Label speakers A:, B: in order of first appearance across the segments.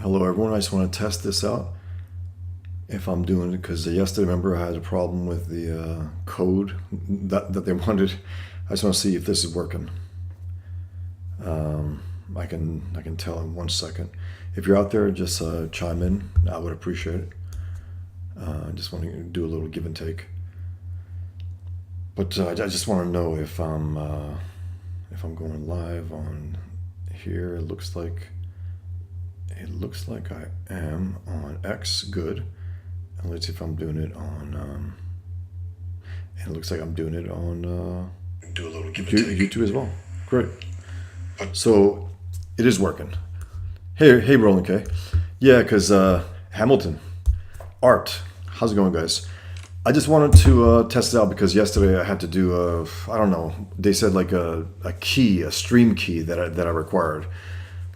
A: Hello, everyone. I just want to test this out if I'm doing it because yesterday, remember, I had a problem with the code that they wanted. I just want to see if this is working. I can tell in 1 second. If you're out there, just chime in. I would appreciate it. I just want to do a little give and take. But I just want to know if I'm going live on here. It looks like I am on X. Good. And let's see if I'm doing it on. And it looks like I'm doing it on
B: Do a little give and take.
A: YouTube as well. Great. So it is working. Hey, Roland K. Yeah, because Hamilton, art. How's it going, guys? I just wanted to test it out because yesterday I had to do I don't know. They said like a stream key that I required.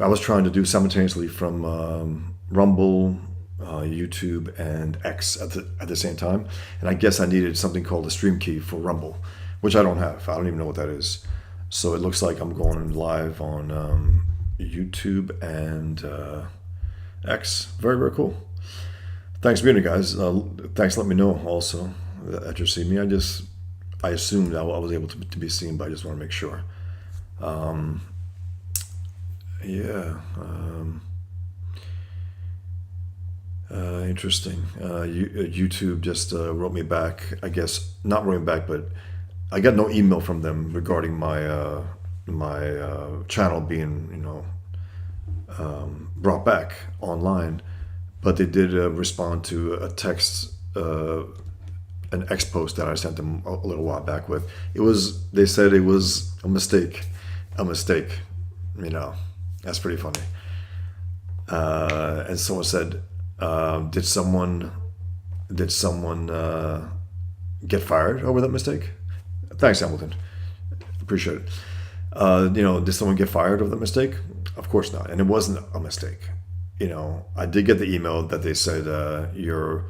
A: I was trying to do simultaneously from Rumble, YouTube, and X at the same time, and I guess I needed something called a stream key for Rumble, which I don't have. I don't even know what that is. So it looks like I'm going live on YouTube and X. Very, very cool. Thanks for being here, guys. Thanks for letting me know also that you're seeing me. I assumed I was able to be seen, but I just want to make sure. Yeah. Interesting. YouTube just wrote me back. I guess not wrote me back, but I got no email from them regarding my channel being brought back online. But they did respond to a text, an X post that I sent them a little while back with. They said it was a mistake. That's pretty funny. And someone said, did someone get fired over that mistake? Thanks, Hamilton. Appreciate it. Did someone get fired over that mistake? Of course not. And it wasn't a mistake. I did get the email that they said your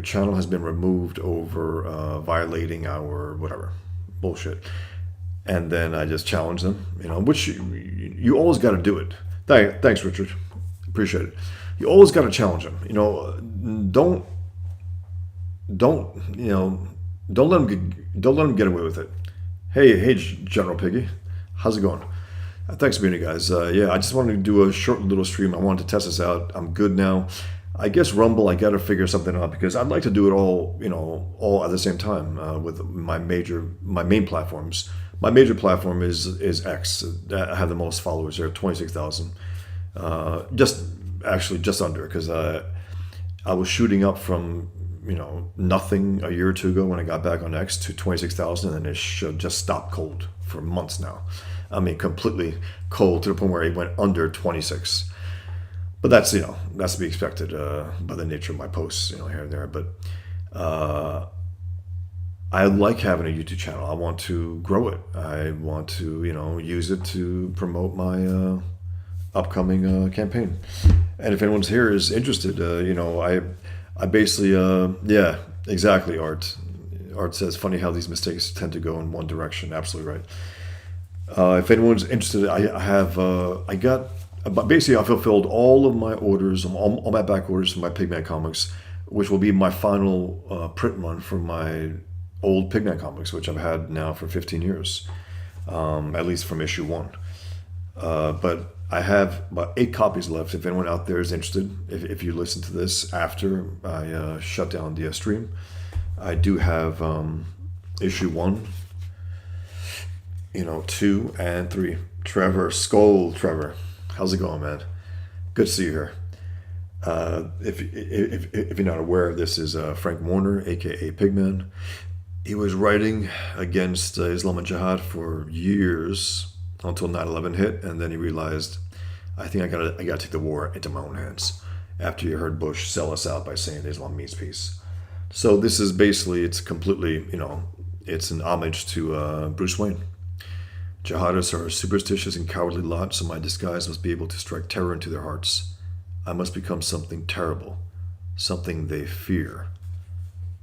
A: channel has been removed over violating our whatever bullshit. And then I just challenged them, which you always got to do it. Thanks, Richard. Appreciate it. You always got to challenge them. Don't let them get away with it. Hey, General Piggy, how's it going? Thanks for being here, guys. Yeah, I just wanted to do a short little stream. I wanted to test this out. I'm good now. I guess Rumble, I got to figure something out because I'd like to do it all at the same time with my main platforms. My major platform is X. I have the most followers there, 26,000. Just under, because I was shooting up from nothing a year or two ago when I got back on X to 26,000, and then it just stopped cold for months now. I mean, completely cold to the point where it went under 26. But that's to be expected by the nature of my posts, here and there. But I like having a YouTube channel. I want to grow it. I want to use it to promote my upcoming campaign. And if anyone's here is interested, I basically yeah, exactly. Art says, funny how these mistakes tend to go in one direction. Absolutely right. If anyone's interested, basically I fulfilled all of my orders, all my back orders for my Pigman comics, which will be my final print run for my old Pigman comics, which I've had now for 15 years, at least from issue 1. But I have about 8 copies left. If anyone out there is interested, if you listen to this after I shut down the stream, I do have issue 1, 2, and 3. Trevor, Trevor, how's it going, man? Good to see you here. If you're not aware, this is Frank Warner, aka Pigman. He was writing against Islam and Jihad for years until 9/11 hit, and then he realized, I think I gotta take the war into my own hands. After you heard Bush sell us out by saying Islam means peace. So this is basically, it's completely, it's an homage to Bruce Wayne. Jihadists are a superstitious and cowardly lot, so my disguise must be able to strike terror into their hearts. I must become something terrible, something they fear.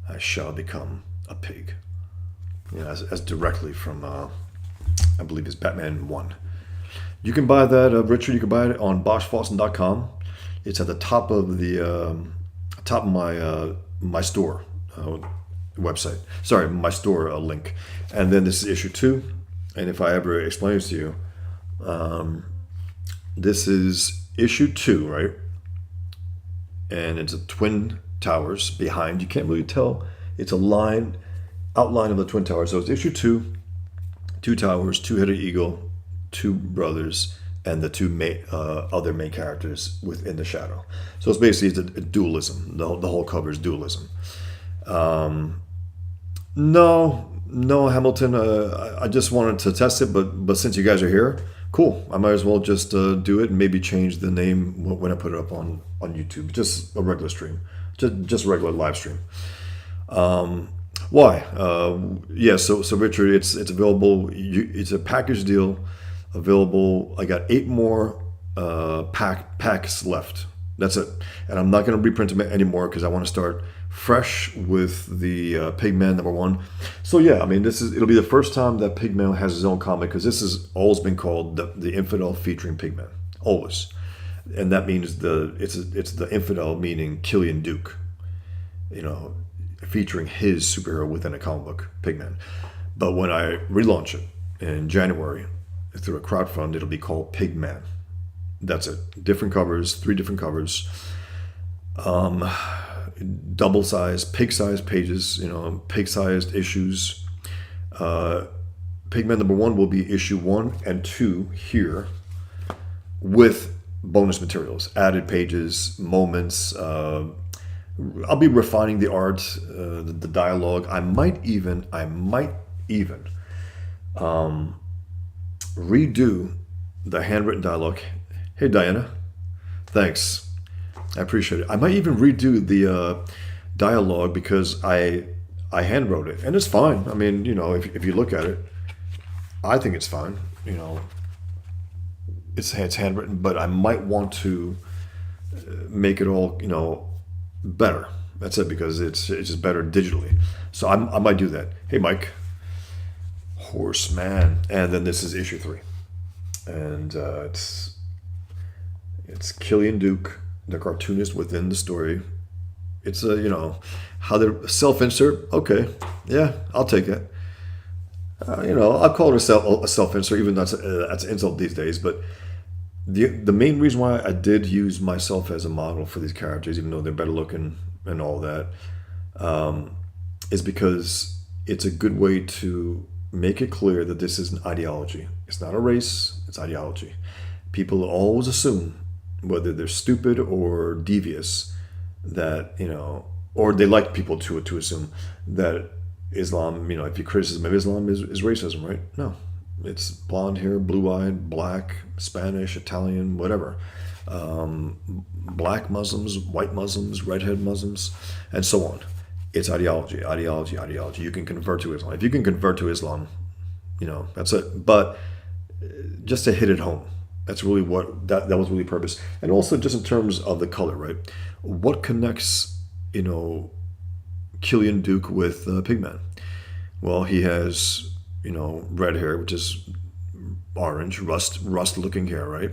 A: I shall become a pig. As directly from, I believe it's Batman 1. You can buy that, Richard, you can buy it on BoschFawson.com. It's at the top of my store website. Sorry, my store link. And then this is issue 2. And if I ever explain this to you, this is issue 2, right? And it's a twin towers behind. You can't really tell. It's a outline of the twin towers. So it's issue 2, 2 towers, 2-headed eagle, 2 brothers, and the 2 other main characters within the shadow. So it's basically a dualism. The whole cover is dualism. No, Hamilton. I just wanted to test it, but since you guys are here, cool. I might as well just do it and maybe change the name when I put it up on YouTube. Just a regular stream, just a regular live stream. Why? Yeah. So Richard, it's available. It's a package deal, available. I got 8 more packs left. That's it, and I'm not going to reprint them anymore because I want to start fresh with the Pigman #1. So yeah, I mean, it'll be the first time that Pigman has his own comic, because this has always been called the Infidel featuring Pigman, always, and that means it's the Infidel, meaning Killian Duke, featuring his superhero within a comic book, Pigman. But when I relaunch it in January through a crowdfund, it'll be called Pigman. That's it. Different covers, 3 different covers. Double size, pig-sized pages, pig-sized issues. Pigman #1 will be issue 1 and 2 here, with bonus materials, added pages, moments. I'll be refining the art, the dialogue. I might even redo the handwritten dialogue. Hey, Diana. Thanks. I appreciate it. I might even redo the dialogue, because I handwrote it. And it's fine. I mean, if you look at it, I think it's fine. It's handwritten, but I might want to make it all, better. That's it, because it's just better digitally. So I might do that. Hey, Mike. Horseman. And then this is issue 3. And it's Killian Duke, the cartoonist within the story. It's how they're self-insert. Okay, yeah, I'll take it. I'll call it a self-insert, even though that's an insult these days. But the main reason why I did use myself as a model for these characters, even though they're better looking and all that, is because it's a good way to make it clear that this is an ideology. It's not a race. It's ideology. People always assume, whether they're stupid or devious, that, or they like people to assume that Islam, if your criticism of Islam is racism, right? No. It's blonde hair, blue-eyed, black, Spanish, Italian, whatever. Black Muslims, white Muslims, redhead Muslims, and so on. It's ideology, ideology, ideology. You can convert to Islam. If you can convert to Islam, that's it. But just to hit it home, that's really what that was really purpose. And also just in terms of the color, right? What connects, Killian Duke with Pigman? Well, he has, red hair, which is orange, rust looking hair, right?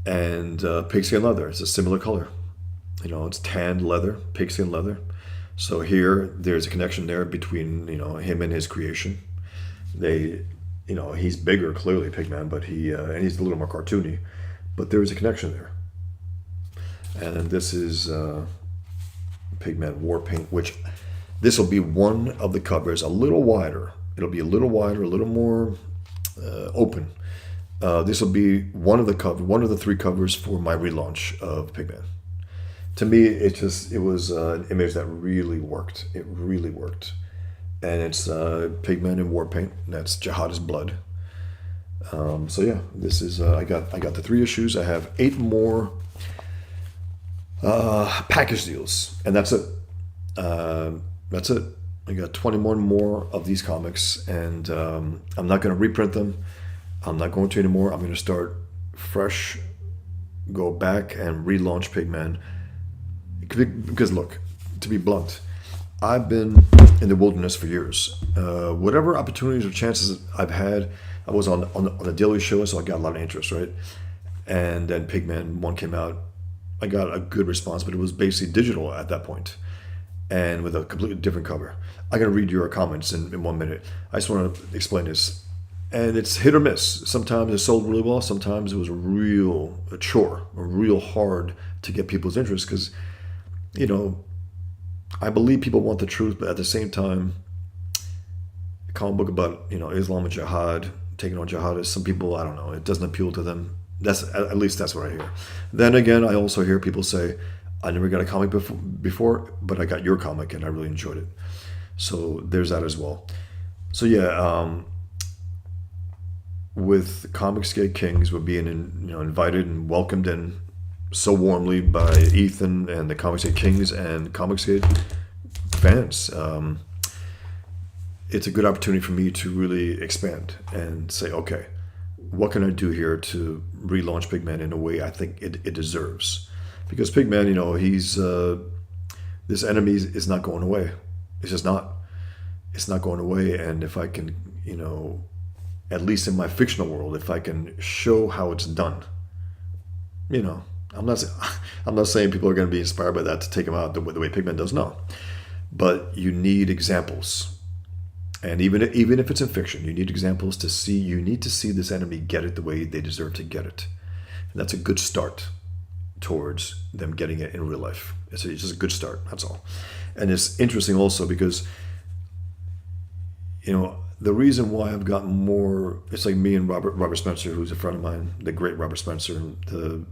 A: And pigskin leather. It's a similar color. It's tanned leather, pigskin leather. So here, there's a connection there between, him and his creation. He's bigger, clearly, Pigman, but and he's a little more cartoony. But there is a connection there. And then this is Pigman War Paint, which this will be one of the covers, a little wider. It'll be a little wider, a little more open. This will be one of the 3 covers for my relaunch of Pigman. To me, it was an image that really worked. It really worked. And it's Pigman in War Paint. That's Jihadist blood. So yeah, this is I got the 3 issues. I have 8 more package deals, and that's it. That's it. I got 21 more of these comics, and I'm not going to reprint them. I'm not going to anymore. I'm going to start fresh, go back and relaunch Pigman. Because look, to be blunt, I've been in the wilderness for years. Whatever opportunities or chances I've had, I was on a daily show, so I got a lot of interest, right? And then Pigman 1 came out, I got a good response, but it was basically digital at that point and with a completely different cover. I'm going to read your comments in 1 minute. I just want to explain this. And it's hit or miss. Sometimes it sold really well. Sometimes it was a chore, a real hard to get people's interest because, you know, I believe people want the truth, but at the same time, a comic book about, you know, Islam and jihad, taking on jihadists, some people, I don't know, it doesn't appeal to them. That's at least that's what I hear. Then again, I also hear people say, I never got a comic before, but I got your comic and I really enjoyed it. So there's that as well. So yeah, with Comicsgate Kings, we're being invited and welcomed in so warmly by Ethan and the Comicsgate Kings and Comicsgate fans. It's a good opportunity for me to really expand and say, okay, what can I do here to relaunch Pigman in a way I think it deserves? Because Pigman, you know, he's this enemy is not going away. It's just not. It's not going away. And if I can, you know, at least in my fictional world, if I can show how it's done, you know, I'm not saying people are going to be inspired by that to take them out the way Pigman does. No, but you need examples. And even if it's in fiction, you need examples to see. You need to see this enemy get it the way they deserve to get it, and that's a good start towards them getting it in real life. It's just a good start. That's all. And it's interesting also because, you know, the reason why I've gotten more. It's like me and Robert Spencer, who's a friend of mine, the great Robert Spencer, the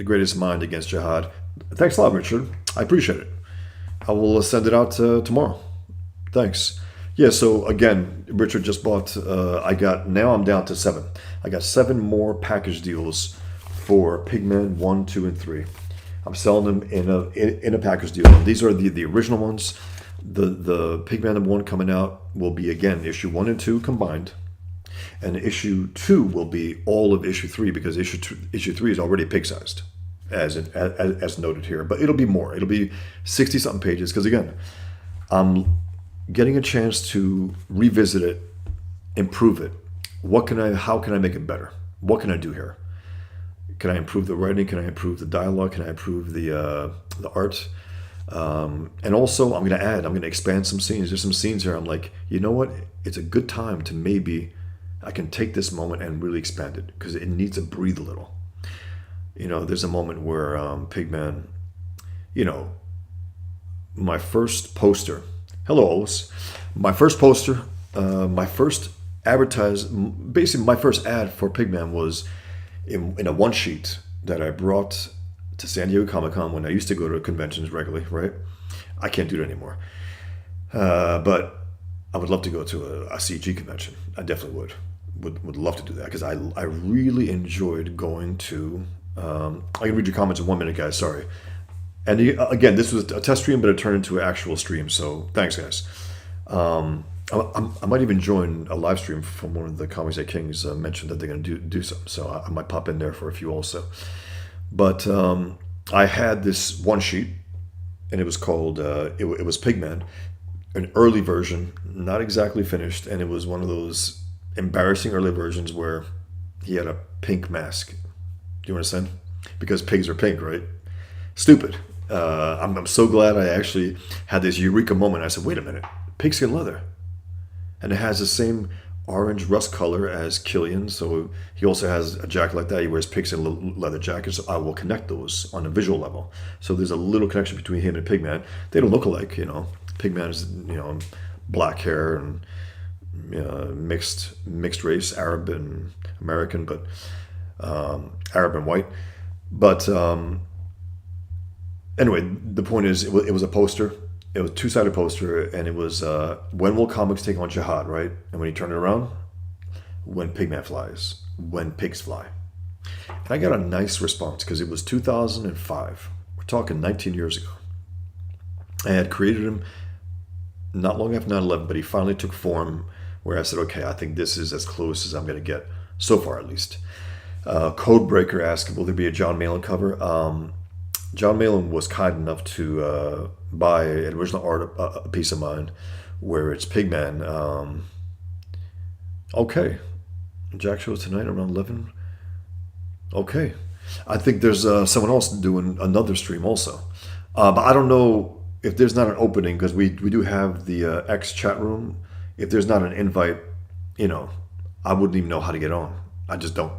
A: greatest mind against jihad. Thanks a lot, Richard. I appreciate it. I will send it out tomorrow. Thanks. Yeah, so again, Richard just bought, now I'm down to 7. I got 7 more package deals for Pigman 1, 2, and 3. I'm selling them in a package deal. These are the original ones. The Pigman number 1 coming out will be, again, issue 1 and 2 combined. And issue 2 will be all of issue 3 because issue 3 is already pig-sized, as noted here. But it'll be more. It'll be 60-something pages because, again, I'm getting a chance to revisit it, improve it. How can I make it better? What can I do here? Can I improve the writing? Can I improve the dialogue? Can I improve the art? And also, I'm going to expand some scenes. There's some scenes here I'm like, you know what? It's a good time to maybe I can take this moment and really expand it because it needs to breathe a little. You know, there's a moment where Pigman, you know, my first poster. Hello, Olis. My first poster, my first basically my first ad for Pigman was in a one sheet that I brought to San Diego Comic-Con when I used to go to conventions regularly, right? I can't do it anymore. But I would love to go to a CG convention. I definitely would love to do that because I really enjoyed going to, I can read your comments in 1 minute, guys, sorry. And again, this was a test stream, but it turned into an actual stream. So thanks, guys. I might even join a live stream from one of the Comicsgate Kings. Mentioned that they're going to do something, so I might pop in there for a few also. But I had this one sheet, and it was called it was Pigman, an early version, not exactly finished, and it was one of those embarrassing early versions where he had a pink mask. Do you understand? Because pigs are pink, right? Stupid. I'm so glad I actually had this eureka moment. I said, wait a minute, pigskin leather. And it has the same orange rust color as Killian, so he also has a jacket like that. He wears pigskin leather jackets, so I will connect those on a visual level. So there's a little connection between him and Pigman. They don't look alike, you know. Pigman is, you know, black hair and mixed race, Arab and American, but Arab and white. But anyway, the point is, it was a poster. It was a 2-sided poster, and it was, when will comics take on jihad, right? And when you turn it around, when Pigman flies, when pigs fly. And I got a nice response because it was 2005. We're talking 19 years ago. I had created him not long after 9/11, but he finally took form where I said, okay, I think this is as close as I'm going to get, so far at least. Codebreaker asked, will there be a John Malin cover? John Malin was kind enough to buy an original art a piece of mine where it's Pigman. Okay. Jack shows tonight around 11. Okay. I think there's someone else doing another stream also. But I don't know if there's not an opening, because we do have the X chat room. If there's not an invite, you know, I wouldn't even know how to get on. I just don't.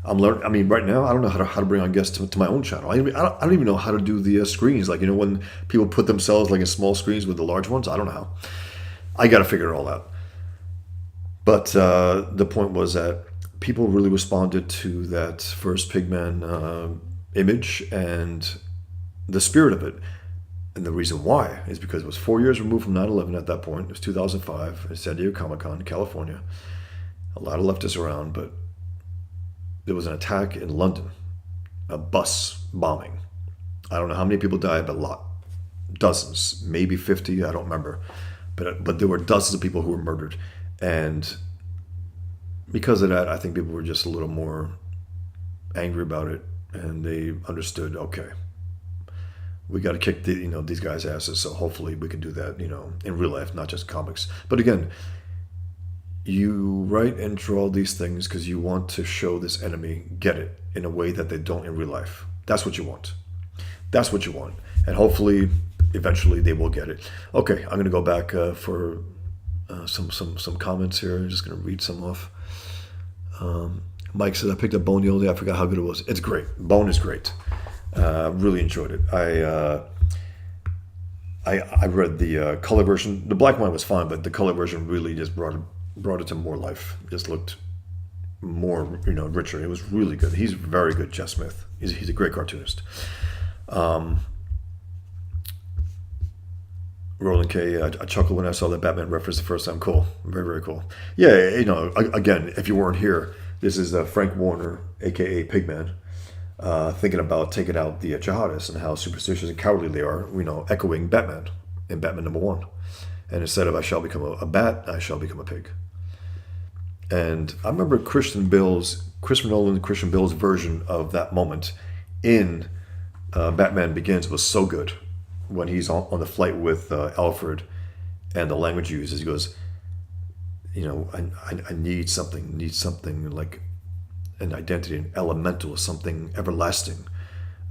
A: I'm learning. I mean, right now, I don't know how to bring on guests to my own channel. I don't even know how to do the screens. Like, you know, when people put themselves like in small screens with the large ones, I don't know how. I got to figure it all out. But the point was that people really responded to that first Pigman image and the spirit of it. And the reason why is because it was 4 years removed from 9/11 at that point. It was 2005 at San Diego Comic-Con, California. A lot of leftists around, but there was an attack in London, a bus bombing. I don't know how many people died, but a lot. Dozens, maybe 50, I don't remember. But there were dozens of people who were murdered. And because of that, I think people were just a little more angry about it. And they understood, okay, we got to kick these guys' asses. So hopefully we can do that, in real life, not just comics. But again, you write and draw these things because you want to show this enemy get it in a way that they don't in real life. That's what you want. That's what you want. And hopefully, eventually, they will get it. Okay, I'm going to go back for some comments here. I'm just going to read some off. Mike says, I picked up Bone the other day. I forgot how good it was. It's great. Bone is great. Really enjoyed it. I read the color version. The black and white was fine, but the color version really just brought it to more life. Just looked more, richer. It was really good. He's very good, Jeff Smith. He's a great cartoonist. Roland K, I chuckled when I saw that Batman reference the first time. Cool. Very, very cool. Yeah, again, if you weren't here, this is Frank Warner, a.k.a. Pigman, thinking about taking out the jihadists and how superstitious and cowardly they are, echoing Batman in Batman #1. And instead of I shall become a bat, I shall become a pig. And I remember Christian Nolan, Christian Bale's version of that moment in Batman Begins was so good. When he's on the flight with Alfred and the language he uses, he goes, I need something like an identity, an elemental, something everlasting,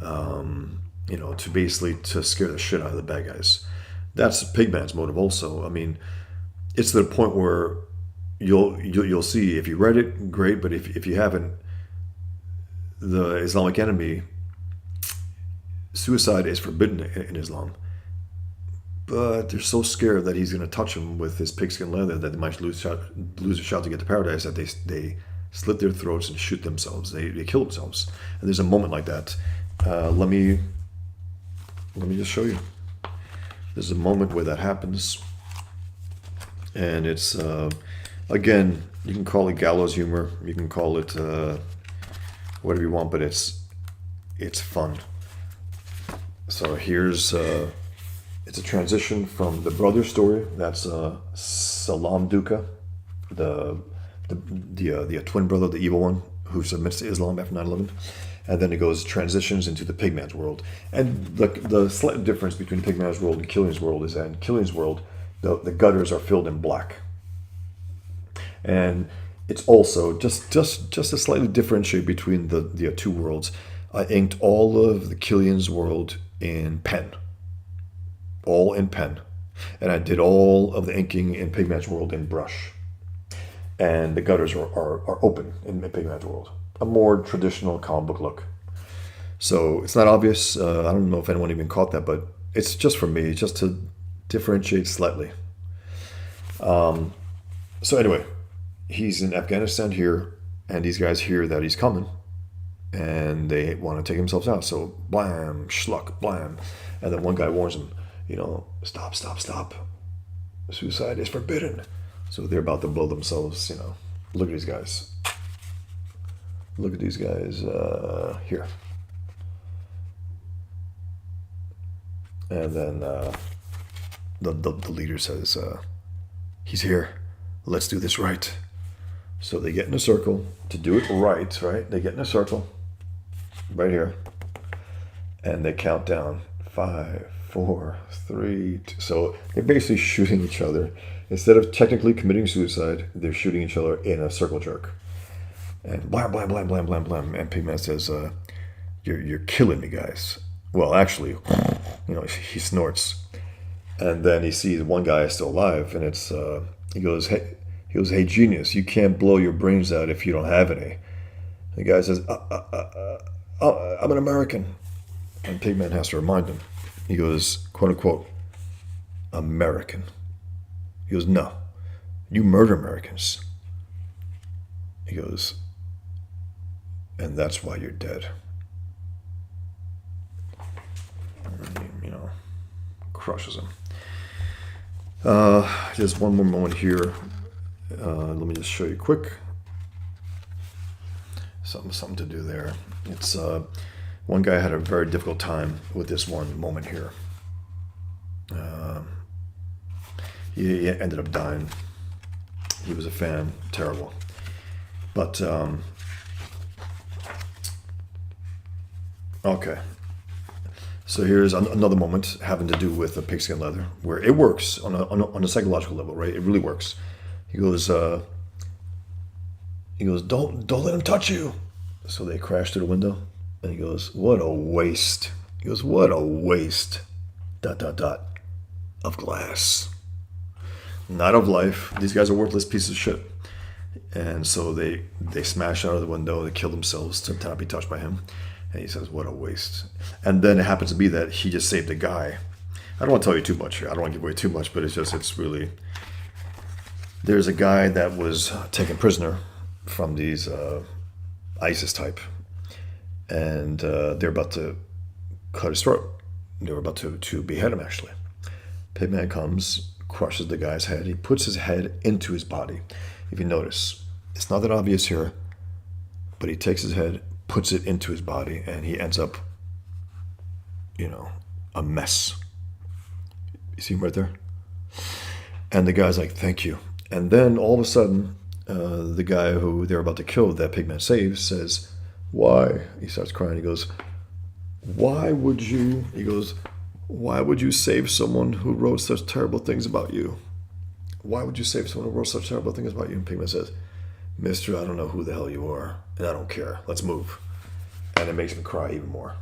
A: to basically to scare the shit out of the bad guys. That's Pigman's motive also. I mean, it's to the point where you'll see, if you read it, great, but if you haven't, the Islamic enemy, suicide is forbidden in Islam, but they're so scared that he's going to touch them with his pigskin leather that they might lose a shot to get to paradise, that they slit their throats and shoot themselves. They kill themselves. And there's a moment like that. Let me just show you. There's a moment where that happens, and it's again, you can call it gallows humor, you can call it whatever you want, but it's fun. So here's it's a transition from the brother story. That's Salam Duka, the twin brother, the evil one who submits to Islam after 9/11, and then it transitions into the Pigman's world. And the slight difference between Pigman's world and Killian's world is that in Killian's world, the gutters are filled in black, and it's also just to slightly differentiate between the two worlds. I inked all of the Killian's world in pen. All in pen. And I did all of the inking in Pigman's world in brush. And the gutters are open in Pigman's world. A more traditional comic book look. So it's not obvious. I don't know if anyone even caught that, but it's just for me, just to differentiate slightly. So anyway, he's in Afghanistan here, and these guys hear that he's coming. And they want to take themselves out. So blam, schluck, blam. And then one guy warns him, stop. Suicide is forbidden. So they're about to blow themselves, Look at these guys. Look at these guys here. And then the leader says, he's here. Let's do this right. So they get in a circle to do it right? They get in a circle right here. And they count down 5, 4, 3, 2. So they're basically shooting each other. Instead of technically committing suicide, they're shooting each other in a circle jerk. And blam, blam, blam, blam, blam, blam. And Pigman says, You're killing me, guys. Well, actually, he snorts, and then he sees one guy is still alive, and it's hey, genius, you can't blow your brains out if you don't have any. The guy says, I'm an American. And Pigman has to remind him. He goes, quote unquote, American. He goes, no, you murder Americans. He goes, and that's why you're dead. Crushes him. Just one more moment here. Let me just show you quick. Something to do there. It's one guy had a very difficult time with this one moment here. He ended up dying. He was a fan. Terrible. But okay. So here's another moment having to do with the pigskin leather, where it works on a psychological level, right? It really works. He goes, don't let him touch you. So they crash through the window, and he goes, what a waste. He goes, what a waste. ... of glass, not of life. These guys are worthless pieces of shit. And so they smash out of the window. They kill themselves to not be touched by him. And he says, what a waste. And then it happens to be that he just saved a guy. I don't want to tell you too much here. I don't want to give away too much, but it's really... There's a guy that was taken prisoner from these ISIS type. And they're about to cut his throat. They were about to behead him, actually. Pigman comes, crushes the guy's head. He puts his head into his body. If you notice, it's not that obvious here, but he takes his head, puts it into his body, and he ends up, a mess. You see him right there? And the guy's like, thank you. And then all of a sudden, the guy who they're about to kill, that Pigman saves, says, why? He starts crying. He goes, why would you save someone who wrote such terrible things about you? Why would you save someone who wrote such terrible things about you? And Pigman says, mister, I don't know who the hell you are, and I don't care. Let's move. And it makes him cry even more.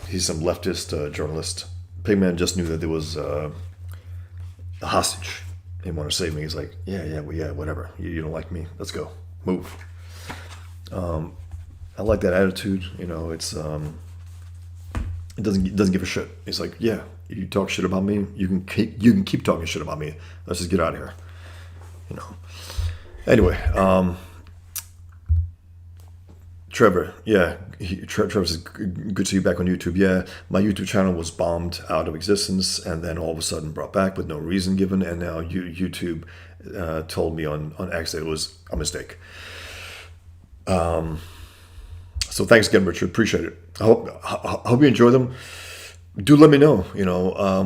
A: He's some leftist journalist. Pigman just knew that there was a hostage. He wanted to save me. He's like, yeah, whatever. You don't like me. Let's go. Move. I like that attitude. It's it doesn't give a shit. It's like, yeah, you talk shit about me. You can keep talking shit about me. Let's just get out of here. Anyway, Trevor, yeah, Trevor says, good to see you back on YouTube. Yeah, my YouTube channel was bombed out of existence and then all of a sudden brought back with no reason given, and now YouTube told me on X that it was a mistake. So thanks again, Richard. Appreciate it. I hope you enjoy them. Do let me know.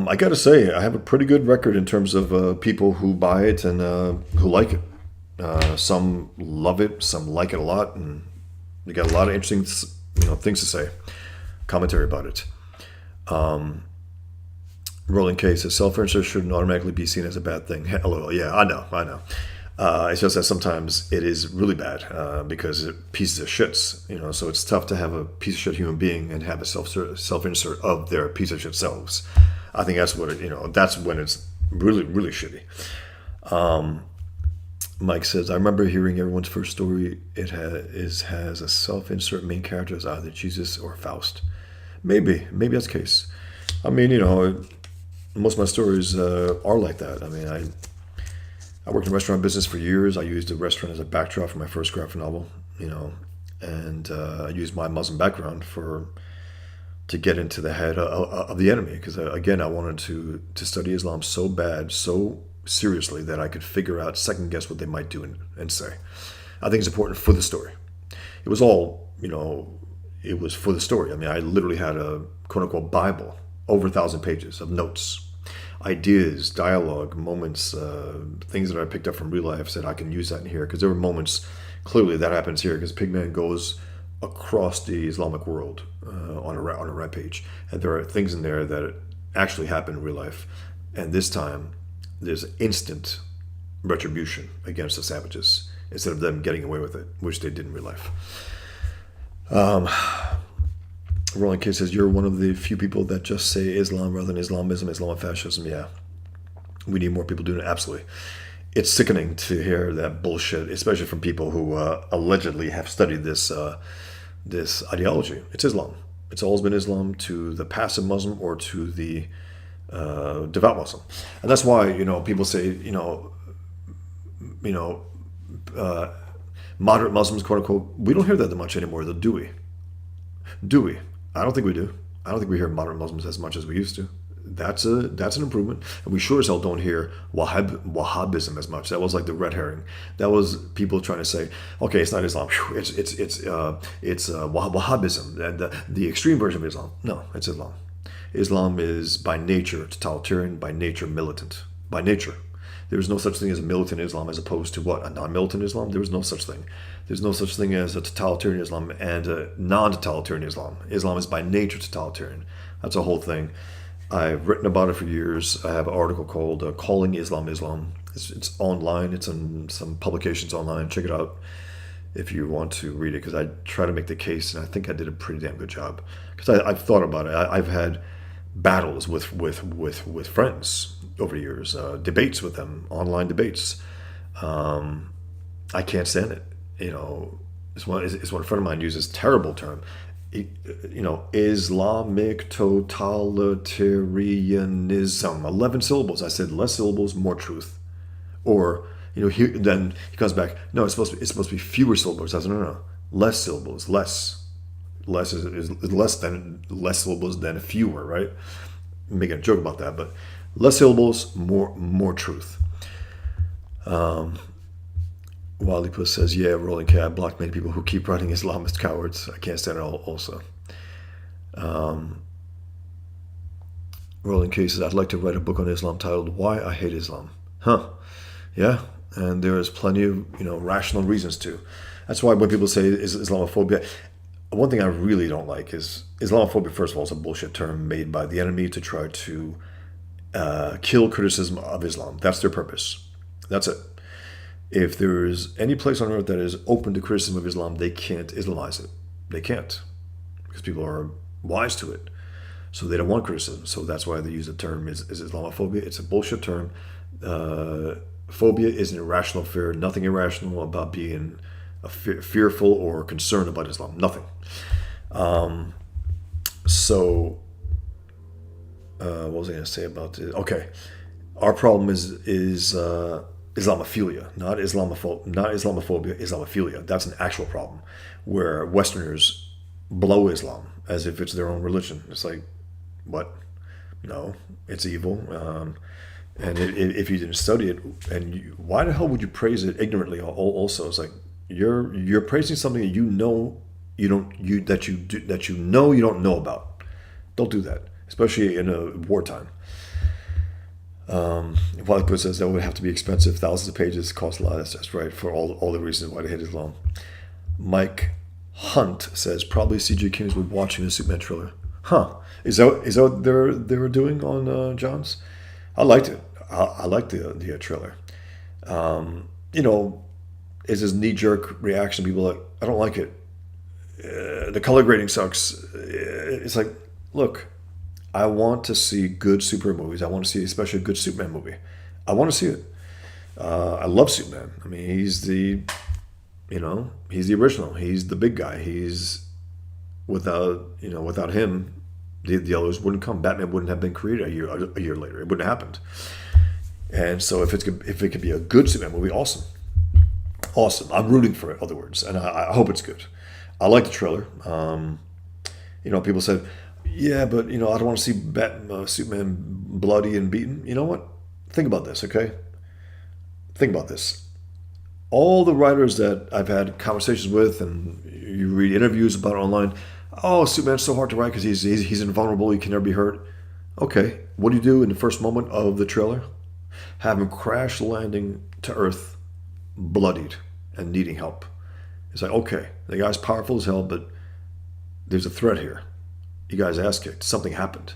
A: I got to say, I have a pretty good record in terms of people who buy it and who like it. Some love it, some like it a lot, and we got a lot of interesting, things to say. Commentary about it. Rolling K says self-insert shouldn't automatically be seen as a bad thing. Hello, yeah, I know. It's just that sometimes it is really bad because it pieces of shits, so it's tough to have a piece of shit human being and have a self-insert of their piece of shit selves. I think that's what that's when it's really, really shitty. Mike says, I remember hearing everyone's first story. It has a self-insert main character as either Jesus or Faust. Maybe that's the case. I mean, most of my stories are like that. I mean, I worked in the restaurant business for years. I used a restaurant as a backdrop for my first graphic novel, and I used my Muslim background to get into the head of the enemy. Because again, I wanted to study Islam so bad, so seriously, that I could figure out, second guess what they might do and say. I think it's important for the story. It was all, it was for the story. I mean, I literally had a quote unquote Bible, over 1,000 pages of notes. Ideas, dialogue, moments, things that I picked up from real life, said I can use that in here, because there were moments clearly that happens here, because Pigman goes across the Islamic world on a rampage, and there are things in there that actually happen in real life, and this time there's instant retribution against the savages instead of them getting away with it, which they did in real life. Rolling K says, you're one of the few people that just say Islam rather than Islamism, Islamofascism. Yeah, we need more people doing it. Absolutely. It's sickening to hear that bullshit, especially from people who allegedly have studied this ideology. It's Islam. It's always been Islam to the passive Muslim or to the devout Muslim, and that's why people say moderate Muslims, quote unquote. We don't hear that much anymore, though, do we? Do we? I don't think we do. I don't think we hear moderate Muslims as much as we used to. That's an improvement, and we sure as hell don't hear Wahhabism as much. That was like the red herring. That was people trying to say, okay, it's not Islam. It's Wahhabism, the extreme version of Islam. No, it's Islam. Islam is by nature totalitarian, by nature militant, by nature. There is no such thing as a militant Islam as opposed to what? A non-militant Islam? There is no such thing. There's no such thing as a totalitarian Islam and a non-totalitarian Islam. Islam is by nature totalitarian. That's a whole thing. I've written about it for years. I have an article called Calling Islam Islam. It's online. It's in some publications online. Check it out if you want to read it, because I try to make the case, and I think I did a pretty damn good job. Because I've thought about it. I've had battles with friends over the years, debates with them, online debates. I can't stand it. It's one a friend of mine uses terrible term. Islamic totalitarianism. 11 syllables. I said less syllables, more truth. Or then he comes back. No, it's supposed to be fewer syllables. I said no, less syllables, less. Less is less syllables than fewer, right? I'm making a joke about that, but less syllables, more truth. Wildipus says, yeah, Rolling K, I blocked many people who keep writing Islamist cowards. I can't stand it all also. Rolling K says, I'd like to write a book on Islam titled Why I Hate Islam. Huh. Yeah, and there is plenty of rational reasons to. That's why when people say Islamophobia, one thing I really don't like is Islamophobia, first of all, is a bullshit term made by the enemy to try to kill criticism of Islam. That's their purpose. That's it. If there is any place on earth that is open to criticism of Islam, they can't Islamize it. They can't, because people are wise to it. So they don't want criticism. So that's why they use the term is Islamophobia. It's a bullshit term. Phobia is an irrational fear. Nothing irrational about being fearful or concerned about Islam. Nothing. What was I going to say about it? Okay. Our problem is Islamophilia, not Islamophobia, Islamophilia. That's an actual problem, where Westerners blow Islam as if it's their own religion. It's like, what? No, it's evil. And if you didn't study it, why the hell would you praise it ignorantly? Also, it's like you're praising something that you know you don't know about. Don't do that, especially in a wartime. Wildipus says that would have to be expensive, thousands of pages, cost a lot. That's right, for all the reasons why they hate Islam. Mike Hunt says probably CJ Kings would watching the Superman trailer. Huh? Is that what they were doing on John's? I liked it. I liked the trailer. It's his knee-jerk reaction. People are like, I don't like it. The color grading sucks. It's like, look, I want to see good Superman movies. I want to see especially a good Superman movie. I want to see it. I love Superman. I mean, he's the original. He's the big guy. He's without him, the others wouldn't come. Batman wouldn't have been created a year later. It wouldn't have happened. And so if it could be a good Superman movie, awesome. I'm rooting for it. In other words, and I hope it's good. I like the trailer. People said, yeah, but I don't want to see Superman bloody and beaten. You know what? Think about this, okay? Think about this. All the writers that I've had conversations with, and you read interviews about it online. Oh, Superman's so hard to write because he's invulnerable. He can never be hurt. Okay, what do you do in the first moment of the trailer? Have him crash landing to Earth, bloodied and needing help. It's like, okay, the guy's powerful as hell, but there's a threat here. You guys ass kicked. Something happened.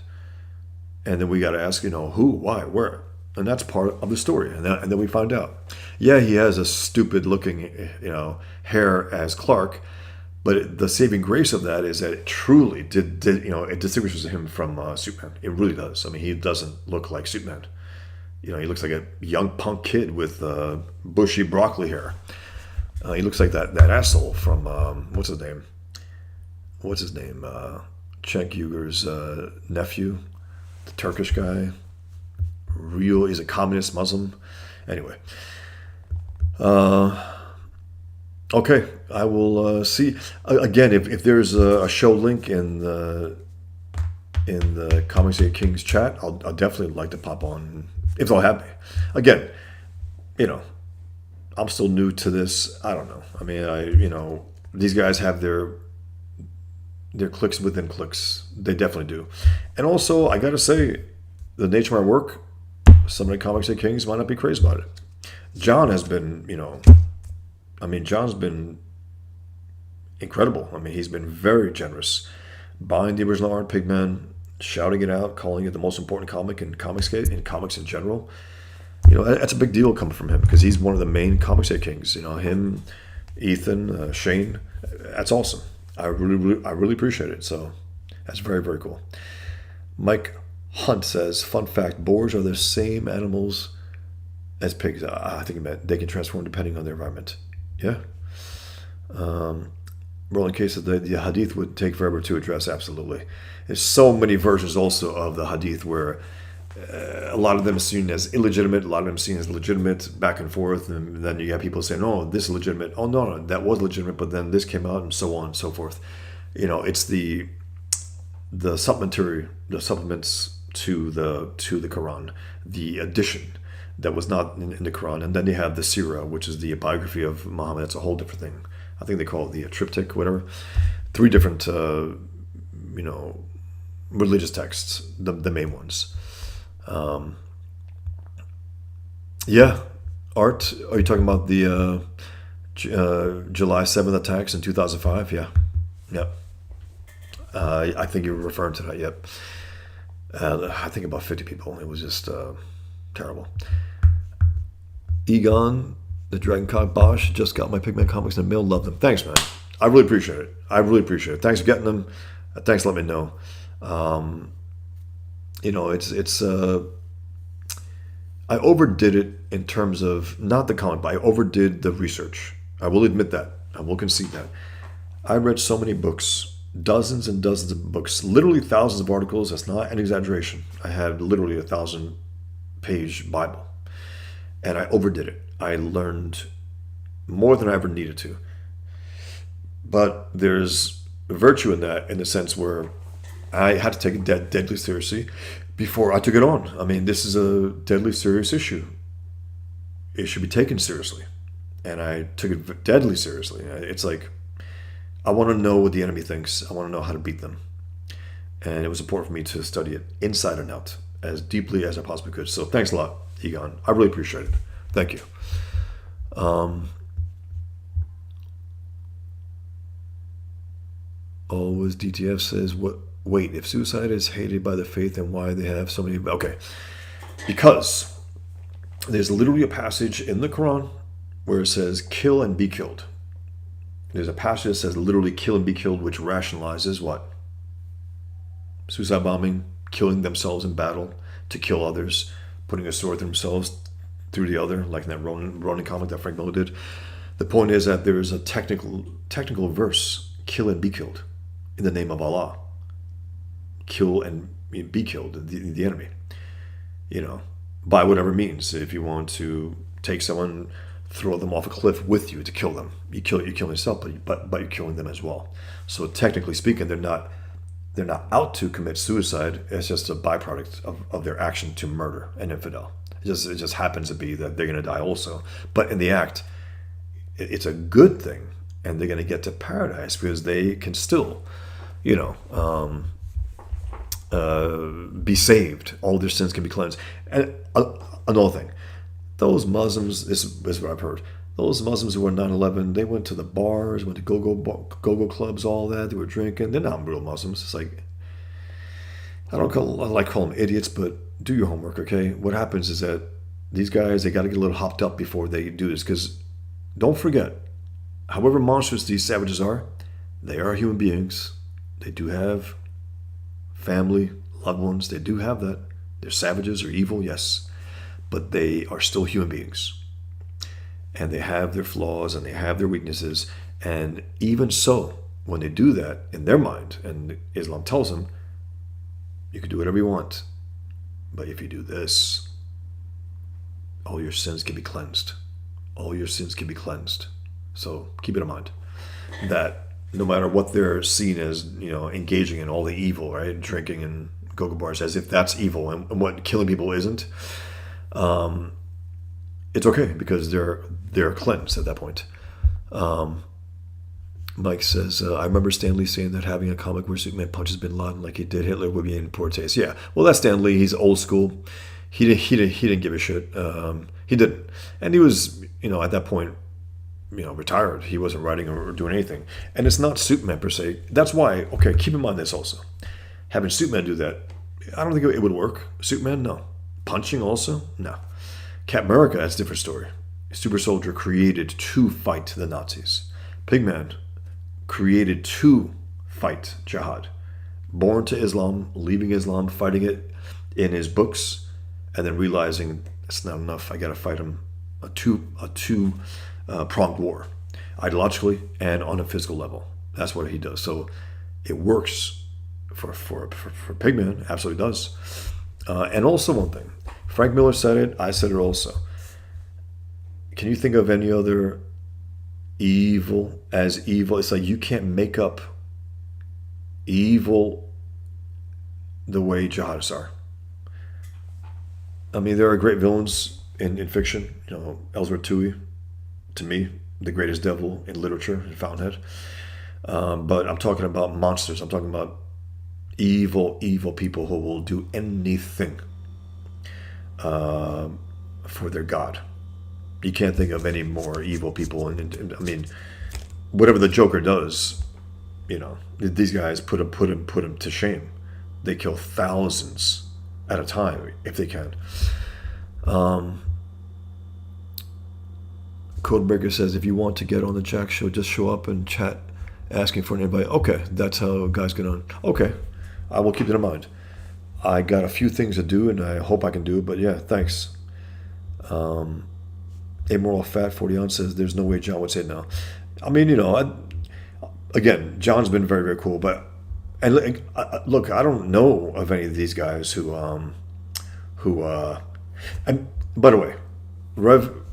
A: And then we got to ask, who, why, where. And that's part of the story. And then we find out. Yeah, he has a stupid looking, hair as Clark, But the saving grace of that is that it truly it distinguishes him from Superman. It really does. I mean, he doesn't look like Superman. He looks like a young punk kid with bushy broccoli hair. He looks like that asshole from what's his name? Cenk Uyghur's nephew, the Turkish guy. He's a communist Muslim. Anyway. Okay, I will see. Again, if there's a show link in the Comics Kings chat, I'll definitely like to pop on if they'll have me. Again, I'm still new to this. I don't know. I mean, these guys have their clicks within clicks. They definitely do. And also, I got to say, the nature of my work, some of the Comics Kings might not be crazy about it. John has been, John's been incredible. I mean, he's been very generous. Buying the original art, Pigman, shouting it out, calling it the most important comic in comics in general. That's a big deal coming from him because he's one of the main Comics Kings. Him, Ethan, Shane. That's awesome. I really appreciate it. So that's very, very cool. Mike Hunt says, fun fact, boars are the same animals as pigs. I think he meant they can transform depending on their environment. Yeah. Rolling case of the hadith would take forever to address. Absolutely. There's so many versions also of the hadith where a lot of them are seen as illegitimate, a lot of them are seen as legitimate, back and forth, and then you have people saying, "Oh, this is legitimate. Oh, no, that was legitimate, but then this came out," and so on and so forth. It's the supplements to the Quran, the addition that was not in the Quran, and then you have the Sirah, which is the biography of Muhammad. That's a whole different thing. I think they call it the triptych, whatever. 3 different, religious texts, the main ones. Yeah, art. Are you talking about the July 7th attacks in 2005? Yeah. I think you're referring to that. Yep. I think about 50 people. It was just terrible. Egon, the Dragoncock Bosch, just got my Pigman comics in the mail. Love them. Thanks, man. I really appreciate it. Thanks for getting them. Thanks for letting me know. It's I overdid it in terms of not the comic, but I overdid the research. I will admit that. I will concede that. I read so many books, dozens and dozens of books, literally thousands of articles. That's not an exaggeration. I had literally a 1,000-page Bible, and I overdid it. I learned more than I ever needed to. But there's virtue in that, in the sense where I had to take it deadly seriously before I took it on. I mean, this is a deadly serious issue. It should be taken seriously. And I took it deadly seriously. It's like, I want to know what the enemy thinks. I want to know how to beat them. And it was important for me to study it inside and out as deeply as I possibly could. So thanks a lot, Egon. I really appreciate it. Thank you. Always DTF says, wait, if suicide is hated by the faith, then why they have so many? Okay. Because there's literally a passage in the Quran where it says, kill and be killed. There's a passage that says literally kill and be killed, which rationalizes what? Suicide bombing, killing themselves in battle to kill others, putting a sword through themselves through the other, like in that Ronin comic that Frank Miller did. The point is that there is a technical verse, kill and be killed, in the name of Allah. Kill and be killed, the enemy. By whatever means. If you want to take someone, throw them off a cliff with you to kill them, you kill yourself, but you're killing them as well. So technically speaking, they're not out to commit suicide. It's just a byproduct of their action to murder an infidel. It just happens to be that they're going to die also. But in the act, it's a good thing, and they're going to get to paradise because they can still, be saved. All their sins can be cleansed. And another thing, those Muslims, this is what I've heard, those Muslims who were 9/11, they went to the bars, went to go-go clubs, all that. They were drinking. They're not real Muslims. It's like, I like call them idiots, but do your homework, okay? What happens is that these guys, they got to get a little hopped up before they do this, because don't forget, however monstrous these savages are, They are human beings. They do have family, loved ones. They do have that. They're savages or evil, yes. But they are still human beings. And they have their flaws and they have their weaknesses. And even so, when they do that in their mind, and Islam tells them, you can do whatever you want. But if you do this, all your sins can be cleansed. All your sins can be cleansed. So keep it in mind that no matter what they're seen as, engaging in all the evil, right? Drinking and go-go bars, as if that's evil, and what killing people isn't. It's okay because they're cleansed at that point. Mike says, I remember Stan Lee saying that having a comic where Superman punches Bin Laden like he did Hitler would be in poor taste. Yeah, well, that's Stan Lee. He's old school. He didn't give a shit. He didn't, and he was at that point retired. He wasn't writing or doing anything, and it's not Superman per se. That's why. Okay, keep in mind this also. Having Superman do that, I don't think it would work. Superman, no. Punching also, no. Captain America, that's a different story. Super Soldier created to fight the Nazis. Pigman created to fight jihad. Born to Islam, leaving Islam, fighting it in his books, and then realizing it's not enough. I got to fight him a two-pronged war, ideologically and on a physical level. That's what he does. So it works for Pigman, absolutely does. And also one thing, Frank Miller said it. I said it also. Can you think of any other evil as evil? It's like you can't make up evil the way jihadists are. I mean, there are great villains in fiction. Ellsworth Toohey, to me, the greatest devil in literature, in Fountainhead. But I'm talking about monsters. I'm talking about evil people who will do anything for their God. You can't think of any more evil people. And I mean, whatever the Joker does, these guys put him to shame. They kill thousands at a time if they can. Codebreaker says, if you want to get on the Jack Show, just show up and chat asking for an invite. Okay, that's how guys get on. Okay, I will keep it in mind. I got a few things to do, and I hope I can do it, but yeah, thanks. Amoral Fat 40 on says, there's no way John would say no. I mean, again, John's been very, very cool, but look, I don't know of any of these guys who and by the way, Rev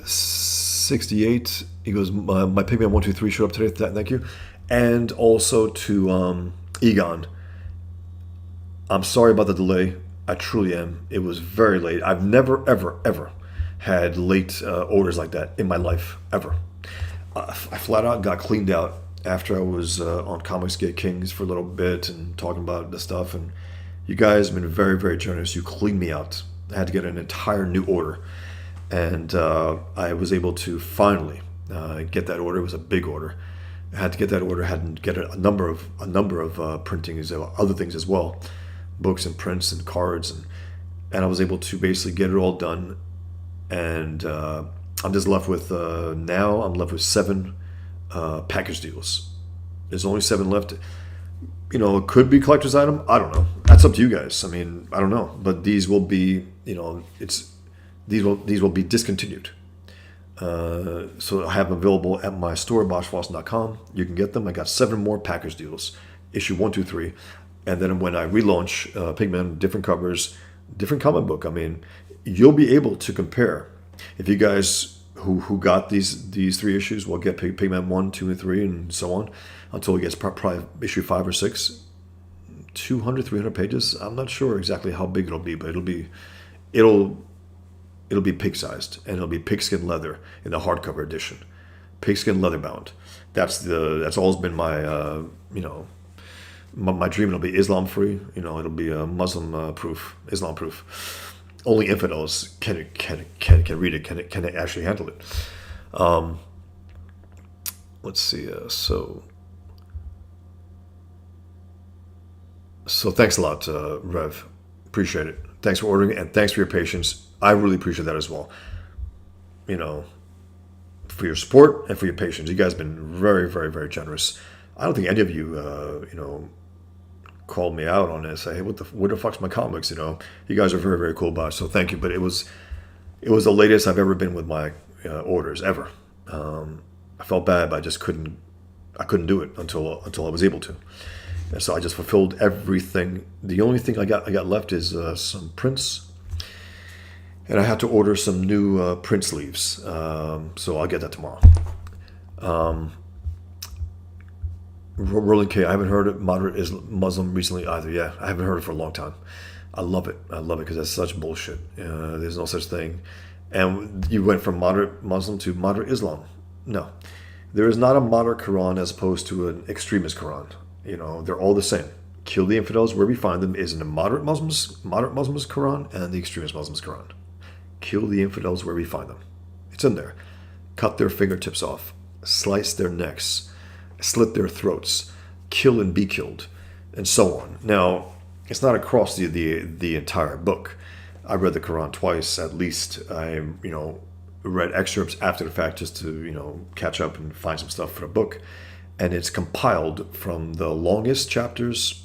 A: 68, he goes, my Pigman 123 showed up today, thank you. And also to Egon, I'm sorry about the delay. I truly am. It was very late. I've never, ever had late orders like that in my life, ever. I flat out got cleaned out after I was on Comics Gate Kings for a little bit and talking about the stuff. And you guys have been very, very generous. You cleaned me out. I had to get an entire new order. And I was able to finally get that order. It was a big order. I had to get that order. Had to get a number of printings, other things as well, books and prints and cards, and I was able to basically get it all done. And I'm just left with now. I'm left with 7 package deals. There's only 7 left. It could be collector's item. I don't know. That's up to you guys. I mean, I don't know. But these will be, these will be discontinued. So I have them available at my store, boschfawson.com. You can get them. I got 7 more package deals, issue 1, 2, 3, and then when I relaunch Pigman, different covers, different comic book. I mean, you'll be able to compare. If you guys who got these 3 issues will get Pigman 1, 2, and 3, and so on, until it gets probably issue 5 or 6, 200, 300 pages. I'm not sure exactly how big it'll be, but it'll be pig-sized, and it'll be pigskin leather in the hardcover edition, pigskin leather bound. That's always been my my dream. It'll be Islam free. It'll be Muslim proof, Islam proof. Only infidels can read it. Can actually handle it. Let's see. So thanks a lot, Rev. Appreciate it. Thanks for ordering, and thanks for your patience. I really appreciate that as well. for your support and for your patience. You guys have been very, very, very generous. I don't think any of you, called me out on this. Say, hey, what the fuck's my comics? You guys are very, very cool about it. So thank you. But it was the latest I've ever been with my orders ever. I felt bad, but I couldn't do it until I was able to. And so I just fulfilled everything. The only thing I got left is some prints, and I had to order some new print sleeves. So I'll get that tomorrow. Rolling K, I haven't heard of moderate Muslim recently either. Yeah, I haven't heard it for a long time. I love it because that's such bullshit. There's no such thing. And you went from moderate Muslim to moderate Islam. No, there is not a moderate Quran as opposed to an extremist Quran. They're all the same. Kill the infidels where we find them is in the moderate Muslims Quran and the extremist Muslims Quran. Kill the infidels where we find them. It's in there. Cut their fingertips off, slice their necks, slit their throats, kill and be killed, and so on. Now, it's not across the entire book. I read the Quran twice at least. I read excerpts after the fact just to catch up and find some stuff for the book, and it's compiled from the longest chapters,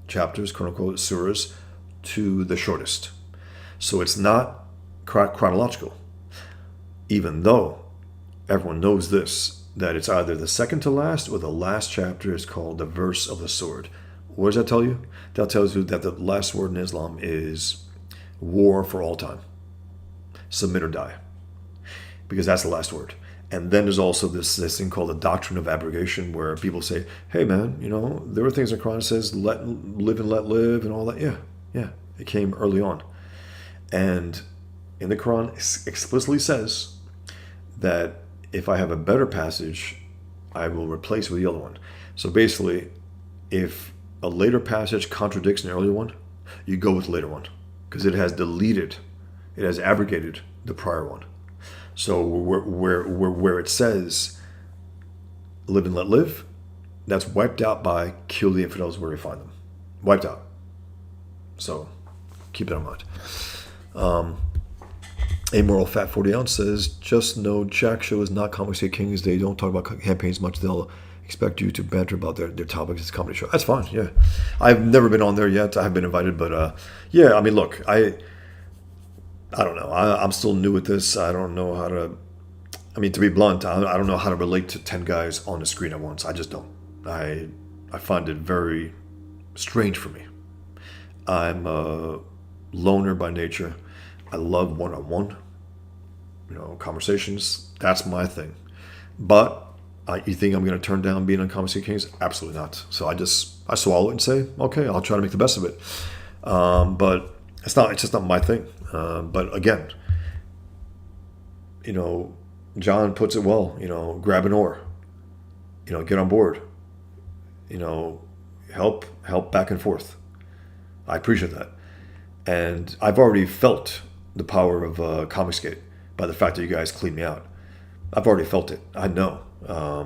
A: quote unquote, surahs, to the shortest. So it's not chronological, even though everyone knows this, that it's either the second to last or the last chapter is called the verse of the sword. What does that tell you? That tells you that the last word in Islam is war for all time. Submit or die. Because that's the last word. And then there's also this thing called the doctrine of abrogation, where people say, hey man, there are things in the Quran that says live and let live and all that. Yeah. It came early on. And in the Quran explicitly says that if I have a better passage, I will replace with the other one. So basically, if a later passage contradicts an earlier one, you go with the later one, because it has abrogated the prior one. So where it says live and let live, that's wiped out by kill the infidels where we find them. Wiped out. So keep that in mind. Amoral Fat 40 Ounce says, just know Jack Show is not Comic State Kings. They don't talk about campaigns much. They'll expect you to banter about their topics. It's a comedy show. That's fine, yeah. I've never been on there yet. I have been invited, but yeah, I mean, look, I don't know. I'm still new at this. I don't know how to, to be blunt, I don't know how to relate to 10 guys on the screen at once. I just don't. I find it very strange for me. I'm a loner by nature. I love one-on-one, conversations. That's my thing. But you think I'm going to turn down being on Comic City Kings? Absolutely not. So I swallow it and say, okay, I'll try to make the best of it. But it's just not my thing. But again, John puts it well. Grab an oar. Get on board. Help back and forth. I appreciate that, and I've already felt the power of Comicsgate by the fact that you guys cleaned me out. I've already felt it. I know. I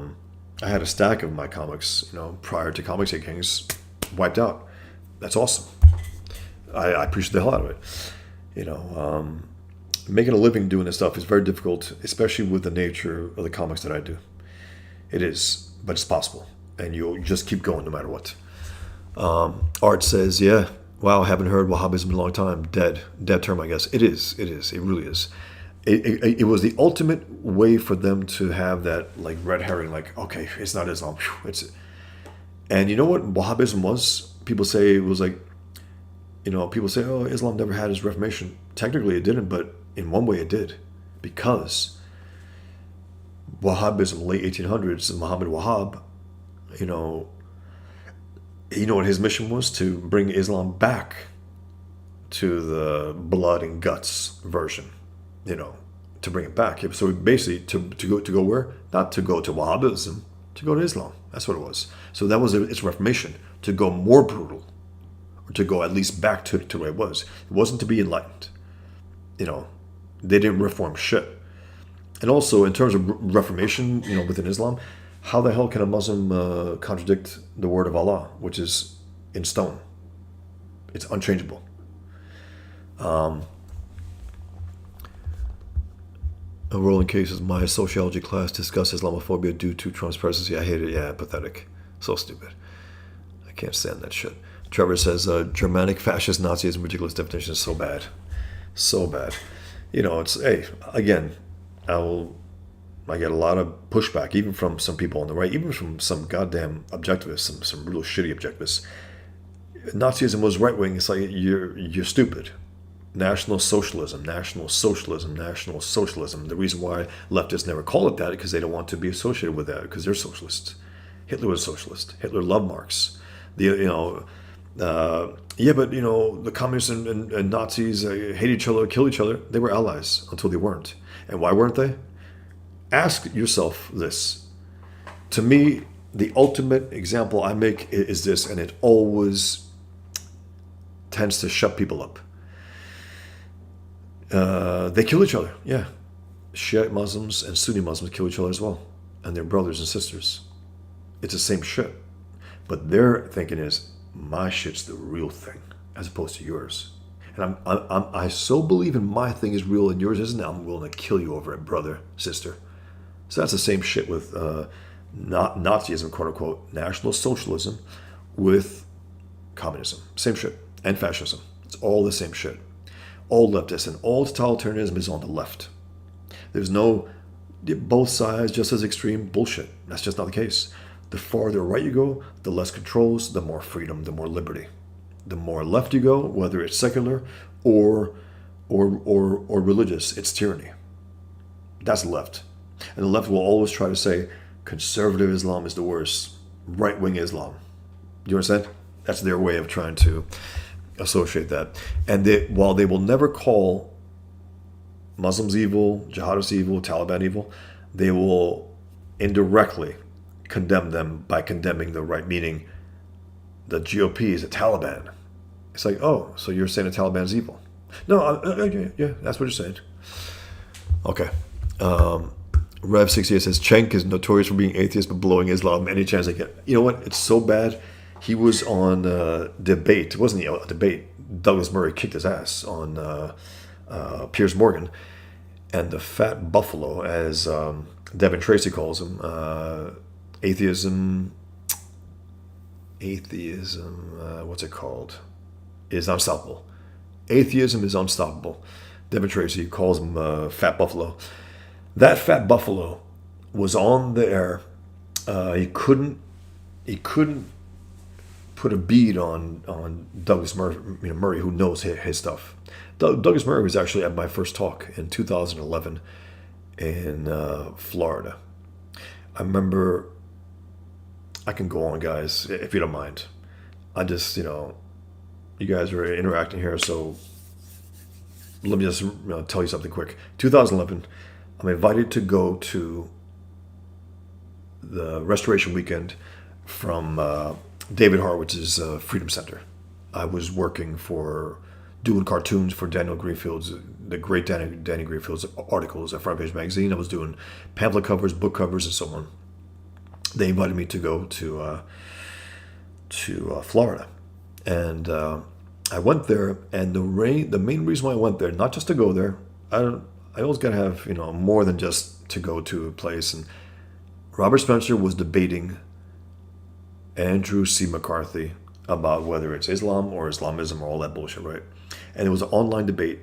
A: had a stack of my comics, prior to Comicsgate Kings, wiped out. That's awesome. I appreciate the hell out of it. Making a living doing this stuff is very difficult, especially with the nature of the comics that I do. It is, but it's possible, and you'll just keep going no matter what. Art says, yeah. Wow, haven't heard Wahhabism in a long time. Dead term, I guess. It is. It really is. It was the ultimate way for them to have that red herring, okay, it's not Islam. And you know what Wahhabism was? People say it was people say, oh, Islam never had its Reformation. Technically it didn't, but in one way it did. Because Wahhabism, late 1800s, Muhammad Wahhab, what his mission was? To bring Islam back to the blood and guts version, to bring it back. So basically, to go where? Not to go to Wahhabism, to go to Islam. That's what it was. So that was its Reformation, to go more brutal, or to go at least back to where it was. It wasn't to be enlightened. They didn't reform shit. And also, in terms of Reformation, within Islam, how the hell can a Muslim contradict the word of Allah, which is in stone? It's unchangeable. A rolling case is my sociology class discussed Islamophobia due to Trump's presidency. I hate it. Yeah, pathetic. So stupid. I can't stand that shit. Trevor says, Germanic fascist Nazism, ridiculous definition is so bad. So bad. It's, hey, again, I get a lot of pushback, even from some people on the right, even from some goddamn objectivists, some real shitty objectivists. Nazism was right wing. It's like you're stupid. National socialism, national socialism, national socialism. The reason why leftists never call it that is because they don't want to be associated with that because they're socialists. Hitler was a socialist. Hitler loved Marx. But the communists and Nazis hate each other, kill each other. They were allies until they weren't. And why weren't they? Ask yourself this. To me, the ultimate example I make is this, and it always tends to shut people up. They kill each other, yeah. Shiite Muslims and Sunni Muslims kill each other as well. And they're brothers and sisters. It's the same shit. But their thinking is, my shit's the real thing, as opposed to yours. And I so believe in my thing is real and yours isn't, I'm willing to kill you over it, brother, sister. So that's the same shit with Nazism, quote unquote, National Socialism with communism. Same shit. And fascism. It's all the same shit. All leftists and all totalitarianism is on the left. There's no both sides just as extreme bullshit. That's just not the case. The farther right you go, the less controls, the more freedom, the more liberty. The more left you go, whether it's secular or religious, it's tyranny. That's left. And the left will always try to say conservative Islam is the worst, right-wing Islam. Do you understand? That's their way of trying to associate that. And while they will never call Muslims evil, jihadists evil, Taliban evil, they will indirectly condemn them by condemning the right, meaning the GOP is a Taliban. It's like, oh, so you're saying the Taliban's evil? No, yeah, that's what you're saying. Okay. Rev68 says, Cenk is notorious for being atheist but blowing Islam any chance they get. You know what? It's so bad. He was on debate. It wasn't a debate. Douglas Murray kicked his ass on Piers Morgan. And the fat buffalo, as Devin Tracy calls him, atheism, what's it called? Is unstoppable. Atheism is unstoppable. Devin Tracy calls him fat buffalo. That fat buffalo was on the air. He couldn't put a bead on Douglas Murray, who knows his stuff. Douglas Murray was actually at my first talk in 2011 in Florida. I remember, I can go on, guys, if you don't mind. I just, you guys are interacting here, so let me just tell you something quick. 2011, I'm invited to go to the Restoration Weekend from David Horwitz's Freedom Center. I was working doing cartoons for Daniel Greenfield's, the great Danny Greenfield's articles at Front Page Magazine. I was doing pamphlet covers, book covers, and so on. They invited me to go to Florida. And I went there, and the main reason why I went there, not just to go there, I always got to have, more than just to go to a place. And Robert Spencer was debating Andrew C. McCarthy about whether it's Islam or Islamism or all that bullshit, right? And it was an online debate.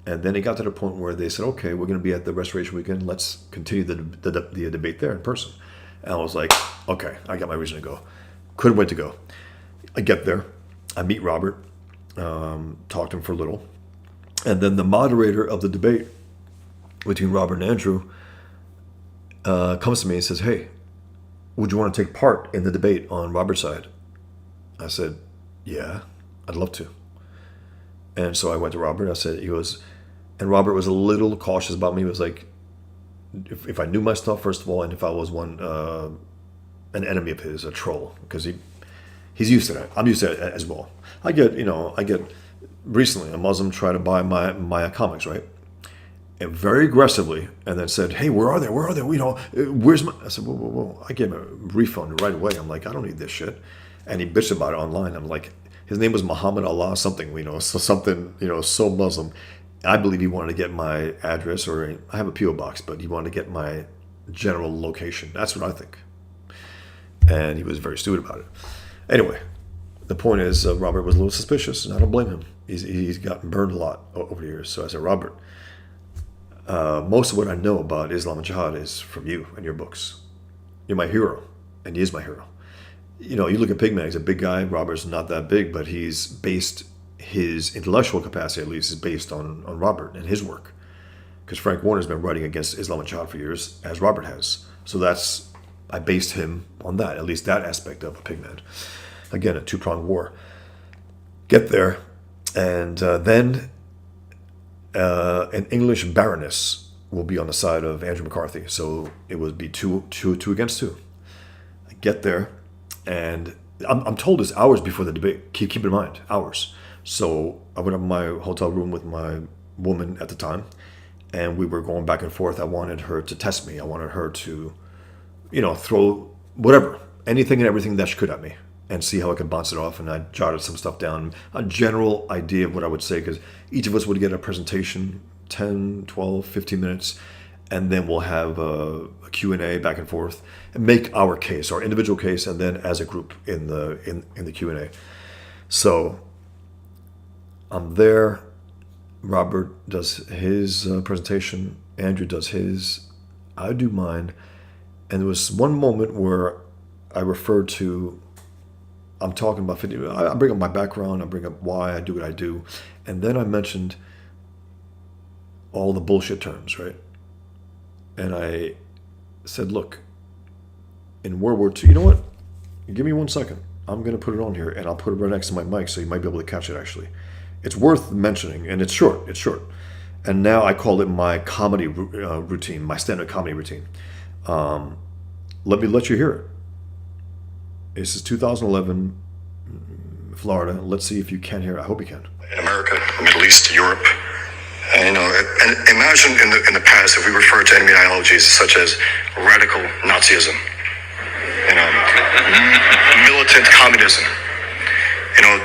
A: And then it got to the point where they said, okay, we're going to be at the Restoration Weekend. Let's continue the debate there in person. And I was like, okay, I got my reason to go. Couldn't wait to go. I get there. I meet Robert. Talk to him for a little. And then the moderator of the debate between Robert and Andrew comes to me and says, hey, would you want to take part in the debate on Robert's side? I said, yeah, I'd love to. And so I went to Robert. And Robert was a little cautious about me. He was like, if I knew my stuff, first of all, and if I was an enemy of his, a troll, because he's used to that. I'm used to it as well. I get recently a Muslim tried to buy my comics, right? And very aggressively, and then said, hey, where are they? Where's my... I said, whoa. I gave him a refund right away. I'm like, I don't need this shit. And he bitched about it online. I'm like, his name was Muhammad Allah something, so something, so Muslim. I believe he wanted to get my address, or I have a P.O. box, but he wanted to get my general location. That's what I think. And he was very stupid about it. Anyway, the point is, Robert was a little suspicious, and I don't blame him. He's gotten burned a lot over the years. So I said, Robert, most of what I know about Islam and Jihad is from you and your books. You're my hero, and he is my hero. You know, you look at Pigman, he's a big guy. Robert's not that big, but he's based, his intellectual capacity at least, is based on Robert and his work. Because Frank Warner's been writing against Islam and Jihad for years, as Robert has. So I based him on that, at least that aspect of a Pigman. Again, a two-pronged war. Get there, and then an English baroness will be on the side of Andrew McCarthy. So it would be two against two. I get there, and I'm told it's hours before the debate. Keep in mind, hours. So I went up in my hotel room with my woman at the time, and we were going back and forth. I wanted her to test me. I wanted her to, throw whatever, anything and everything that she could at me, and see how I could bounce it off. And I jotted some stuff down, a general idea of what I would say, because each of us would get a presentation, 10, 12, 15 minutes, and then we'll have a Q&A back and forth and make our case, our individual case, and then as a group in the Q&A. So I'm there. Robert does his presentation. Andrew does his. I do mine. And there was one moment where I referred to, I'm talking about 50, I bring up my background, I bring up why I do what I do, and then I mentioned all the bullshit terms, right? And I said, look, in World War II, you know what? Give me 1 second. I'm going to put it on here, and I'll put it right next to my mic so you might be able to catch it, actually. It's worth mentioning, and it's short. And now I call it my comedy routine, my stand-up comedy routine. Let me let you hear it. This is 2011, Florida. Let's see if you can hear it. I hope you can.
B: In America, Middle East, Europe, and imagine in the past if we referred to enemy ideologies such as radical Nazism, militant communism.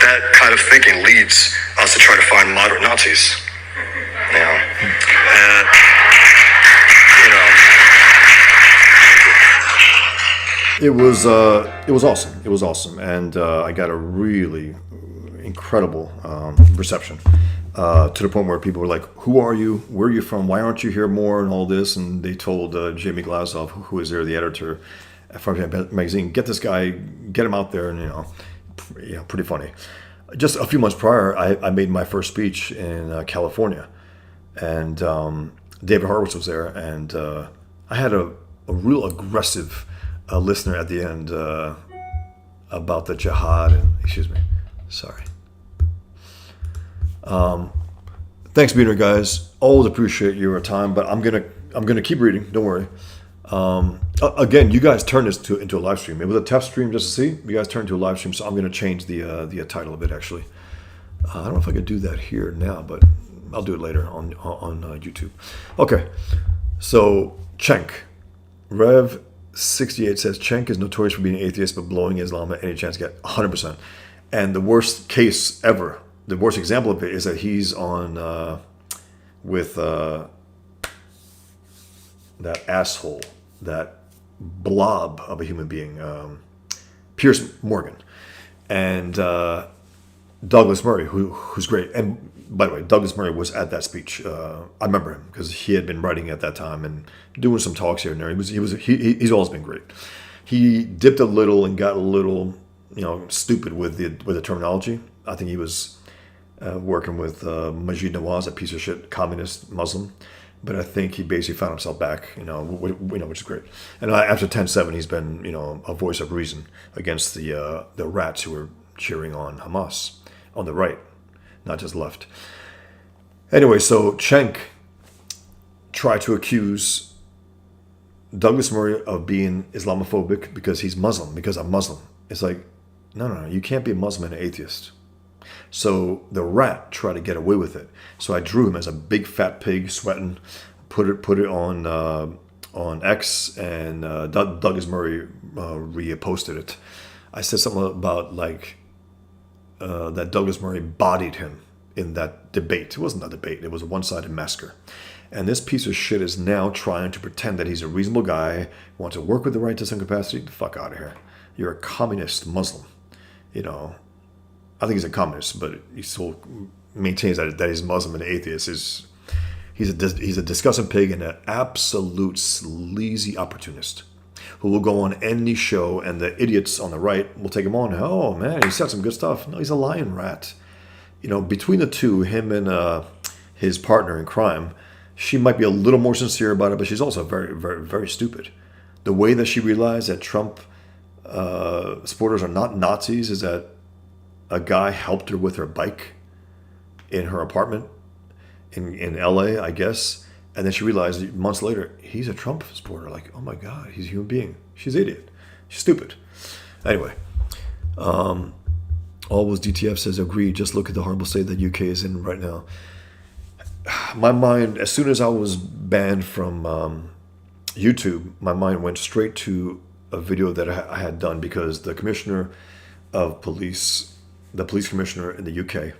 B: That kind of thinking leads us to try to find moderate Nazis.
A: It was awesome. It was awesome, and I got a really incredible reception to the point where people were like, "Who are you? Where are you from? Why aren't you here more?" and all this. And they told Jamie Glasoff, who is there, the editor at Farmhand Magazine, "Get this guy, get him out there," and pretty funny. Just a few months prior, I made my first speech in California, and David Horowitz was there, and I had a real aggressive listener at the end about the jihad, and thanks for being here, guys. Always appreciate your time, but I'm gonna keep reading. Don't worry. Again, you guys turned this into a live stream. It was a test stream just to see. You guys turned to a live stream, so I'm gonna change the title of it. Actually, I don't know if I could do that here now, but I'll do it later on YouTube. Okay, so Cenk, Rev 68 says Cenk is notorious for being an atheist, but blowing Islam at any chance. Get 100%. And the worst case ever, the worst example of it is that he's on with that asshole, that blob of a human being, Piers Morgan, and Douglas Murray, who's great. And by the way, Douglas Murray was at that speech. I remember him because he had been writing at that time and doing some talks here and there. He's always been great. He dipped a little and got a little, stupid with the terminology. I think he was working with Majid Nawaz, a piece of shit communist Muslim. But I think he basically found himself back, which is great. And after 10/7, he's been, a voice of reason against the rats who were cheering on Hamas on the right, not just left. Anyway, so Cenk tried to accuse Douglas Murray of being Islamophobic because he's Muslim, because I'm Muslim. It's like, no, you can't be a Muslim and an atheist. So the rat tried to get away with it. So I drew him as a big fat pig sweating, put it on X, and Douglas Murray reposted it. I said something about that Douglas Murray bodied him in that debate. It wasn't a debate. It was a one-sided massacre. And this piece of shit is now trying to pretend that he's a reasonable guy, wants to work with the right to some capacity. Get the fuck out of here. You're a communist Muslim. You know, I think he's a communist, but he still maintains that he's Muslim and atheist. He's a disgusting pig and an absolute sleazy opportunist who will go on any show, and the idiots on the right will take him on. Oh, man, he said some good stuff. No, he's a lying rat. You know, between the two, him and his partner in crime, she might be a little more sincere about it, but she's also very, very, very stupid. The way that she realized that Trump supporters are not Nazis is that a guy helped her with her bike in her apartment in LA, I guess. And then she realized months later, he's a Trump supporter. Like, oh my God, he's a human being. She's an idiot. She's stupid. Anyway, Always DTF says, agree. Just look at the horrible state that UK is in right now. My mind, as soon as I was banned from YouTube, my mind went straight to a video that I had done because the commissioner of police, the police commissioner in the UK,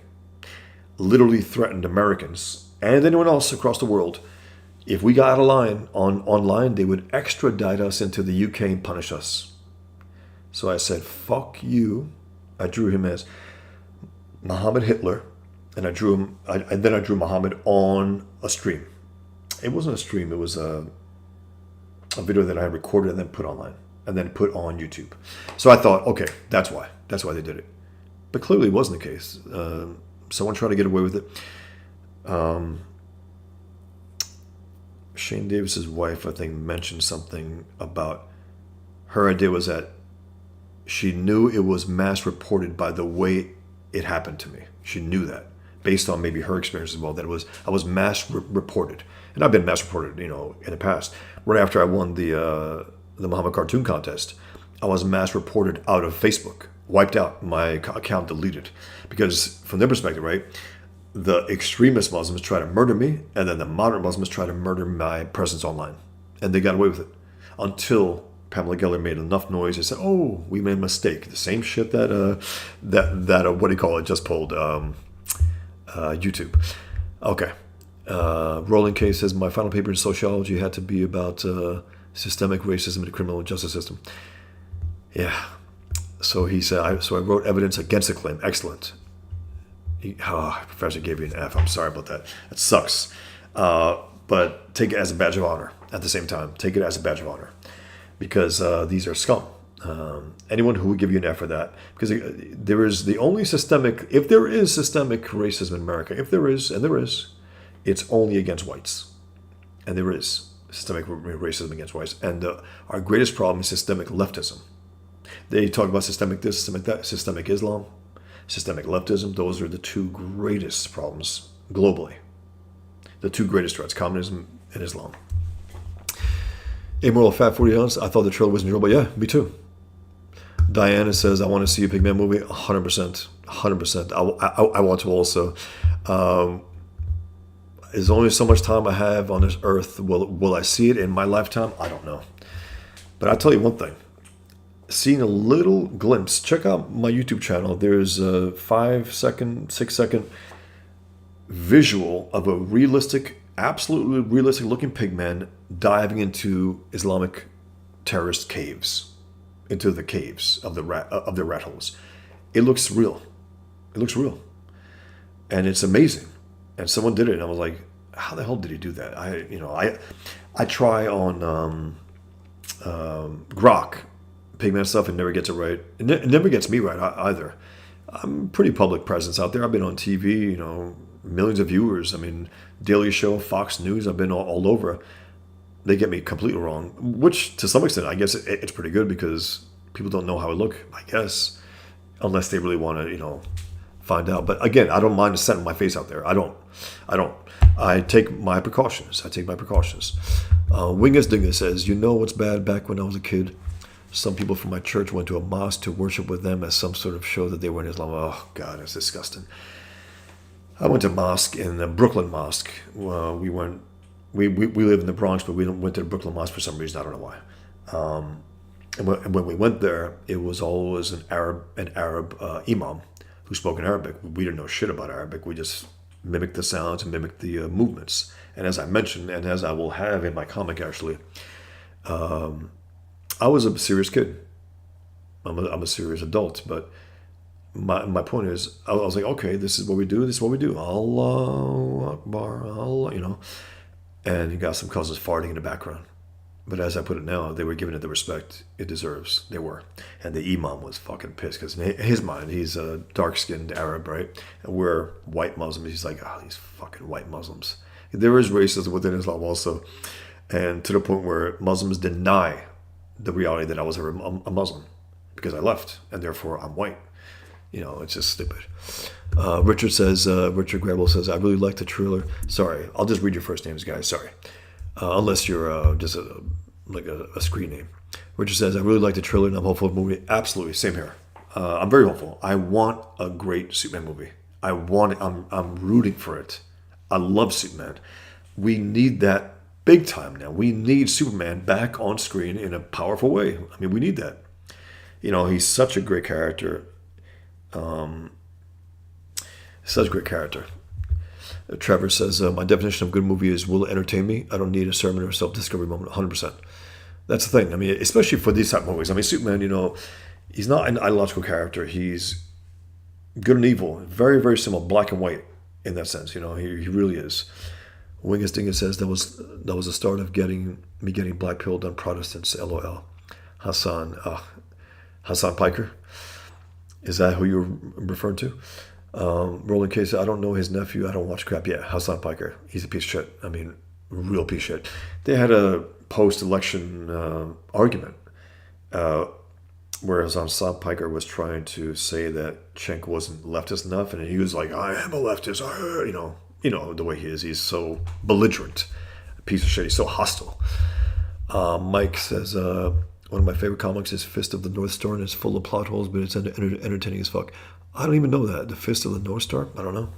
A: literally threatened Americans and anyone else across the world. If we got out of line online, they would extradite us into the UK and punish us. So I said, fuck you. I drew him as Muhammad Hitler, and I drew him. Then I drew Muhammad on a stream. It wasn't a stream. It was a video that I had recorded and then put online, and then put on YouTube. So I thought, okay, that's why. That's why they did it. But clearly, it wasn't the case. Someone tried to get away with it. Shane Davis's wife, I think, mentioned something about her idea was that she knew it was mass reported by the way it happened to me. She knew that based on maybe her experience as well, that I was mass reported. And I've been mass reported, in the past. Right after I won the Muhammad Cartoon Contest, I was mass reported out of Facebook, wiped out, my account deleted. Because from their perspective, right, the extremist Muslims try to murder me, and then the moderate Muslims try to murder my presence online. And they got away with it until Pamela Geller made enough noise. They said, "Oh, we made a mistake." The same shit that what do you call it? Just pulled YouTube. Okay. Rolling Case says my final paper in sociology had to be about systemic racism in the criminal justice system. Yeah. So he said, I wrote evidence against the claim. Excellent. Professor gave you an F. I'm sorry about that. That sucks. But take it as a badge of honor at the same time. Take it as a badge of honor. Because these are scum. Anyone who would give you an F for that. Because there is the only systemic, if there is systemic racism in America, if there is, and there is, it's only against whites. And there is systemic racism against whites. And our greatest problem is systemic leftism. They talk about systemic this, systemic that, systemic Islam, systemic leftism. Those are the two greatest problems globally. The two greatest threats, communism and Islam. Amoral Fat 40 ounce, I thought the trailer was enjoyable. Yeah, me too. Diana says, I want to see a Pigman movie. 100%. 100%. I want to also. There's only so much time I have on this earth. Will I see it in my lifetime? I don't know. But I'll tell you one thing. Seeing a little glimpse. Check out my YouTube channel. There's a 5-second, 6-second visual of a realistic, absolutely realistic looking pigman diving into Islamic terrorist caves, into the caves of the rat holes. It looks real. It looks real, and it's amazing. And someone did it, and I was like, "How the hell did he do that?" I try on Grok pigman stuff and never gets it right. It never gets me right either. I'm pretty public presence out there. I've been on TV, millions of viewers. I mean, Daily Show, Fox News, I've been all over. They get me completely wrong, which to some extent, I guess it's pretty good because people don't know how I look, I guess, unless they really want to, find out. But again, I don't mind setting my face out there. I don't. I take my precautions. Wingus Dingus says, what's bad back when I was a kid? Some people from my church went to a mosque to worship with them as some sort of show that they were in Islam. Oh, God, it's disgusting. I went to mosque in the Brooklyn Mosque. We live in the Bronx, but we went to the Brooklyn Mosque for some reason. I don't know why. And when we went there, it was always an Arab imam who spoke in Arabic. We didn't know shit about Arabic. We just mimicked the sounds and mimicked the movements. And as I mentioned, and as I will have in my comic actually, I was a serious kid. I'm a serious adult, but my point is, I was like, okay, this is what we do. This is what we do. Allah Akbar, Allah, And you got some cousins farting in the background. But as I put it now, they were giving it the respect it deserves. They were. And the imam was fucking pissed because in his mind, he's a dark-skinned Arab, right? And we're white Muslims. He's like, oh, these fucking white Muslims. There is racism within Islam also. And to the point where Muslims deny the reality that I was a Muslim because I left and therefore I'm white. It's just stupid. Richard Grable says, I really like the trailer. Sorry, I'll just read your first names, guys. Sorry. Unless you're just a screen name. Richard says, I really like the trailer and I'm hopeful for the movie. Absolutely, same here. I'm very hopeful. I want a great Superman movie. I want it. I'm rooting for it. I love Superman. We need that big time now. We need Superman back on screen in a powerful way. I mean, we need that. He's such a great character. Such a great character. Trevor says, my definition of good movie is, will it entertain me? I don't need a sermon or self-discovery moment. 100%. That's the thing. I mean, especially for these type of movies. I mean, Superman, he's not an ideological character. He's good and evil. Very, very simple. Black and white in that sense. He really is. Wingus Dingus says, that was the start of getting black pilled on Protestants. LOL. Hassan Piker. Is that who you're referring to? Roland Case, I don't know his nephew. I don't watch crap. Yeah, Hassan Piker. He's a piece of shit. I mean, real piece of shit. They had a post-election argument where Hassan Piker was trying to say that Cenk wasn't leftist enough, and he was like, I am a leftist. The way he is. He's so belligerent. A piece of shit. He's so hostile. Mike says, one of my favorite comics is Fist of the North Star, and it's full of plot holes, but it's entertaining as fuck. I don't even know that. The Fist of the North Star? I don't know.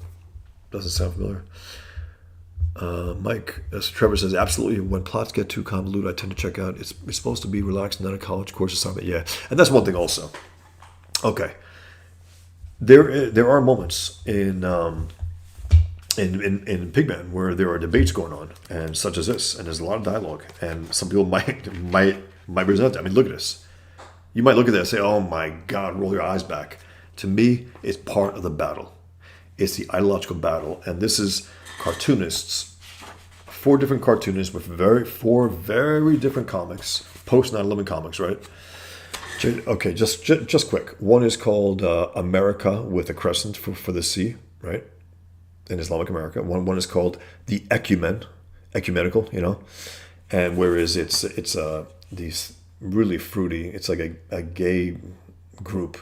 A: Doesn't sound familiar. Mike, as Trevor says, absolutely. When plots get too convoluted, I tend to check out. It's supposed to be relaxed, not a college course assignment. Yeah, and that's one thing also. Okay. There are moments in Pigman where there are debates going on, and such as this, and there's a lot of dialogue, and some people might resent that. I mean, look at this. You might look at that and say, oh my God, roll your eyes back. To me, it's part of the battle. It's the ideological battle. And this is cartoonists, 4 different cartoonists with 4 very different comics, post 9/11 comics, right? Okay, just quick. One is called America with a crescent for the sea, right? In Islamic America. One is called the ecumenical, and whereas it's these really fruity, it's like a gay group,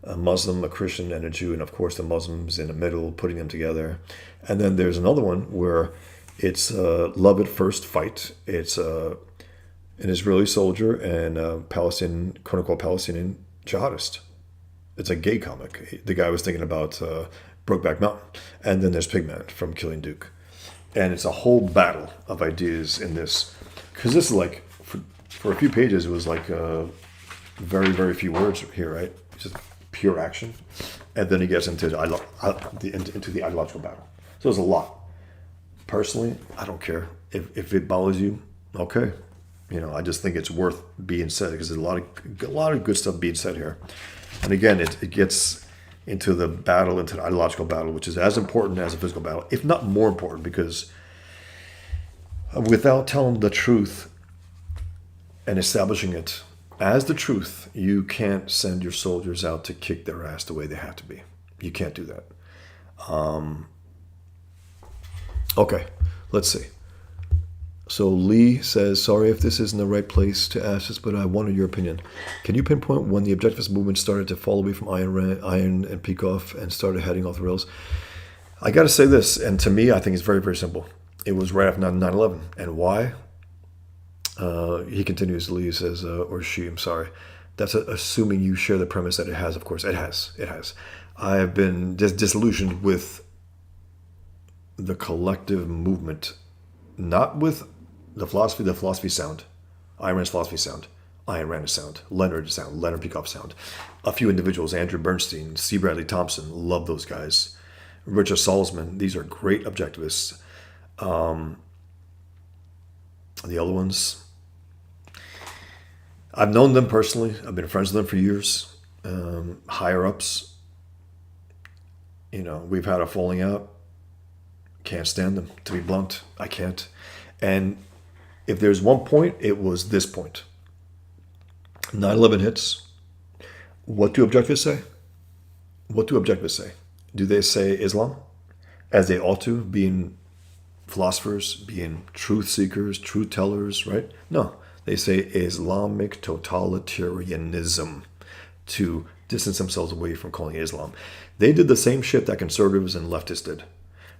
A: a Muslim, a Christian, and a Jew, and of course the Muslims in the middle, putting them together. And then there's another one where it's love at first fight. It's an Israeli soldier and a Palestinian, quote-unquote Palestinian jihadist. It's a gay comic. The guy was thinking about Brokeback Mountain. And then there's Pigman from Killing Duke. And it's a whole battle of ideas in this. Because this is like, for a few pages, it was like very, very few words here, right? Just pure action. And then he gets into the ideological battle. So there's a lot. Personally, I don't care. If it bothers you, okay. I just think it's worth being said because there's a lot of good stuff being said here. And again, it gets into the battle, into the ideological battle, which is as important as the physical battle, if not more important, because without telling the truth and establishing it as the truth, you can't send your soldiers out to kick their ass the way they have to be. You can't do that. Okay, let's see. So Lee says, sorry if this isn't the right place to ask this, but I wanted your opinion. Can you pinpoint when the objectivist movement started to fall away from Iron and Peikoff and started heading off the rails? I got to say this, and to me, I think it's very, very simple. It was right after 9/11. And why? He continues, Lee says, or she, I'm sorry. That's assuming you share the premise that it has. Of course, it has. It has. I have been disillusioned with the collective movement, not with the philosophy sound, Iron's philosophy sound. Ayn Rand sound, Leonard Peikoff sound. A few individuals, Andrew Bernstein, C. Bradley Thompson, love those guys. Richard Salzman, these are great objectivists. The other ones, I've known them personally. I've been friends with them for years. Higher ups, we've had a falling out. Can't stand them, to be blunt. I can't. And if there's one point, it was this point. 9/11 hits. What do objectivists say? What do objectivists say? Do they say Islam? As they ought to, being philosophers, being truth seekers, truth tellers, right? No. They say Islamic totalitarianism to distance themselves away from calling it Islam. They did the same shit that conservatives and leftists did.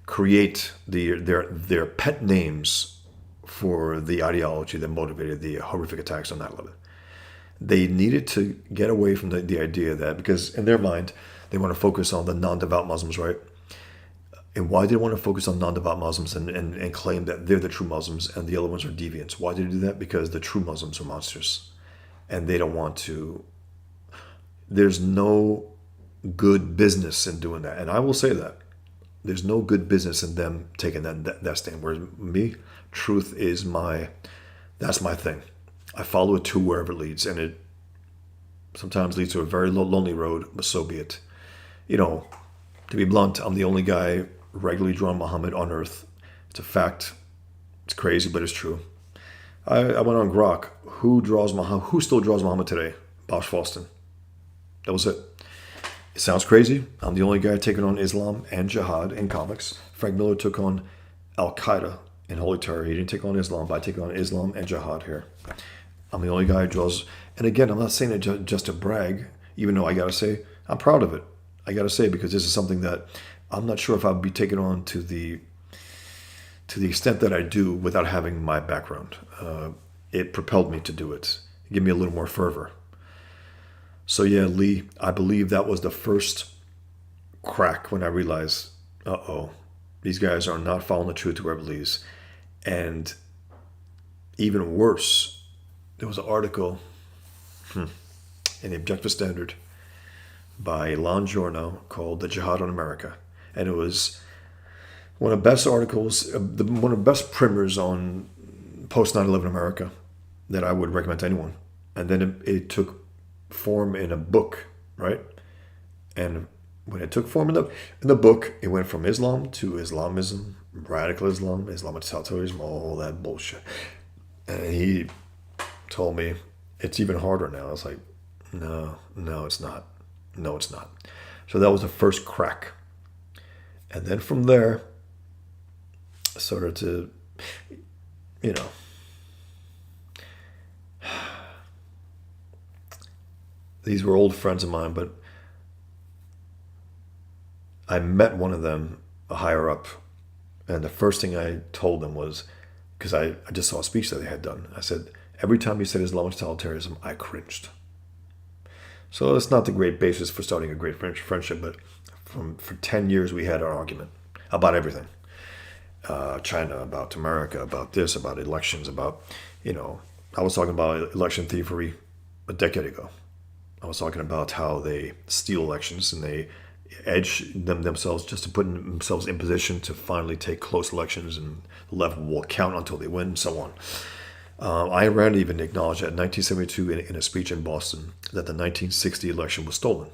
A: Create their pet names for the ideology that motivated the horrific attacks on 9/11. They needed to get away from the idea that, because in their mind, they want to focus on the non-devout Muslims, right? And why did they want to focus on non-devout Muslims and claim that they're the true Muslims and the other ones are deviants? Why did they do that? Because the true Muslims are monsters. And they don't want to... There's no good business in doing that. And I will say that. There's no good business in them taking that stand. Whereas me, truth is that's my thing. I follow it to wherever it leads. And it sometimes leads to a very lonely road, but so be it. To be blunt, I'm the only guy regularly drawing Muhammad on earth. It's a fact. It's crazy, but it's true. I went on Grok. Who still draws Muhammad today? Bosch Fawston. That was it. It sounds crazy. I'm the only guy taking on Islam and jihad in comics. Frank Miller took on Al-Qaeda in Holy Terror. He didn't take on Islam, but I take on Islam and jihad here. I'm the only guy who draws. And again, I'm not saying it just to brag, even though I got to say, I'm proud of it. I got to say, because this is something that I'm not sure if I'd be taking on to the extent that I do without having my background. It propelled me to do it. It gave me a little more fervor. So yeah, Lee, I believe that was the first crack when I realized, these guys are not following the truth to wherever it leads. And even worse, there was an article in the Objective Standard by Lon Giorno called The Jihad on America. And it was one of the best articles, one of the best primers on post 9/11 America that I would recommend to anyone. And then it took form in a book, right? And when it took form in the book, it went from Islam to Islamism, radical Islam, Islamic totalitarianism, all that bullshit. And he told me, it's even harder now. I was like, no, it's not. No, it's not. So that was the first crack. And then from there, I started to, these were old friends of mine, but I met one of them, a higher up, and the first thing I told them was, because I just saw a speech that they had done, I said, every time you said Islamic totalitarianism, I cringed. So it's not the great basis for starting a great friendship, but for 10 years we had our argument about everything. China, about America, about this, about elections, about, I was talking about election thievery a decade ago. I was talking about how they steal elections and they edge themselves just to put themselves in position to finally take close elections, and the left will count until they win and so on. Ayn Rand even acknowledged that in 1972 in a speech in Boston that the 1960 election was stolen.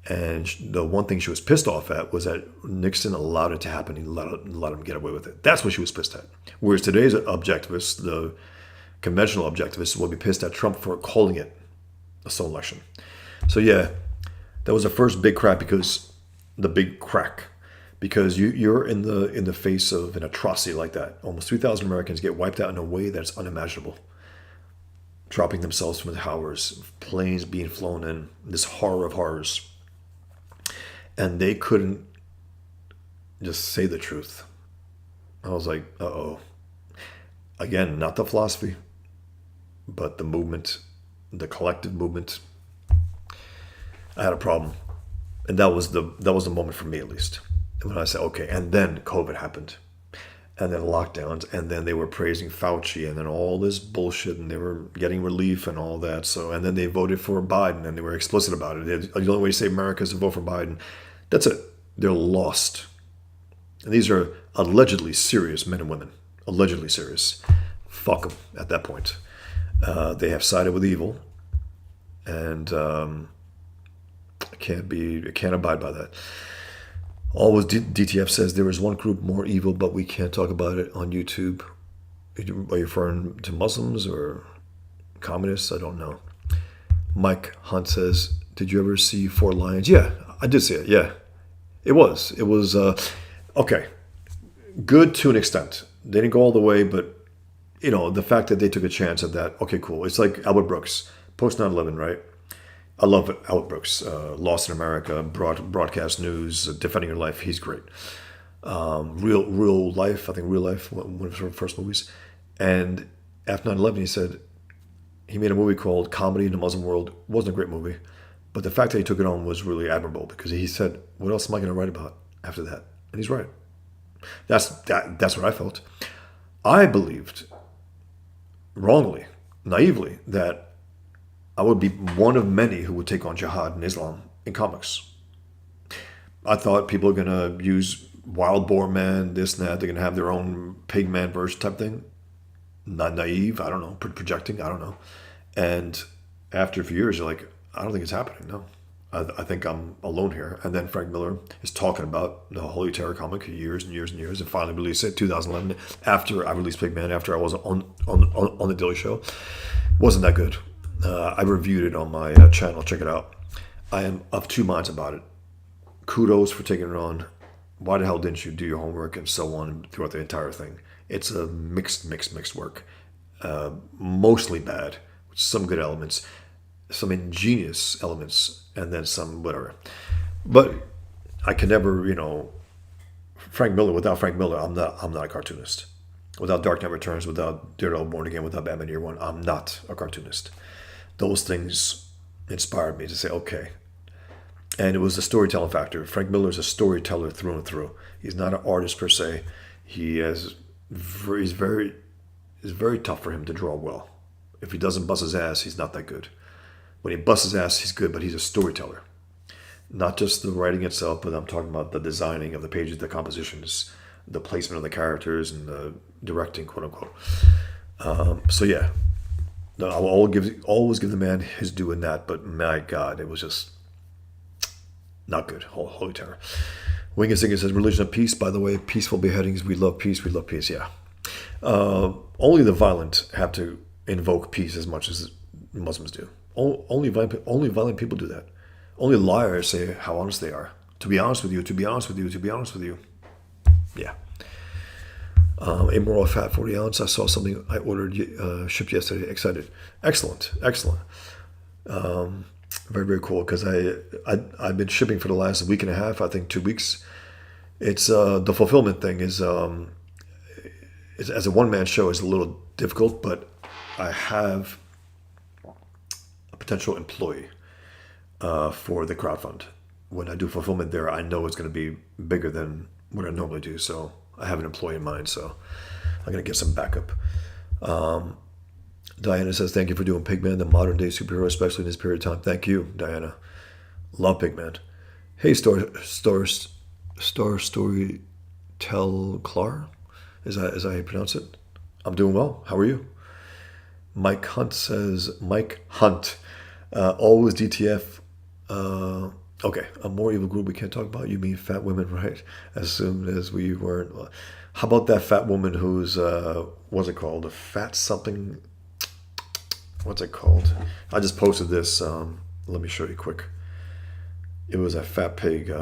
A: And the one thing she was pissed off at was that Nixon allowed it to happen. He let him get away with it. That's what she was pissed at. Whereas today's objectivists, the conventional objectivists, will be pissed at Trump for calling it a stolen election. So yeah, that was the first big crack, because you're in the face of an atrocity like that. Almost 3,000 Americans get wiped out in a way that's unimaginable. Dropping themselves from the towers, planes being flown in, this horror of horrors. And they couldn't just say the truth. I was like, Again, not the philosophy, but the movement, the collective movement. I had a problem. And that was the moment for me, at least. When I said, okay, and then COVID happened. and then lockdowns, and then they were praising Fauci, and then all this bullshit, and they were getting relief and all that. So, and then they voted for Biden, and they were explicit about it. The only way to save America is to vote for Biden. That's it. They're lost. And these are allegedly serious men and women. Allegedly serious. Fuck them at that point. They have sided with evil, and I can't abide by that. Always DTF says there is one group more evil, but we can't talk about it on YouTube. Are you referring to Muslims or communists? I don't know. Mike Hunt says, did you ever see Four Lions? Yeah, I did see it. Yeah, it was. Okay. Good to an extent. They didn't go all the way, but the fact that they took a chance at that, okay, cool. It's like Albert Brooks, post 9/11, right? I love Albert Brooks. Lost in America, broadcast news, defending your life. He's great. Real life. I think Real Life, one of his first movies. And after 9/11, he said he made a movie called Comedy in the Muslim World. It wasn't a great movie, but the fact that he took it on was really admirable, because he said, "What else am I going to write about after that?" And he's right. That's what I felt. I believed, wrongly, naively, that I would be one of many who would take on jihad in Islam in comics. I thought people are going to use Wild Boar Man, this and that. They're going to have their own Pigman version type thing. Not naive, I don't know. Projecting, I don't know. And after a few years, you're like, I don't think it's happening, no. I think I'm alone here. And then Frank Miller is talking about the Holy Terror comic years and years and years, and finally released it 2011 after I released Pigman, after I was on the Daily Show. Wasn't that good. I reviewed it on my channel. Check it out. I am of two minds about it. Kudos for taking it on. Why the hell didn't you do your homework and so on throughout the entire thing? It's a mixed work. Mostly bad, with some good elements, some ingenious elements, and then some whatever. But I can never, Frank Miller. Without Frank Miller, I'm not a cartoonist. Without Dark Knight Returns, without Daredevil Born Again, without Batman Year One, I'm not a cartoonist. Those things inspired me to say, okay. And it was the storytelling factor. Frank Miller is a storyteller through and through. He's not an artist per se. It's very tough for him to draw well. If he doesn't bust his ass, he's not that good. When he busts his ass, he's good, but he's a storyteller. Not just the writing itself, but I'm talking about the designing of the pages, the compositions, the placement of the characters, and the directing, quote unquote. So yeah, no, I will always give the man his due in that. But my God, it was just not good. Holy terror. Wing and Singer says, religion of peace. By the way, peaceful beheadings. We love peace. We love peace. Yeah. Only the violent have to invoke peace as much as Muslims do. Only violent people do that. Only liars say how honest they are. To be honest with you, to be honest with you, to be honest with you. Yeah. Immoral Fat 40 ounce. I saw something I ordered, shipped yesterday. Excited. Excellent. Very, very cool, because I've been shipping for the last week and a half, I think 2 weeks. It's the fulfillment thing is as a one-man show is a little difficult, but I have a potential employee for the crowdfund. When I do fulfillment there, I know it's going to be bigger than what I normally do, so I have an employee in mind, so I'm going to get some backup. Diana says, thank you for doing Pigman, the modern day superhero, especially in this period of time. Thank you, Diana. Love Pigman. Hey, Story Tell Clar? Is that how you pronounce it? I'm doing well. How are you? Mike Hunt says, always DTF. Okay, a more evil group we can't talk about. You mean fat women, right? As soon as we weren't. How about that fat woman who's, what's it called? A fat something. What's it called? I just posted this. Let me show you quick. It was a fat pig.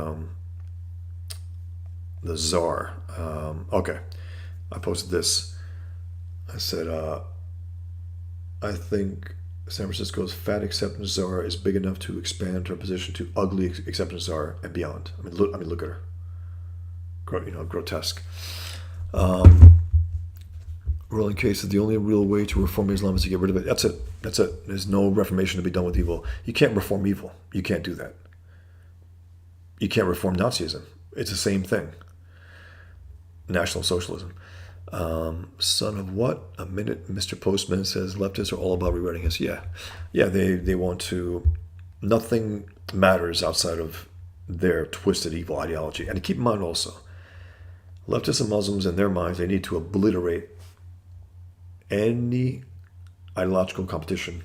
A: The czar. Okay. I posted this. I said, I think San Francisco's fat acceptance czar is big enough to expand her position to ugly acceptance czar and beyond. I mean, look at her. Grotesque. Rolling case is the only real way to reform Islam is to get rid of it. That's it. There's no reformation to be done with evil. You can't reform evil. You can't do that. You can't reform Nazism. It's the same thing. National Socialism. Son of what? A minute, Mr. Postman says leftists are all about rewriting us. Yeah. Yeah, they want to, nothing matters outside of their twisted evil ideology. And keep in mind also, leftists and Muslims in their minds, they need to obliterate any ideological competition,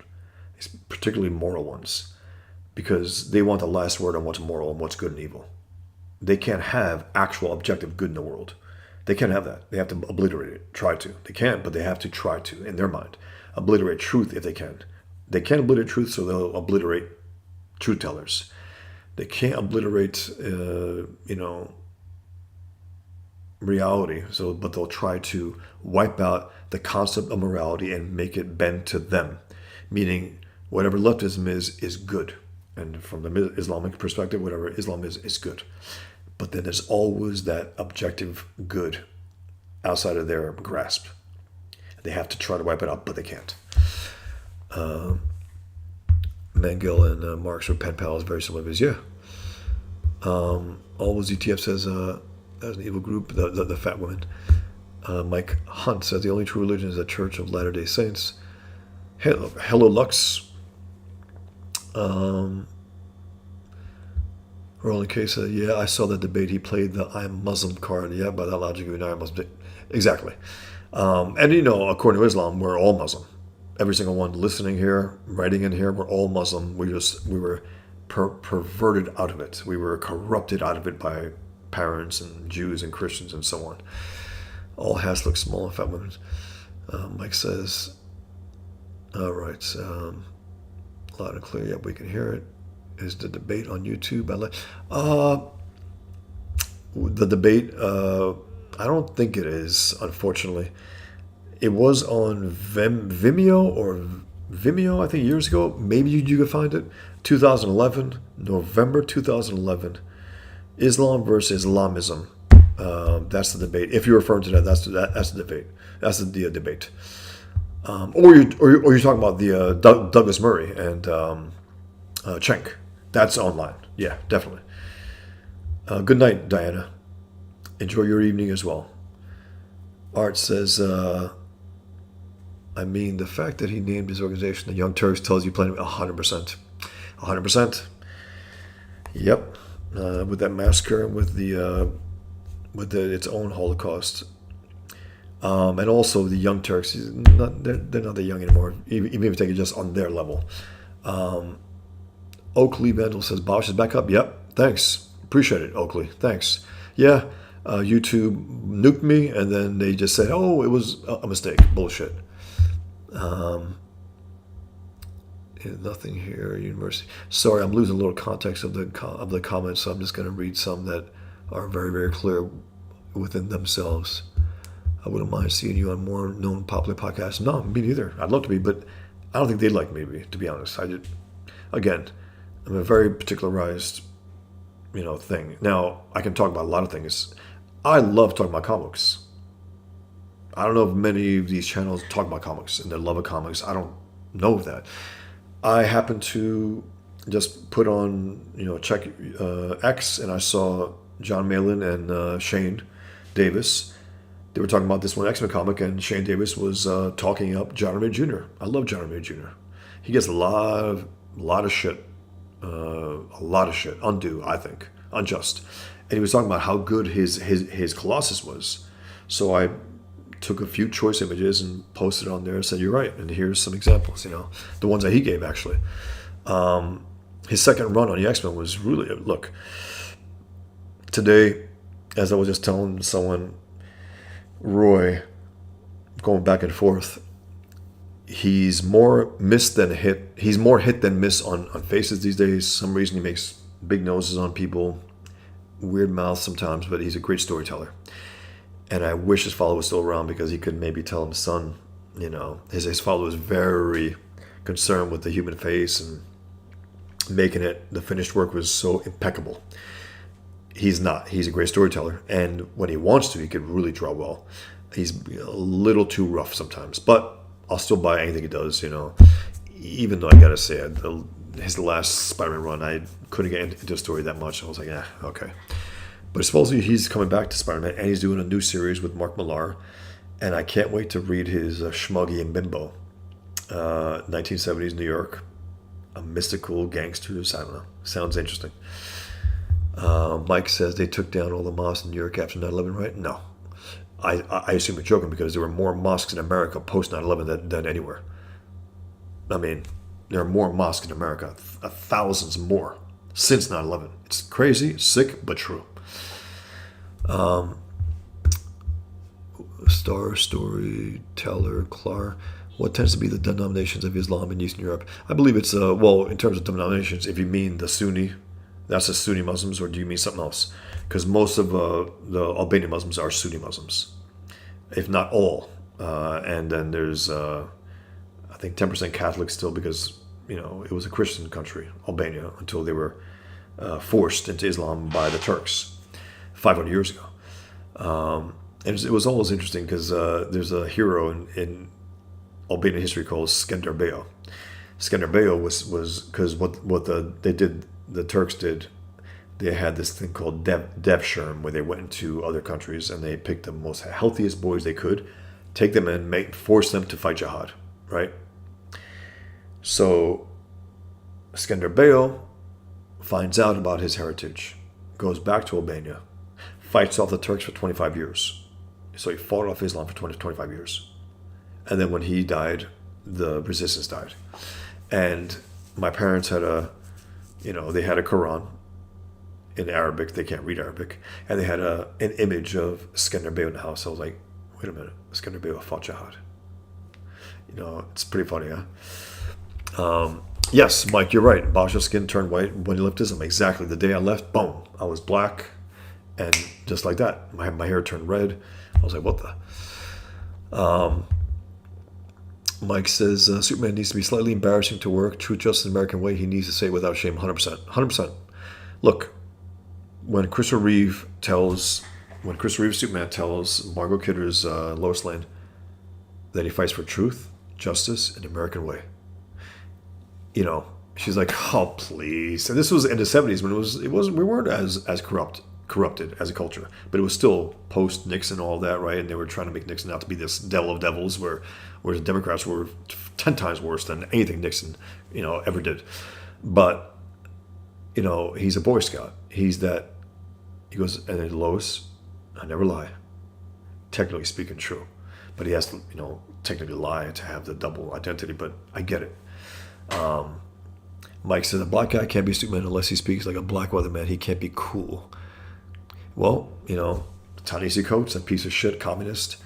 A: particularly moral ones, because they want the last word on what's moral and what's good and evil. They can't have actual objective good in the world. They can't have that. They have to obliterate it. Try to. They can't, but they have to try to, in their mind. Obliterate truth if they can. They can't obliterate truth, so they'll obliterate truth tellers. They can't obliterate, reality, but they'll try to wipe out the concept of morality and make it bend to them. Meaning, whatever leftism is good. And from the Islamic perspective, whatever Islam is good. But then there's always that objective good outside of their grasp. They have to try to wipe it out, but they can't. Mangill and Marx are pen pals, very similar views. Yeah. Always ETF says as an evil group, the fat woman. Mike Hunt says the only true religion is the Church of Latter-day Saints. Hello Lux. Roland K said, yeah, I saw the debate. He played the I'm Muslim card. Yeah, by that logic, you're not Muslim. Exactly. And, according to Islam, we're all Muslim. Every single one listening here, writing in here, we're all Muslim. We were perverted out of it. We were corrupted out of it by parents and Jews and Christians and so on. All hats look small and fat women. Mike says, all right, loud and clear. Yep, we can hear it. Is the debate on YouTube? The debate, I don't think it is, unfortunately. It was on Vimeo, I think years ago. Maybe you could find it. 2011, November 2011. Islam versus Islamism. That's the debate. If you're referring to that, that's the debate. That's the debate. Or you're talking about the Douglas Murray and Cenk. That's online. Yeah, definitely. Good night, Diana. Enjoy your evening as well. Art says, the fact that he named his organization the Young Turks tells you plenty. 100%. 100%. Yep. With that massacre and with its own Holocaust. And also the Young Turks, they're not that young anymore, even if you take it just on their level. Oakley Vandal says, Bosch is back up. Yep, thanks. Appreciate it, Oakley. Thanks. Yeah, YouTube nuked me, and then they just said, oh, it was a mistake. Bullshit. Nothing here, university. Sorry, I'm losing a little context of the comments, so I'm just going to read some that are very, very clear within themselves. I wouldn't mind seeing you on more known popular podcasts. No, me neither. I'd love to be, but I don't think they'd like me, to be honest. Again, I'm a very particularized, thing. Now, I can talk about a lot of things. I love talking about comics. I don't know if many of these channels talk about comics and their love of comics. I don't know of that. I happened to just put on, check X, and I saw John Malin and Shane Davis. They were talking about this one X-Men comic, and Shane Davis was talking up John Romita Jr. I love John Romita Jr. He gets a lot of shit, undue, I think, unjust. And he was talking about how good his Colossus was. So I took a few choice images and posted on there and said, you're right, and here's some examples, the ones that he gave, actually. His second run on the X-Men was really, look, today, as I was just telling someone, Roy, going back and forth, he's more miss than hit. He's more hit than miss on faces these days. Some reason he makes big noses on people, weird mouths sometimes, but he's a great storyteller. And I wish his father was still around because he could maybe tell him, son, his father was very concerned with the human face and making it, the finished work was so impeccable. He's not. He's a great storyteller. And when he wants to, he could really draw well. He's a little too rough sometimes. But I'll still buy anything he does, Even though I got to say, his last Spider-Man run, I couldn't get into the story that much. I was like, okay. But supposedly he's coming back to Spider-Man, and he's doing a new series with Mark Millar. And I can't wait to read his Schmuggy and Bimbo, 1970s New York, a mystical gangsters. I don't know. Sounds interesting. Mike says they took down all the mosques in New York after 9/11, right? No. I assume you're joking because there were more mosques in America post 9/11 than anywhere. I mean, there are more mosques in America, thousands more since 9/11. It's crazy, sick, but true. Star Storyteller, Clark. What tends to be the denominations of Islam in Eastern Europe? I believe it's, well, in terms of denominations, if you mean the Sunni, that's the Sunni Muslims, or do you mean something else? Because most of the Albanian Muslims are Sunni Muslims, if not all. And then there's, I think, 10% Catholic still because, it was a Christian country, Albania, until they were forced into Islam by the Turks 500 years ago. And it was always interesting because there's a hero in Albanian history called Skenderbeo. Skenderbeo was because what the Turks did, they had this thing called Devshirm, where they went into other countries and they picked the most healthiest boys they could, take them in, force them to fight jihad, right? So Skenderbeo finds out about his heritage, goes back to Albania, fights off the Turks for 25 years. So he fought off Islam for 25 years. And then when he died, the resistance died. And my parents had they had a Quran in Arabic. They can't read Arabic. And they had an image of Skenderbeo in the house. I was like, wait a minute, Skenderbeo fought jihad. It's pretty funny, huh? Yes, Mike, you're right. Basha's skin turned white when he left Islam. Exactly. The day I left, boom, I was black. And just like that, my hair turned red. I was like, what the? Mike says, Superman needs to be slightly embarrassing to work. True justice, American way. He needs to say it without shame. 100%. 100%. Look, when Christopher Reeve Superman tells Margot Kidder's Lois Lane that he fights for truth, justice, and American way, she's like, oh, please. And this was in the 70s when we weren't as corrupted as a culture, but it was still post Nixon, all that, right? And they were trying to make Nixon out to be this devil of devils, whereas the Democrats were 10 times worse than anything Nixon, ever did. But he's a Boy Scout. He's that. He goes, and then Lois, I never lie. Technically speaking, true, but he has to, technically lie to have the double identity. But I get it. Mike says a black guy can't be Superman unless he speaks like a black weatherman. He can't be cool. Well, Ta-Nehisi Coates, a piece of shit communist,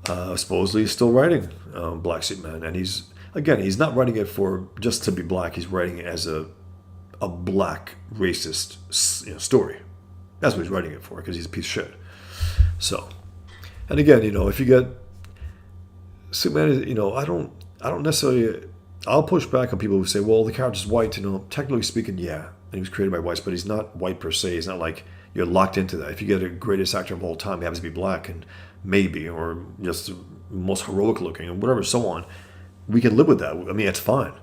A: supposedly is still writing Black Superman. And he's not writing it for just to be black. He's writing it as a black racist story. That's what he's writing it for, because he's a piece of shit. So, and again, if you get Superman, I don't necessarily, I'll push back on people who say, well, the character's white. Technically speaking, yeah, and he was created by whites, but he's not white per se. He's not like you're locked into that. If you get a greatest actor of all time, he happens to be black, and maybe, or just the most heroic looking, and whatever, so on, we can live with that. I mean, it's fine,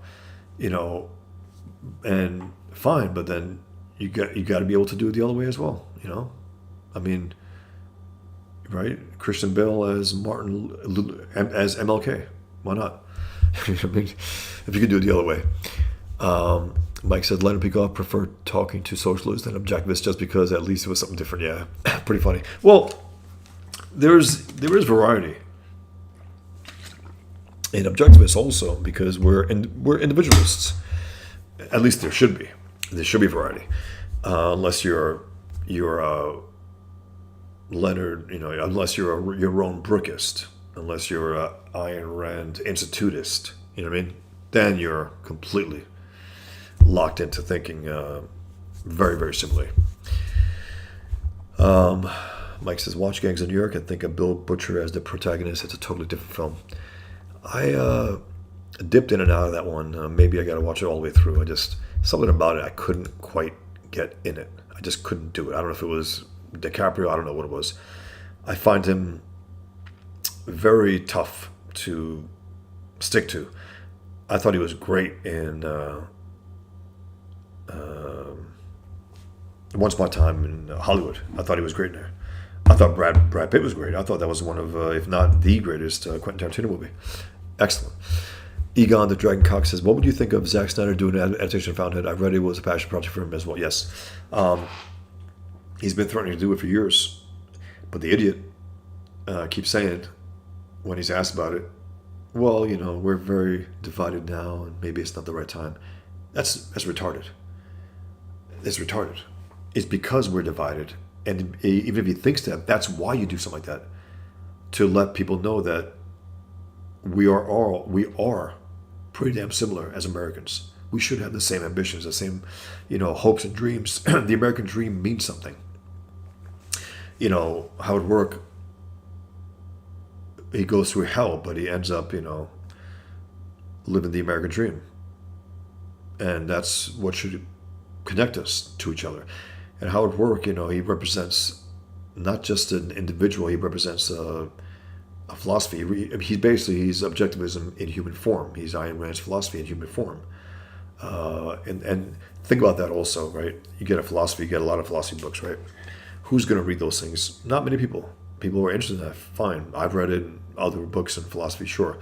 A: and fine. But then you got to be able to do it the other way as well. I mean, right? Christian Bale as as MLK. Why not? I mean, if you could do it the other way. Mike said Leonard Peikoff preferred talking to socialists than objectivists just because at least it was something different. Yeah, pretty funny. Well, there is variety in objectivists also, because we're individualists. At least there should be. There should be variety, unless you're Leonard. Unless you're your own Brookist, unless you're a Ayn Rand institutist. You know what I mean? Then you're completely locked into thinking very, very similarly. Mike says, watch Gangs of New York and think of Bill Butcher as the protagonist. It's a totally different film. I dipped in and out of that one. Maybe I got to watch it all the way through. Something about it, I couldn't quite get in it. I just couldn't do it. I don't know if it was DiCaprio. I don't know what it was. I find him very tough to stick to. I thought he was great in Once Upon a Time in Hollywood. I thought he was great in there. I thought Brad Pitt was great. I thought that was one of, if not the greatest Quentin Tarantino movie. Excellent. Egon the Dragon Cock says, what would you think of Zack Snyder doing an adaptation of Fountainhead? I read it was a passion project for him as well. Yes. He's been threatening to do it for years. But the idiot keeps saying, when he's asked about it, well, we're very divided now, and maybe it's not the right time. That's retarded. It's retarded. It's because we're divided. And even if he thinks that, that's why you do something like that. To let people know that we are pretty damn similar as Americans. We should have the same ambitions, the same, hopes and dreams. The American dream means something. How it work. He goes through hell, but he ends up, living the American dream. And that's what should connect us to each other. And how it work, he represents not just an individual, he represents a philosophy. He's objectivism in human form. He's Ayn Rand's philosophy in human form. And think about that also, right? You get a lot of philosophy books, right? Who's going to read those things? Not many people. People who are interested in that, fine. I've read it in other books in philosophy, sure.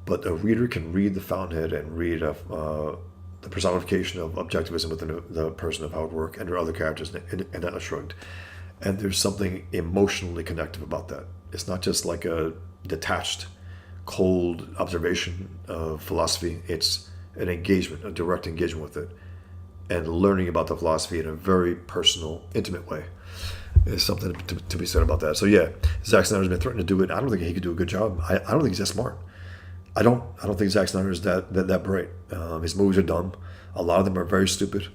A: But a reader can read The Fountainhead and read the personification of objectivism within the person of how it works, and there are other characters, and Atlas Shrugged. And there's something emotionally connective about that. It's not just like a detached, cold observation of philosophy. It's an engagement, a direct engagement with it, and learning about the philosophy in a very personal, intimate way. There's something to be said about that. So yeah, Zack Snyder's been threatening to do it. I don't think he could do a good job. I don't think he's that smart. I don't think Zack Snyder is that bright. His movies are dumb. A lot of them are very stupid.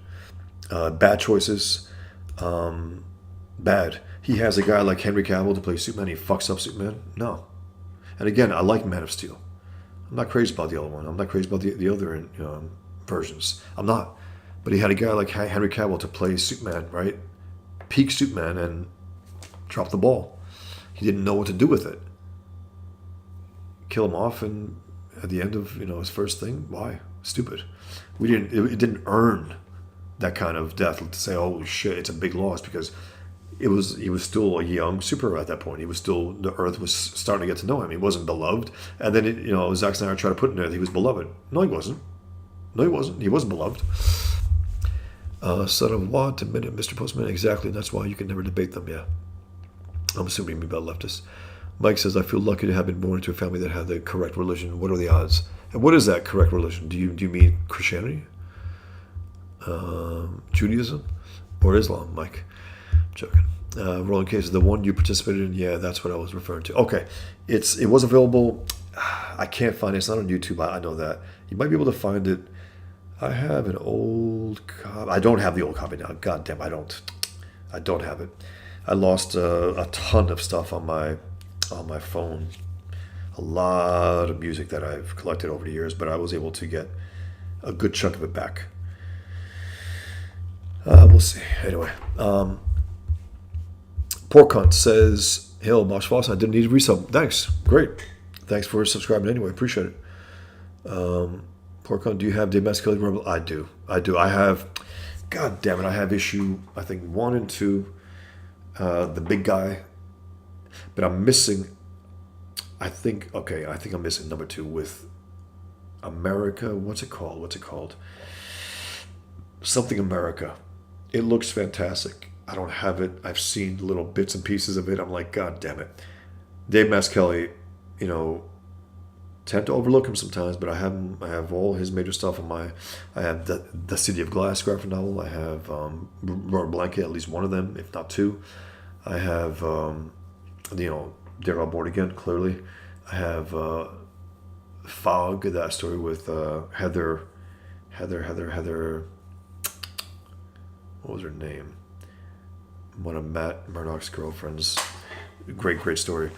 A: Bad choices. Bad. He has a guy like Henry Cavill to play Superman. He fucks up Superman. No. And again, I like Man of Steel. I'm not crazy about the other one. I'm not crazy about the other versions. I'm not. But he had a guy like Henry Cavill to play Superman, right? Peak Superman, and drop the ball. He didn't know what to do with it. Kill him off, and at the end of his first thing, why? Stupid. It didn't earn that kind of death to say, oh shit, it's a big loss, because he was still a young superhero at that point. The Earth was starting to get to know him. He wasn't beloved, and then Zack Snyder tried to put in there that he was beloved. No, he wasn't. He wasn't beloved. Son of what? Admitted, Mr. Postman. Exactly. That's why you can never debate them. Yeah. I'm assuming you mean about leftists. Mike says, I feel lucky to have been born into a family that had the correct religion. What are the odds? And what is that correct religion? Do you mean Christianity? Judaism? Or Islam, Mike? I'm joking. Roland K says, the one you participated in? Yeah, that's what I was referring to. Okay. It was available. I can't find it. It's not on YouTube. I know that. You might be able to find it. I have an old copy. I don't have the old copy now. God damn, I don't have it. I lost a ton of stuff on my phone. A lot of music that I've collected over the years, but I was able to get a good chunk of it back. We'll see. Anyway, Pork Hunt says, "Hail, Mosh Foss. I didn't need a resub. Thanks. Great. Thanks for subscribing anyway. Appreciate it." Pork Hunt, do you have Demasculated Rebel? I do. I have, God damn it, I have issue, I think, 1 and 2, the big guy. But I'm missing, I think I'm missing number 2 with America. What's it called? Something America. It looks fantastic. I don't have it. I've seen little bits and pieces of it. I'm like, God damn it. Dave Mazzucchelli, tend to overlook him sometimes, but I have all his major stuff I have the City of Glass graphic novel. I have Rubber Blanket, at least one of them, if not 2. I have Daredevil Born Again, clearly. I have Fog, that story with Heather. What was her name? One of Matt Murdock's girlfriends. Great story.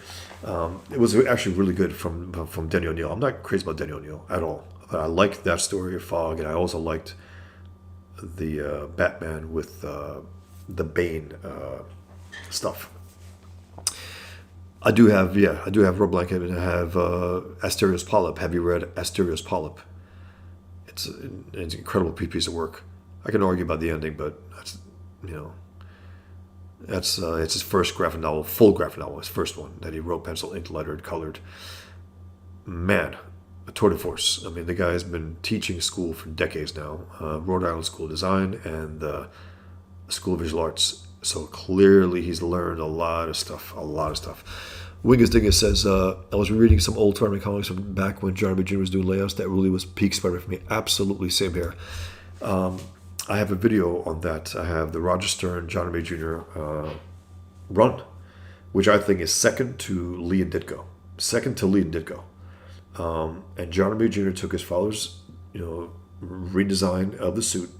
A: It was actually really good from Denny O'Neil. I'm not crazy about Denny O'Neil at all, but I liked that story of Fog, and I also liked the Batman with the Bane stuff. I do have Rubber Blanket, and I have Asterios Polyp. Have you read Asterios Polyp? It's an incredible piece of work. I can argue about the ending, but that's That's it's his first graphic novel, full graphic novel, his first one that he wrote, pencil, ink, lettered, colored. Man, a tour de force. I mean, the guy has been teaching school for decades now, Rhode Island School of Design and the School of Visual Arts. So clearly he's learned a lot of stuff, Wingus Dingus says, I was reading some old Spider-Man comics from back when John B. Jr. was doing layouts. That really was peak Spider-Man for me. Absolutely, same here. I have a video on that. I have the Roger Stern, John B. Jr. Run, which I think is second to Lee and Ditko. And John B. Jr. took his father's, redesign of the suit,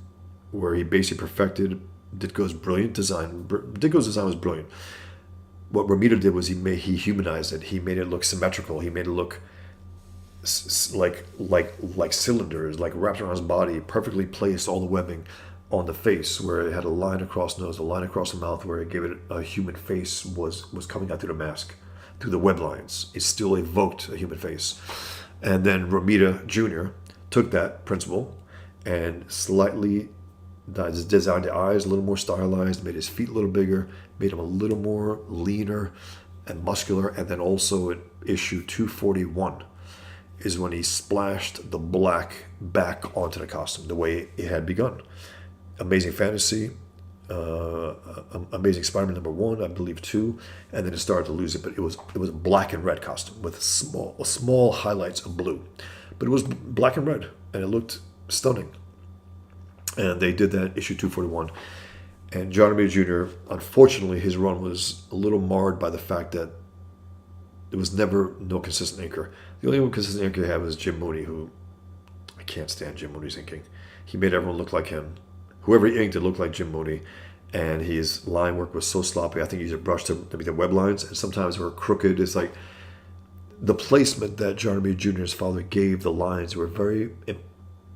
A: where he basically perfected Ditko's brilliant design. Ditko's design was brilliant. What Romita did was he humanized it. He made it look symmetrical. He made it look like cylinders, like wrapped around his body, perfectly placed all the webbing on the face, where it had a line across the nose, a line across the mouth, where it gave it a human face was coming out through the mask, through the web lines. It still evoked a human face. And then Romita Jr. took that principle and slightly designed the eyes a little more stylized, made his feet a little bigger, made him a little more leaner and muscular. And then also in issue 241 is when he splashed the black back onto the costume the way it had begun. Amazing Fantasy, Amazing Spider-Man #1, I believe 2, and then it started to lose it. But it was a black and red costume with small highlights of blue, but it was black and red, and it looked stunning. And they did that issue 241. And John B. Jr., unfortunately, his run was a little marred by the fact that there was never no consistent inker. The only one consistent inker he had was Jim Mooney, who I can't stand Jim Mooney's inking. He made everyone look like him. Whoever he inked, it looked like Jim Mooney. And his line work was so sloppy. I think he used a brush to be the web lines, and sometimes they were crooked. It's like the placement that John B. Jr.'s father gave the lines were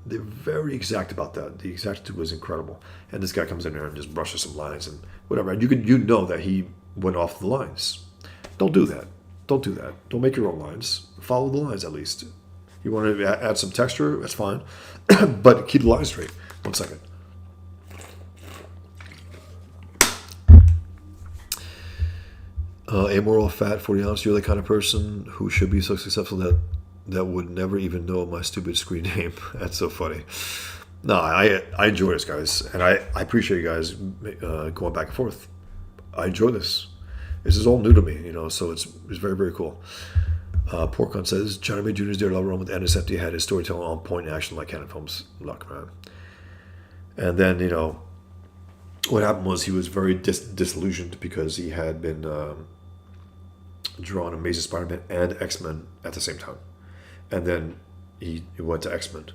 A: they're very exact about that. The exactitude was incredible. And this guy comes in there and just brushes some lines and whatever. And you know that he went off the lines. Don't do that. Don't make your own lines. Follow the lines at least. You want to add some texture, that's fine. But keep the lines straight. 1 second. Amoral, fat, 40 ounce, you're the kind of person who should be so successful that would never even know my stupid screen name. That's so funny. No, I enjoy this, guys. And I appreciate you guys going back and forth. I enjoy this. This is all new to me, so it's very, very cool. Porkon says, Johnny B. Jr.'s Daredevil run with NSFD had his storytelling on point and action like Cannon Films. Luck, man. And then, what happened was he was very disillusioned because he had been drawing Amazing Spider-Man and X-Men at the same time. And then he went to X-Men.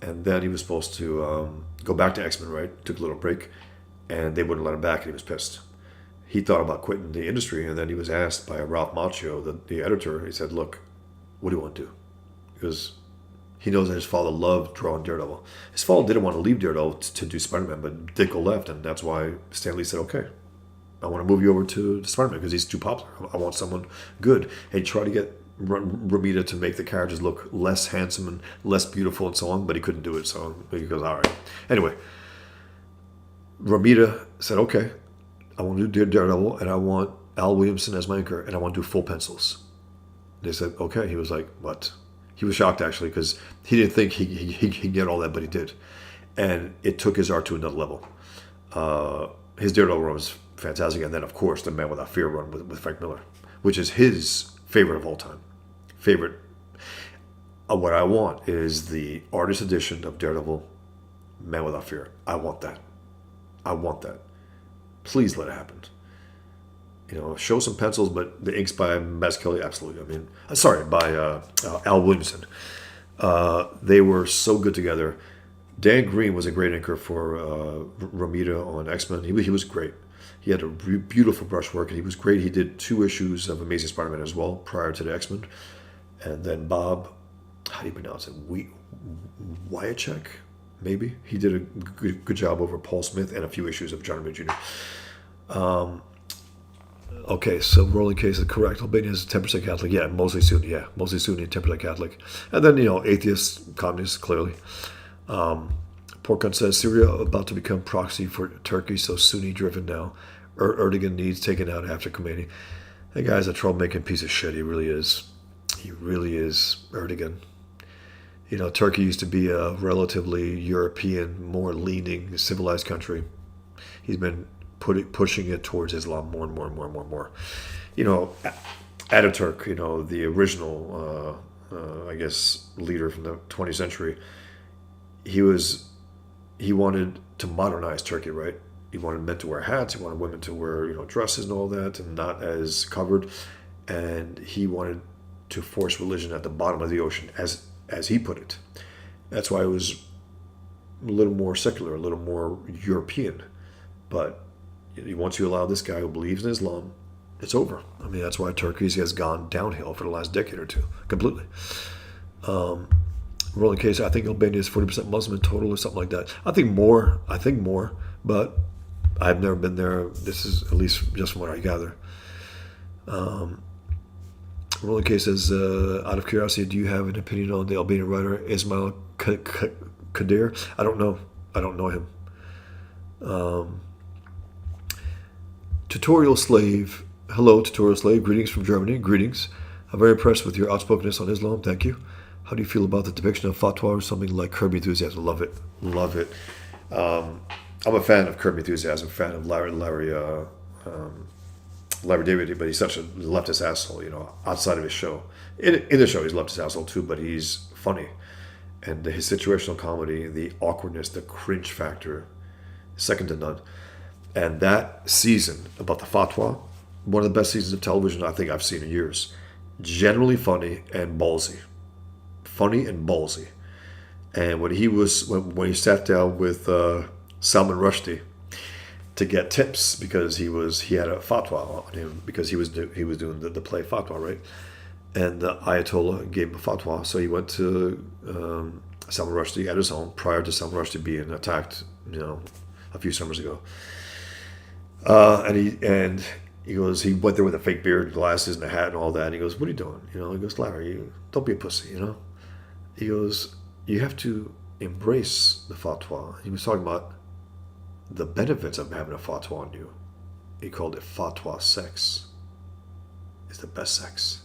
A: And then he was supposed to go back to X-Men, right? Took a little break. And they wouldn't let him back, and he was pissed. He thought about quitting the industry, and then he was asked by Ralph Macchio, the editor. He said, look, what do you want to do? Because he knows that his father loved drawing Daredevil. His father didn't want to leave Daredevil to do Spider-Man, but Ditko left, and that's why Stan Lee said, okay, I want to move you over to Spider-Man because he's too popular. I want someone good. And he tried to get Romita to make the characters look less handsome and less beautiful and so on, but he couldn't do it, so he goes, all right. Anyway, Romita said, okay, I want to do Daredevil, and I want Al Williamson as my anchor, and I want to do full pencils. They said, okay. He was like, what? He was shocked, actually, because he didn't think he'd get all that, but he did. And it took his art to another level. His Daredevil run was fantastic. And then, of course, the Man Without Fear run with Frank Miller, which is his favorite of all time. Favorite. What I want is the artist edition of Daredevil, Man Without Fear. I want that. Please let it happen. Show some pencils, but the inks by Mazzucchelli, absolutely. By Al Williamson. They were so good together. Dan Green was a great inker for Romita on X-Men. He was great. He had a beautiful brushwork, and he was great. He did 2 issues of Amazing Spider-Man as well prior to the X-Men. And then Bob, how do you pronounce it? Wyachek, maybe? He did a good job over Paul Smith and a few issues of John Romita Jr. Okay, so Rolling Case is correct. Albania is 10% Catholic. Yeah, mostly Sunni. Yeah, mostly Sunni and 10% Catholic. And then, atheists, communists, clearly. Porkun says, Syria about to become proxy for Turkey, so Sunni-driven now. Erdogan needs taken out after Khomeini. That guy's a troublemaking piece of shit. He really is. He really is, Erdogan. You know, Turkey used to be a relatively European, more leaning, civilized country. He's been pushing it towards Islam more and more and more and more and more. You know, Ataturk, you know, the original, I guess, leader from the 20th century, he wanted to modernize Turkey, right? He wanted men to wear hats. He wanted women to wear, dresses and all that, and not as covered. And he wanted to force religion at the bottom of the ocean, as he put it. That's why it was a little more secular, a little more European. But once you allow this guy who believes in Islam, it's over. I mean, that's why Turkey has gone downhill for the last decade or two, completely. Rolling case, I think Albania is 40% Muslim in total or something like that. I think more, but I've never been there. This is at least just from what I gather. Rolling case says, out of curiosity, do you have an opinion on the Albanian writer Ismail Kadir? I don't know. I don't know him. Tutorial Slave. Hello, Tutorial Slave. Greetings from Germany. Greetings. I'm very impressed with your outspokenness on Islam. Thank you. How do you feel about the depiction of fatwa or something like Curb Enthusiasm? Love it. Love it. I'm a fan of Curb Enthusiasm, fan of Larry David, but he's such a leftist asshole, outside of his show. In the show, he's a leftist asshole too, but he's funny. And his situational comedy, the awkwardness, the cringe factor, second to none. And that season about the fatwa, one of the best seasons of television I think I've seen in years. Generally funny and ballsy. Funny and ballsy. And when he sat down with Salman Rushdie to get tips because he had a fatwa on him because he was doing the play fatwa, right? And the Ayatollah gave him a fatwa, so he went to Salman Rushdie at his home prior to Salman Rushdie being attacked, a few summers ago. And he goes, he went there with a fake beard, glasses, and a hat and all that. And he goes, "What are you doing?" He goes, "Larry, don't be a pussy." He goes, "You have to embrace the fatwa." He was talking about the benefits of having a fatwa on you. He called it fatwa sex. It's the best sex.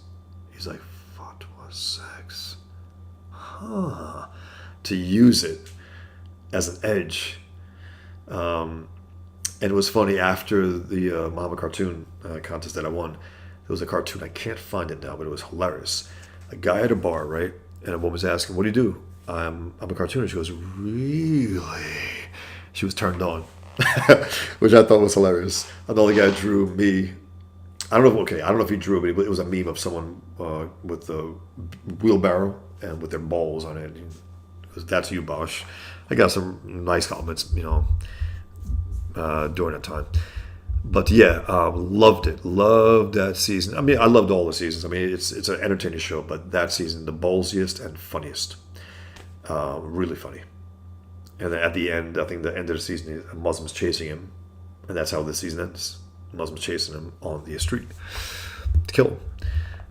A: He's like, fatwa sex. Huh. To use it as an edge. And it was funny, after the Mama cartoon contest that I won, there was a cartoon, I can't find it now, but it was hilarious. A guy at a bar, right? And a woman was asking, "What do you do?" I'm a cartoonist. She goes, "Really?" She was turned on, which I thought was hilarious. I thought the guy drew me. I don't know if he drew me, but it was a meme of someone with a wheelbarrow and with their balls on it. It was, "That's you, Bosch." I got some nice comments, during that time. But yeah, loved it. Loved that season. I mean, I loved all the seasons. I mean, it's an entertaining show, but that season, the ballsiest and funniest. Really funny. And then at the end, I think the end of the season, Muslims chasing him. And that's how the season ends. Muslims chasing him on the street to kill him.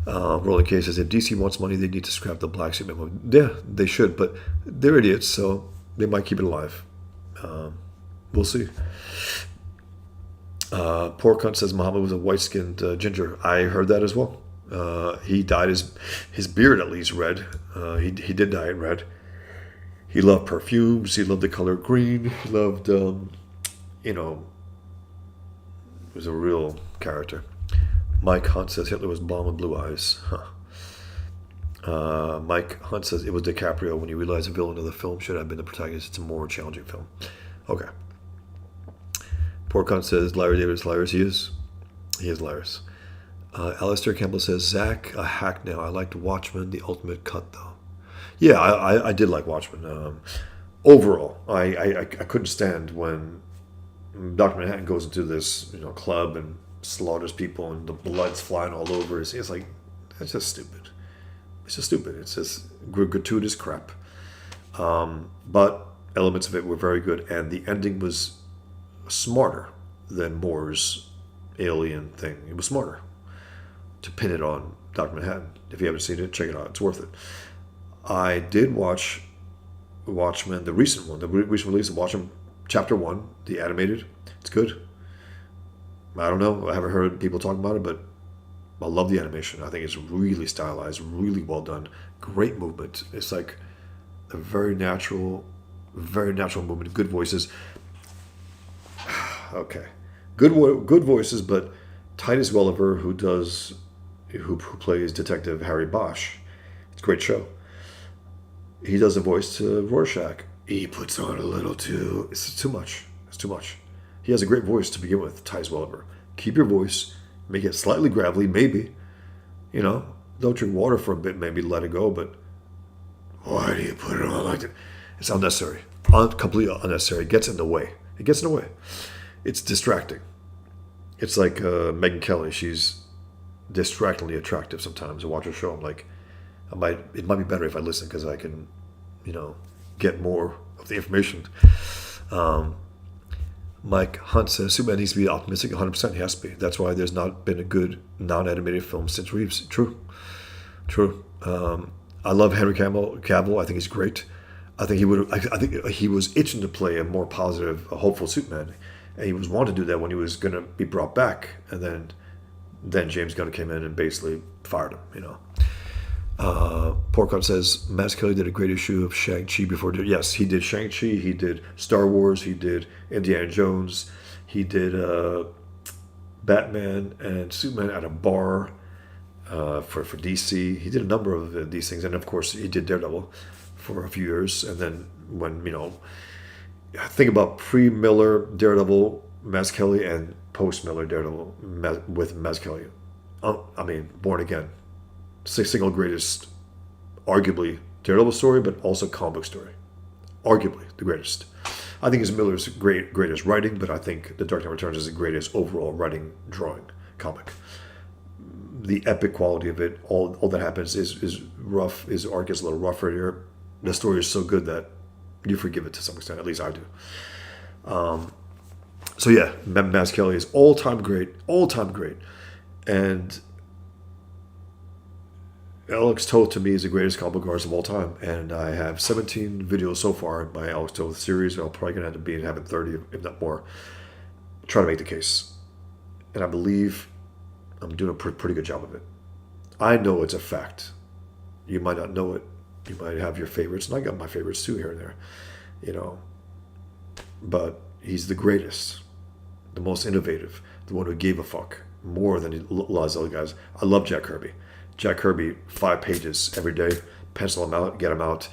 A: Rolling case says, if DC wants money, they need to scrap the Black Suit Memo. Yeah, they should, but they're idiots, so they might keep it alive. We'll see. Poor Cunt says Muhammad was a white-skinned ginger. I heard that as well. He dyed his beard at least red. He did dye it red. He loved perfumes. He loved the color green. He loved, he was a real character. Mike Hunt says Hitler was blonde with blue eyes. Huh. Mike Hunt says it was DiCaprio when you realize the villain of the film should have been the protagonist. It's a more challenging film. Okay. Poor Cunt says Larry David is hilarious. He is. He is hilarious. Alistair Campbell says, Zach, a hack now. I liked Watchmen, the ultimate cut, though. Yeah, I did like Watchmen. Overall, I couldn't stand when Dr. Manhattan goes into this club and slaughters people and the blood's flying all over. It's like, that's just stupid. It's just stupid. It's just gratuitous crap. But elements of it were very good, and the ending was smarter than Moore's alien thing. It was smarter to pin it on Dr. Manhattan. If you haven't seen it, check it out. It's worth it. I did watch Watchmen, the recent one, the recent release of Watchmen, Chapter 1, the animated. It's good. I don't know. I haven't heard people talk about it, but I love the animation. I think it's really stylized, really well done. Great movement. It's like a very natural movement. Good voices. Okay, good voices. But Titus Welliver, who plays Detective Harry Bosch, it's a great show. He does a voice to Rorschach. He puts on a little too. It's too much. It's too much. He has a great voice to begin with, Titus Welliver. Keep your voice. Make it slightly gravelly, maybe. Don't drink water for a bit, maybe let it go, but why do you put it on like that? It's unnecessary. Completely unnecessary. It gets in the way. It's distracting. It's like Megyn Kelly. She's distractingly attractive sometimes. I watch her show. I'm like, it might be better if I listen because I can, get more of the information. Mike Hunt says Superman needs to be optimistic. 100% he has to be. That's why there's not been a good non-animated film since Reeves. True. I love Henry Cavill. I think he's great. I think he was itching to play a more positive, hopeful Superman, and he was wanting to do that when he was going to be brought back, and then James Gunn came in and basically fired him. Porkon says Mazzucchelli did a great issue of Shang-Chi before. Yes, he did Shang-Chi. He did Star Wars. He did Indiana Jones. He did Batman and Superman at a bar for DC. He did a number of these things, and of course he did Daredevil for a few years. And then when think about pre-Miller Daredevil Mazzucchelli and post-Miller Daredevil with Mazzucchelli. Born Again. Single greatest, arguably, Daredevil story, but also comic book story. Arguably the greatest. I think it's Miller's greatest writing, but I think The Dark Knight Returns is the greatest overall writing, drawing comic. The epic quality of it, all that happens is rough. His arc is a little rougher here. The story is so good that you forgive it to some extent. At least I do. So yeah, Mazzucchelli is all time great, and Alex Toth to me is the greatest comic book artist of all time, and I have 17 videos so far in my Alex Toth series. I'm probably going to end up having 30, if not more. Trying to make the case, and I believe I'm doing a pretty good job of it. I know it's a fact. You might not know it. You might have your favorites, and I got my favorites too here and there, But he's the greatest, the most innovative, the one who gave a fuck more than a lot of other guys. I love Jack Kirby. Jack Kirby, 5 pages every day, pencil them out, get them out,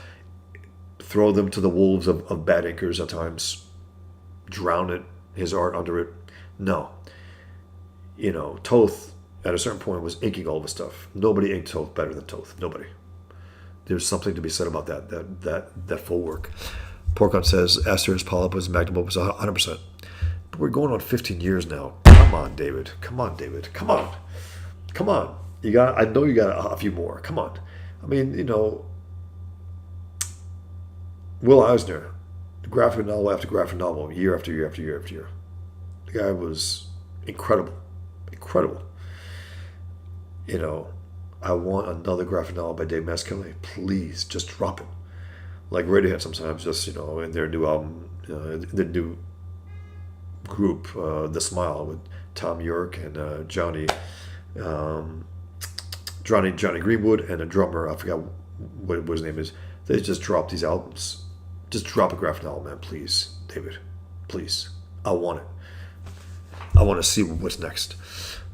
A: throw them to the wolves of bad inkers at times, drown his art under it. No. Toth, at a certain point, was inking all of his stuff. Nobody inked Toth better than Toth. Nobody. There's something to be said about that full work. Porkon says Aster's Polyp was magnum opus 100%. But we're going on 15 years now. Come on, David. Come on. I know you got a few more. Come on. Will Eisner, graphic novel after graphic novel, year after year after year after year. The guy was incredible. I want another graphic novel by Dave Mazzucchelli. Please, just drop it. Like Radiohead sometimes, just, in their new album, the new group, The Smile, with Tom York and Johnny Greenwood and a drummer, I forgot what his name is. They just dropped these albums. Just drop a graphic novel, man, please, David. Please. I want it. I want to see what's next.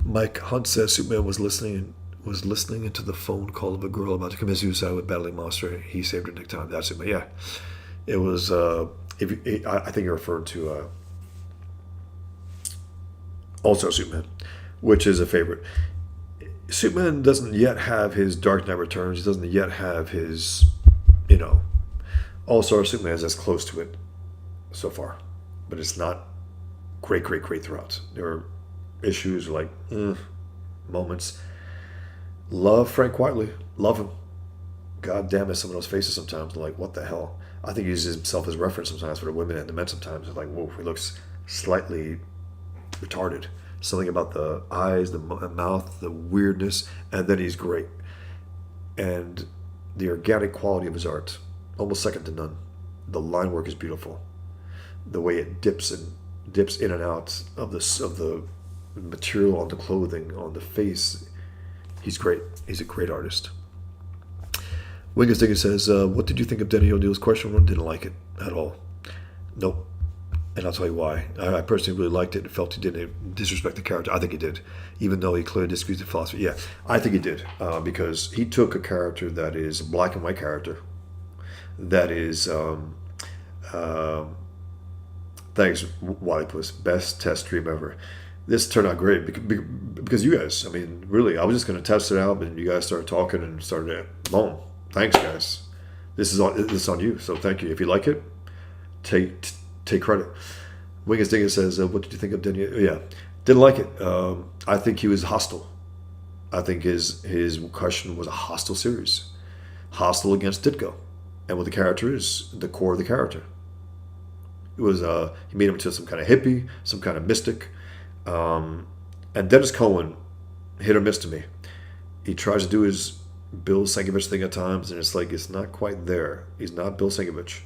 A: Mike Hunt says Superman was listening into the phone call of a girl about to commit suicide with battling monster. He saved her nick time. That's it. But yeah, it was. I think you're referring to also Superman, which is a favorite. Superman doesn't yet have his Dark Knight Returns. He doesn't yet have his, All-Star Superman is as close to it so far, but it's not great throughout. There are issues like moments. Love Frank Whiteley. Love him. God damn it, some of those faces sometimes are like, what the hell? I think he uses himself as reference sometimes for the women and the men sometimes. It's like, whoa, he looks slightly retarded. Something about the eyes, the mouth, the weirdness, and then he's great. And the organic quality of his art, almost second to none. The line work is beautiful. The way it dips in and out of the material on the clothing, on the face. He's great. He's a great artist. Wingus Diggins says, what did you think of Denny O'Neil's question run? Didn't like it at all. Nope. And I'll tell you why. I personally really liked it and felt he didn't disrespect the character. I think he did. Even though he clearly disagrees with philosophy. Yeah, I think he did. Because he took a character that is a black and white character. That is, thanks, Wallypuss. Best test stream ever. This turned out great because you guys, I mean, really, I was just going to test it out, but you guys started talking and started, boom. Thanks, guys. This is on you, so thank you. If you like it, take credit. Wingus Dingus says, what did you think of Denny? Yeah, didn't like it. I think he was hostile. I think his question was a hostile series. Hostile against Ditko. And what the character is, the core of the character. It was, he made him into some kind of hippie, some kind of mystic. And Dennis Cohen, hit or miss to me. He tries to do his Bill Sienkiewicz thing at times, and it's like it's not quite there. He's not Bill Sienkiewicz.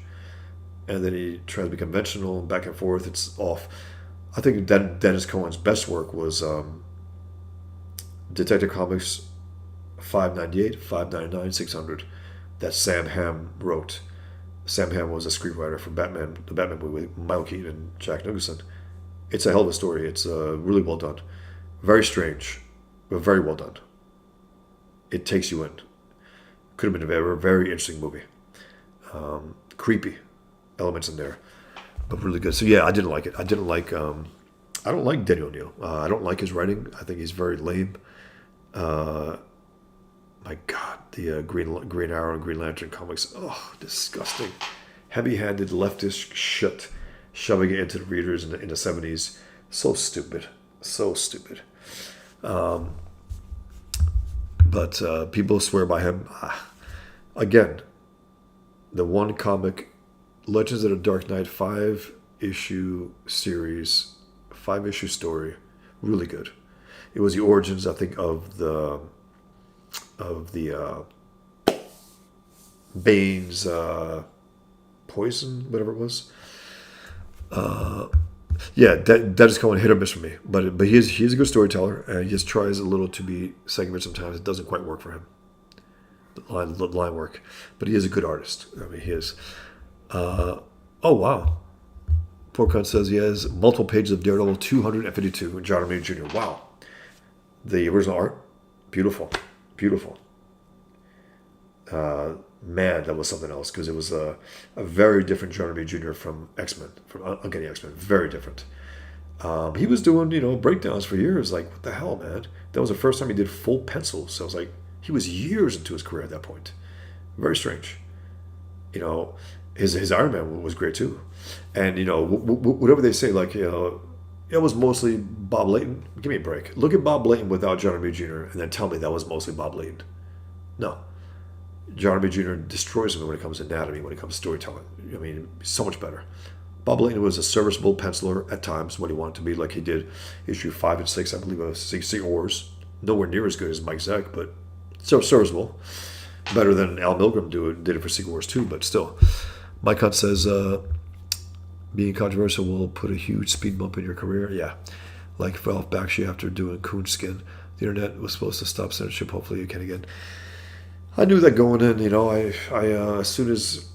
A: And then he tries to be conventional, back and forth. It's off. I think Dennis Cohen's best work was Detective Comics 598, 599, 600 that Sam Hamm wrote. Sam Hamm was a screenwriter for Batman, the Batman movie with Michael Keaton and Jack Nicholson. It's a hell of a story. It's really well done. Very strange, but very well done. It takes you in. Could have been a very, very interesting movie. Creepy elements in there, but really good. So yeah, I didn't like it. I don't like Denny O'Neil. I don't like his writing. I think he's very lame. My God, the Green Arrow and Green Lantern comics. Oh, disgusting. Heavy-handed leftist shit, shoving it into the readers in the 70s. So stupid. So stupid. But people swear by him. Again, the one comic, Legends of the Dark Knight 5-issue series, 5-issue story, really good. It was the origins, I think, of the Bane's poison, whatever it was. Yeah, that is going hit or miss for me. But he's a good storyteller, and he just tries a little to be Sienkiewicz sometimes. It doesn't quite work for him. The line work. But he is a good artist. I mean, he is. Oh, wow. Porcon says he has multiple pages of Daredevil 252 and John Romita Jr. Wow. The original art, beautiful. Beautiful. Man, that was something else, because it was a very different John Romita Jr. from X-Men, from Uncanny X-Men. Very different. He was doing, breakdowns for years. Like, what the hell, man? That was the first time he did full pencils. So I was like, he was years into his career at that point. Very strange. His Iron Man was great too. And, whatever they say, like, it was mostly Bob Layton. Give me a break. Look at Bob Layton without John Romita Jr. and then tell me that was mostly Bob Layton. No. John Romita Jr. destroys him when it comes to anatomy, when it comes to storytelling. I mean, so much better. Bob Layton was a serviceable penciler at times when he wanted to be, like he did issue 5 and 6, I believe, of Secret Wars. Nowhere near as good as Mike Zeck, but serviceable. Better than Al Milgrom did it for Secret Wars 2, but still. Mike Hunt says, being controversial will put a huge speed bump in your career. Yeah. Like Ralph Bakshi after doing Coonskin. The internet was supposed to stop censorship. Hopefully you can again. I knew that going in, I as soon as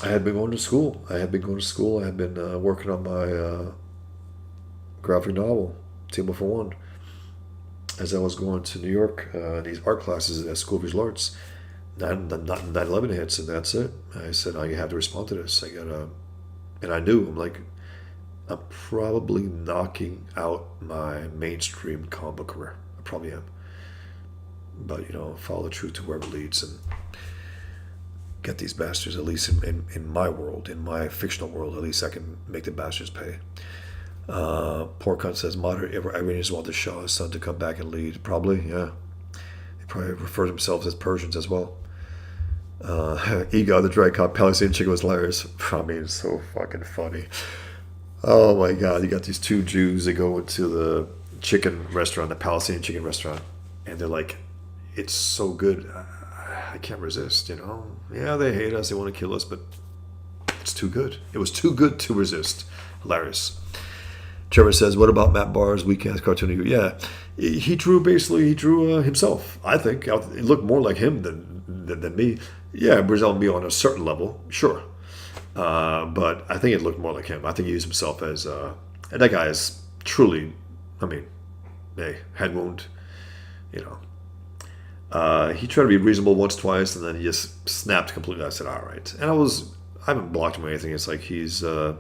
A: I had been going to school, I had been working on my graphic novel, Table for One, as I was going to New York, these art classes at School of Visual Arts. 9/11 hits, and that's it. I said, I have to respond to this. And I knew, I'm probably knocking out my mainstream comic book career. I probably am. But, follow the truth to wherever it leads and get these bastards, at least in my world, in my fictional world, at least I can make the bastards pay. Poor cunt says, moderate Iranians want the Shah's son to come back and lead. Probably, yeah. They probably refer to themselves as Persians as well. Ego, the drag cop, Palestinian chicken was hilarious. I mean, it's so fucking funny. Oh my God, you got these two Jews that go into the chicken restaurant, the Palestinian chicken restaurant, and they're like, it's so good, I can't resist, Yeah, they hate us, they want to kill us, but it's too good. It was too good to resist. Hilarious. Trevor says, what about Matt Barr's weak-ass cartoon? Yeah, he drew himself, I think. It looked more like him than me. Yeah, Brazil me on a certain level, sure. But I think it looked more like him. I think he used himself as... and that guy is truly, I mean, hey, head wound, you know. He tried to be reasonable once, twice, and then he just snapped completely. I said, all right. And I haven't blocked him or anything. It's like he's a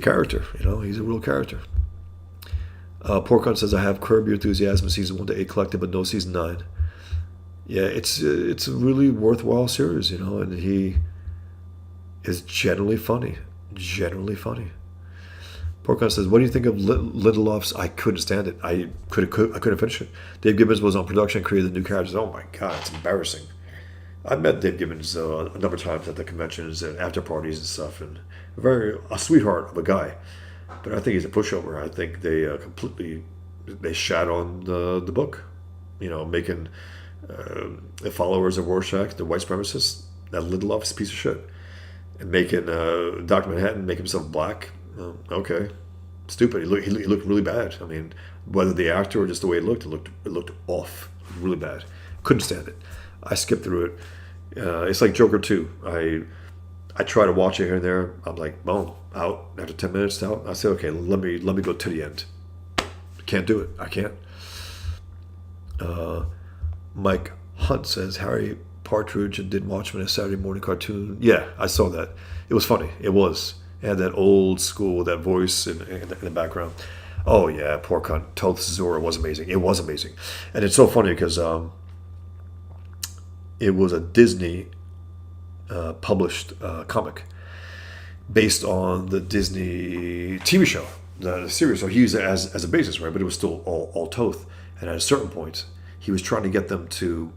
A: character, you know. He's a real character. Porkhunt says, I have Curb Your Enthusiasm season 1 to 8 collected, but no season 9. Yeah, it's a really worthwhile series, you know, and he is generally funny. Generally funny. Porkhunt says, what do you think of Lindelof's I Couldn't Stand It? I couldn't finish it. Dave Gibbons was on production and created the new characters. Oh my God, it's embarrassing. I met Dave Gibbons a number of times at the conventions and after parties and stuff, and a sweetheart of a guy. But I think he's a pushover. I think they shat on the book, you know, making the followers of Rorschach the white supremacists. That Lindelof is a piece of shit, and making Dr. Manhattan make himself black. Okay, stupid. He looked really bad. I mean, whether the actor or just the way it looked off, really bad. Couldn't stand it. I skipped through it. It's like Joker 2. I try to watch it here and there. I'm like, boom, out after 10 minutes. Out. I say, okay, let me go to the end. Can't do it. I can't. Mike Hunt says Harry Partridge and did Watchmen a Saturday morning cartoon. Yeah, I saw that. It was funny. It was. It had that old school, that voice in the background. Oh yeah, poor cunt. Toth Zora was amazing. It was amazing, and it's so funny because it was a Disney published comic based on the Disney TV show, the series. So he used it as a basis, right? But it was still all Toth. And at a certain point, he was trying to get them to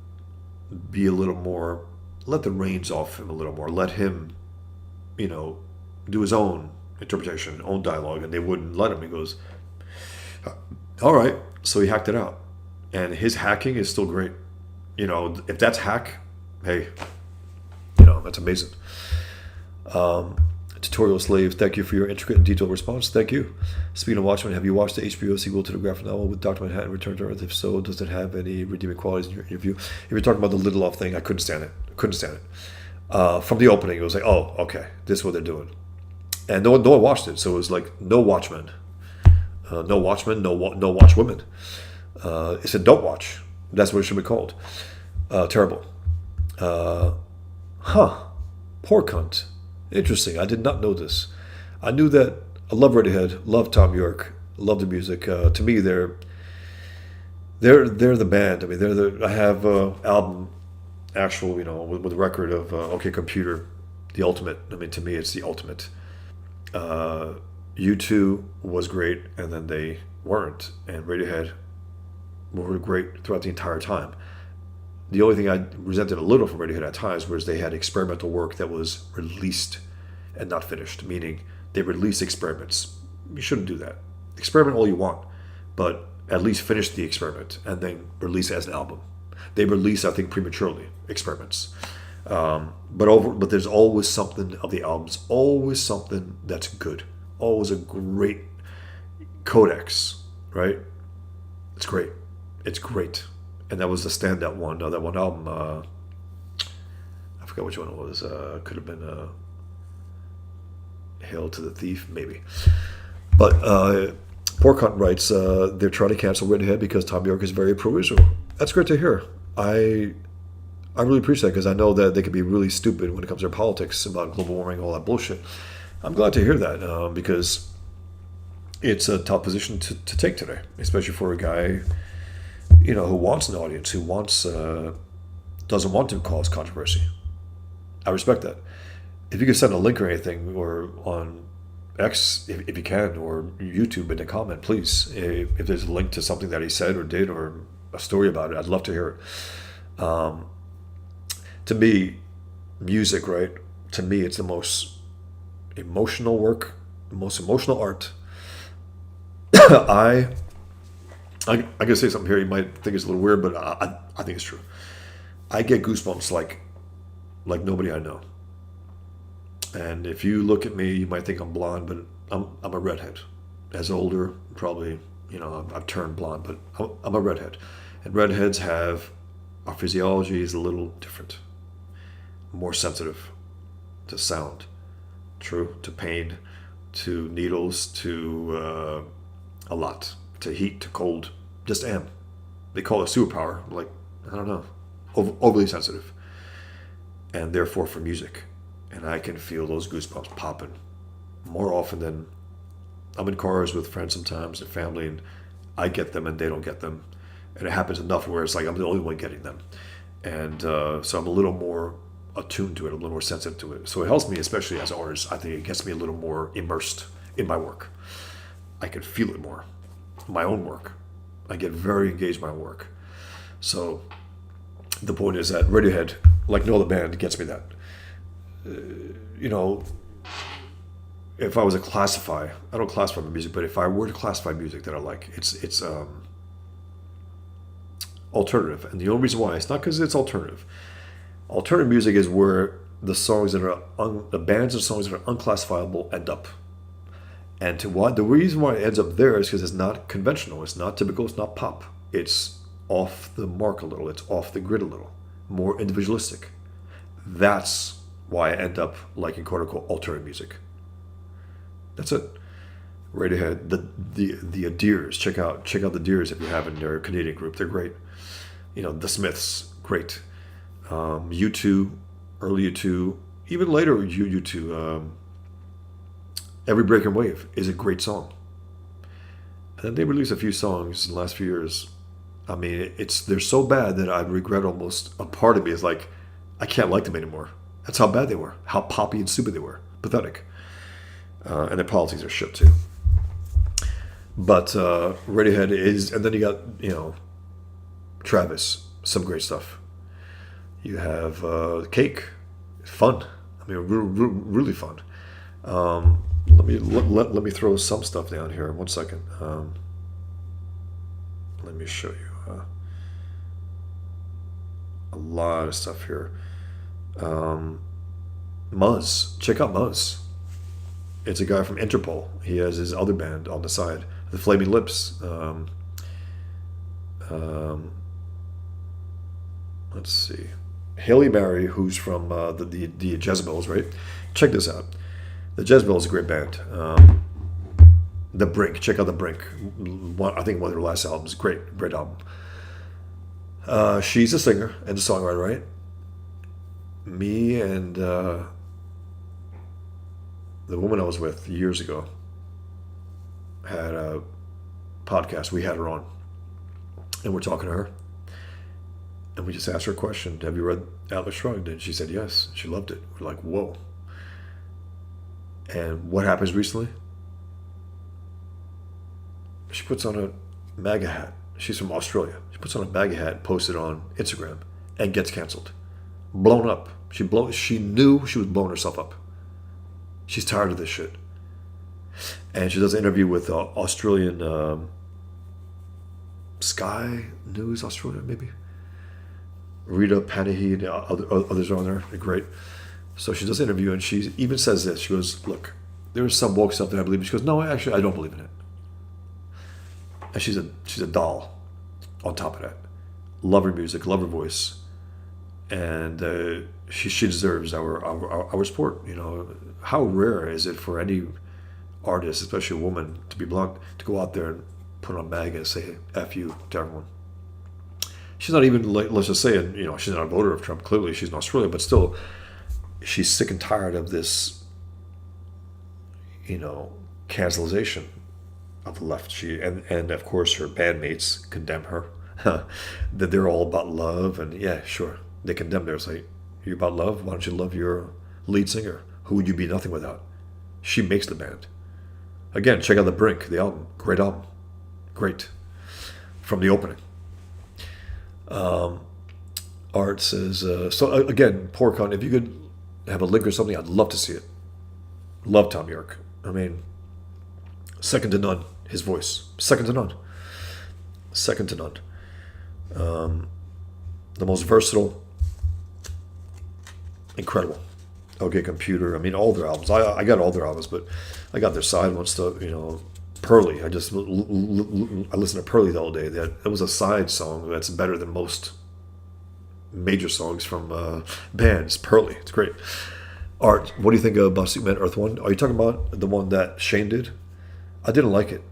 A: be a little more, let the reins off him a little more, let him, you know, do his own interpretation, own dialogue, and they wouldn't let him. He goes, all right. So he hacked it out. And his hacking is still great. You know, if that's hack, hey, you know, that's amazing. Tutorial Slave, thank you for your intricate and detailed response. Thank you. Speaking of Watchmen, have you watched the HBO sequel to the graphic novel with Dr. Manhattan Return to Earth? If so, does it have any redeeming qualities in your view? If you're talking about the Lindelof thing, I couldn't stand it. From the opening, it was like, oh, okay, this is what they're doing. And no one watched it, so it was like, no Watchmen. No Watchmen, no Watchwomen. It said, don't watch. That's what it should be called. Terrible. Poor cunt. Interesting. I did not know this. I knew that. I love Radiohead. Love Tom York. Love the music. To me, they're the band. I mean, I have album, actual, you know, with a record of OK Computer, the ultimate. I mean, to me, it's the ultimate. U2 was great, and then they weren't. And Radiohead were great throughout the entire time. The only thing I resented a little from Radiohead at times was they had experimental work that was released and not finished, meaning they released experiments. You shouldn't do that. Experiment all you want, but at least finish the experiment and then release it as an album. They release, I think, prematurely experiments. But there's always something of the albums, always something that's good, always a great codex, right? It's great. And that was the standout one. That one album, I forgot which one it was. Could have been Hail to the Thief, maybe. But Porkhunt writes, they're trying to cancel Radiohead because Tom York is very pro-Israel. That's great to hear. I really appreciate that because I know that they can be really stupid when it comes to their politics about global warming, all that bullshit. I'm glad to hear that because it's a tough position to take today, especially for a guy, you know, who wants an audience, who doesn't want to cause controversy. I respect that. If you can send a link or anything, or on X, if you can, or YouTube in a comment, please. If there's a link to something that he said or did, or a story about it, I'd love to hear it. To me, music, right? To me, it's the most emotional work, the most emotional art. I gotta say something here. You might think it's a little weird, but I think it's true. I get goosebumps like nobody I know. And if you look at me, you might think I'm blonde, but I'm a redhead. as older, probably, I've turned blonde, but I'm a redhead. And redheads have, our physiology is a little different, more sensitive to sound, true, to pain, to needles, to a lot, to heat, to cold, just am. They call it a superpower, like, I don't know, overly sensitive. And therefore for music. And I can feel those goosebumps popping more often than I'm in cars with friends sometimes and family, and I get them and they don't get them. And it happens enough where it's like I'm the only one getting them. And so I'm a little more attuned to it, a little more sensitive to it. So it helps me, especially as an artist. I think it gets me a little more immersed in my work. I can feel it more. My own work. I get very engaged in my work. So the point is that Radiohead, like no other band, gets me that. If I was to classify, I don't classify my music, but if I were to classify music that I like, it's alternative. And the only reason why, it's not because it's alternative. Alternative music is where the songs that are the bands and songs that are unclassifiable end up. And the reason why it ends up there is because it's not conventional, it's not typical, it's not pop. It's off the mark a little, it's off the grid a little, more individualistic. That's why I end up liking quote unquote alternative music. That's it. Radiohead, the Adiers, check out the Adiers if you haven't. They're a Canadian group, they're great. The Smiths, great. U2, early U2, even later U2. Every Break and Wave is a great song. And then they released a few songs in the last few years. I mean, they're so bad that I regret almost, a part of me is like, I can't like them anymore. That's how bad they were, how poppy and stupid they were, pathetic. And their politics are shit too. But Radiohead is, and then you got, Travis, some great stuff. You have Cake, fun. I mean, really fun. Let me throw some stuff down here. 1 second. Let me show you a lot of stuff here. Muzz, check out Muzz. It's a guy from Interpol. He has his other band on the side, the Flaming Lips. Let's see, Haley Barry, who's from the Jezebels, right? Check this out. The Jezebels is a great band. The Brink, check out The Brink. I think one of their last albums, great album. She's a singer and a songwriter, right? Me and the woman I was with years ago had a podcast. We had her on, and we're talking to her, and we just asked her a question: "Have you read Atlas Shrugged?" And she said yes. She loved it. We're like, whoa. And what happens recently? She puts on a MAGA hat. She's from Australia. She puts on a MAGA hat, posts it on Instagram, and gets canceled. Blown up. She knew she was blowing herself up. She's tired of this shit. And she does an interview with Australian Sky News Australia, maybe. Rita Panahi and others are on there. They're great. So she does an interview, and she even says this. She goes, look, there's some woke stuff that I believe in. She goes, no, actually, I don't believe in it. And she's a doll on top of that. Love her music, love her voice. And she deserves our support. How rare is it for any artist, especially a woman, to be blunt, to go out there and put on MAGA and say F you to everyone. She's not even, let's just say, she's not a voter of Trump. Clearly, she's in Australia, but still, she's sick and tired of this, cancelization of the left. And of course, her bandmates condemn her, that they're all about love. And yeah, sure, they condemn her. It's like, you're about love? Why don't you love your lead singer? Who would you be nothing without? She makes the band. Again, check out The Brink, the album. Great album. Great. From the opening. Art says, so again, Porcon, if you could have a link or something, I'd love to see it. Love Tom York. I mean, second to none. His voice. Second to none. Second to none. The most versatile. Incredible. OK Computer. I mean, all their albums. I got all their albums, but I got their side one stuff, Pearly. I listened to Pearly the whole day. That was a side song that's better than most major songs from bands. Pearly, it's great. Art, what do you think about Superman Earth One? Are you talking about the one that Shane did? I didn't like it,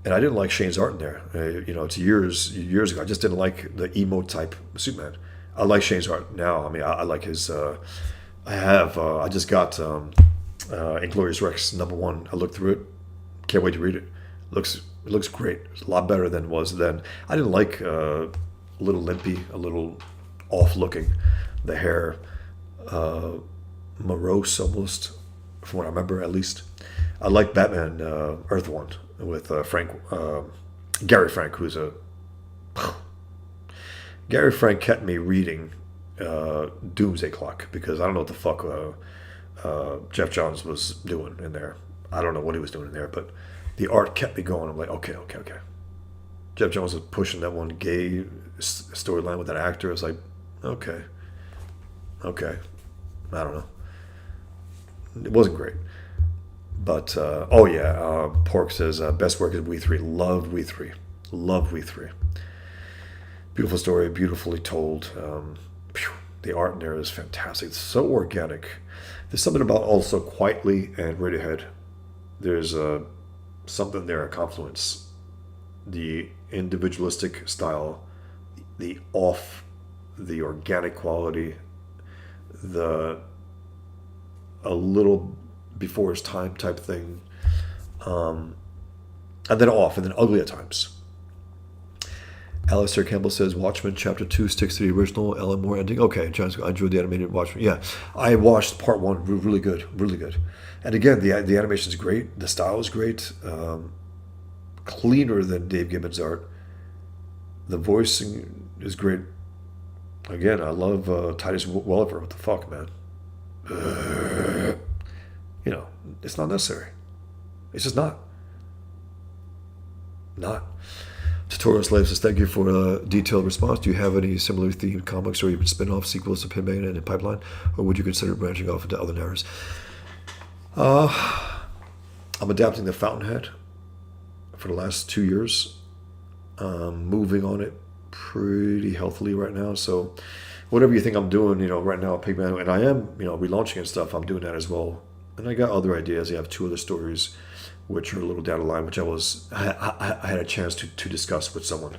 A: and I didn't like Shane's art in there. It's years ago. I just didn't like the emo type Superman. I like Shane's art now. I mean, I like his. I just got Inglorious Rex #1. I looked through it. Can't wait to read it. It looks great. It's a lot better than it was then. I didn't like a little limpy, a little off looking, the hair morose almost, from what I remember at least. I like Batman Earth One with Gary Frank, who's a Gary Frank kept me reading Doomsday Clock because I don't know what the fuck Jeff Johns was doing in there. I don't know what he was doing in there, but the art kept me going. I'm like, okay. Jeff Johns was pushing that one gay storyline with that actor. I was like, okay. I don't know. It wasn't great. But, Pork says, best work is We Three. Love We Three. Beautiful story, beautifully told. The art in there is fantastic. It's so organic. There's something about also Quietly and Radiohead. There's something there, a confluence. The individualistic style, the organic quality, a little before his time type thing, and then ugly at times. Alistair Campbell says Watchmen Chapter 2 sticks to the original Alan Moore ending. Okay, I enjoyed the animated Watchmen. Yeah, I watched part 1. Really good. And again, the animation is great. The style is great. Cleaner than Dave Gibbons' art. The voicing is great. Again, I love Titus Welliver. What the fuck, man? It's not necessary. It's just not. Tutorial Slave says, thank you for a detailed response. Do you have any similar themed comics or even spin-off sequels to Pigman and in pipeline? Or would you consider branching off into other narratives? I'm adapting The Fountainhead for the last 2 years. Moving on it pretty healthily right now. So whatever you think I'm doing, right now, Pigman, and I am, relaunching and stuff, I'm doing that as well. And I got other ideas. I have 2 other stories which are a little down the line, which I had a chance to discuss with someone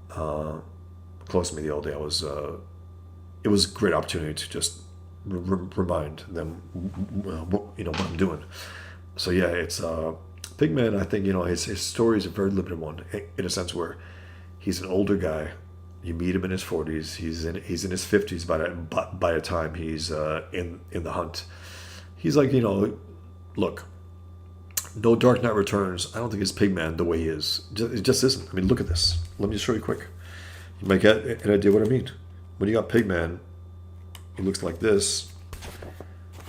A: close to me the other day. It was a great opportunity to just remind them, what I'm doing. So yeah, it's Pigman. I think his story is a very limited one in a sense where he's an older guy. You meet him in his 40s. He's in his 50s by the time he's in the hunt. He's like, look. No Dark Knight Returns. I don't think it's Pigman the way he is. It just isn't. I mean, look at this. Let me just show you quick. You might get an idea what I mean. When you got Pigman, he looks like this.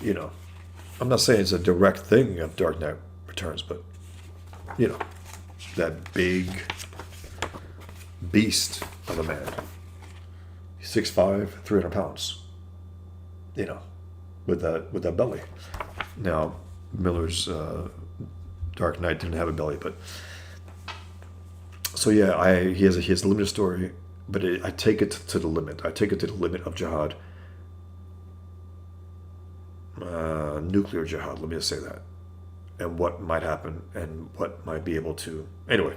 A: I'm not saying it's a direct thing of Dark Knight Returns, but that big beast of a man. He's 6'5", 300 pounds. With that belly. Now, Miller's Dark Knight didn't have a belly, but so yeah, he has a limited story, but I take it to the limit. I take it to the limit of jihad, nuclear jihad. Let me just say that, and what might happen, and what might be able to. Anyway,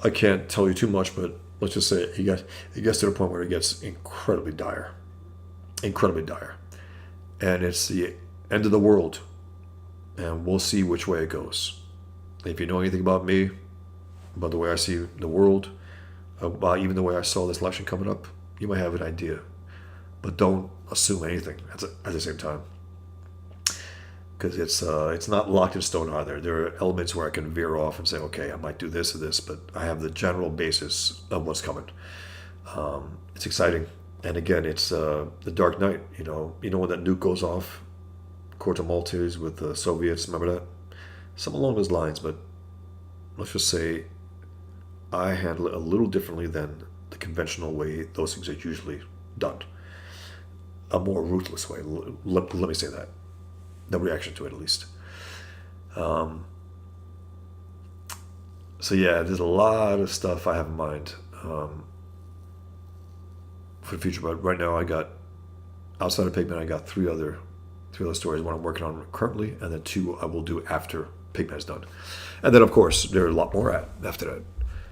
A: I can't tell you too much, but let's just say it gets to the point where it gets incredibly dire, and it's the end of the world. And we'll see which way it goes. If you know anything about me, about the way I see the world, about even the way I saw this election coming up, you might have an idea. But don't assume anything at the same time. Because it's not locked in stone either. There are elements where I can veer off and say, okay, I might do this or this, but I have the general basis of what's coming. It's exciting. And again, it's the Dark Knight. When that nuke goes off, Corto Maltese with the Soviets, remember that? Something along those lines, but let's just say I handle it a little differently than the conventional way those things are usually done. A more ruthless way, let me say that. The reaction to it, at least. So yeah, there's a lot of stuff I have in mind for the future. But right now, I got outside of Pigman, I got three other stories. One I'm working on currently, and then two I will do after Pigman's done. And then of course there are a lot more after that.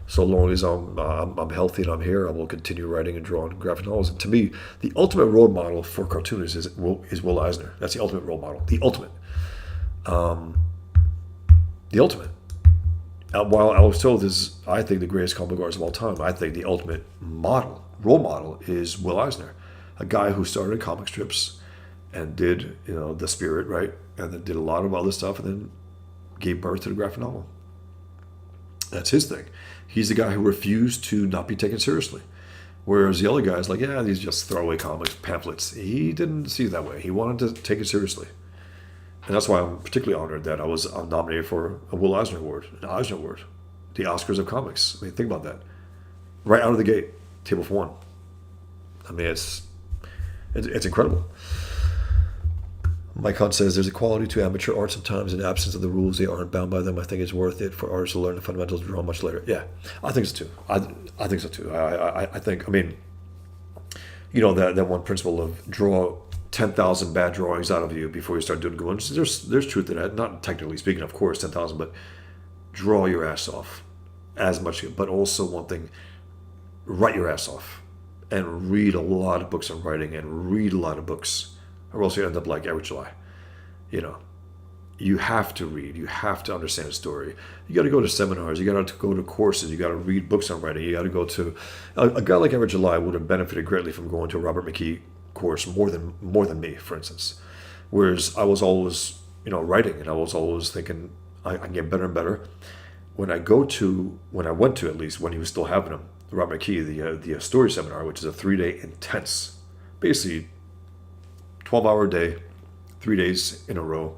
A: So long as I'm healthy and I'm here, I will continue writing and drawing graphic novels. And to me, the ultimate role model for cartoonists is Will Eisner. That's the ultimate role model. The ultimate. The ultimate. While I was told this, I think the greatest comic artist of all time, I think the ultimate role model is Will Eisner, a guy who started comic strips and did, The Spirit, right? And then did a lot of other stuff and then gave birth to the graphic novel. That's his thing. He's the guy who refused to not be taken seriously. Whereas the other guys, like, yeah, these just throwaway comics, pamphlets. He didn't see it that way. He wanted to take it seriously. And that's why I'm particularly honored that I'm nominated for a Will Eisner Award, an Eisner Award, the Oscars of comics. I mean, think about that. Right out of the gate, table for one. I mean, it's incredible. Mike Hunt says, there's a quality to amateur art sometimes. In the absence of the rules, they aren't bound by them. I think it's worth it for artists to learn the fundamentals and draw much later. Yeah, I think so too. I think so too. I think, that one principle of draw 10,000 bad drawings out of you before you start doing good ones. There's truth to that. Not technically speaking, of course, 10,000, but draw your ass off as much. But also one thing, write your ass off and read a lot of books on writing and read a lot of books. Or else you end up like Everett July. You have to read. You have to understand the story. You got to go to seminars. You got to go to courses. You got to read books on writing. You got to go to a guy like Everett July would have benefited greatly from going to a Robert McKee course more than me, for instance. Whereas I was always writing, and I was always thinking I can get better and better. When I went to at least when he was still having them, Robert McKee, the story seminar, which is a 3-day intense, basically 12-hour day, 3 days in a row.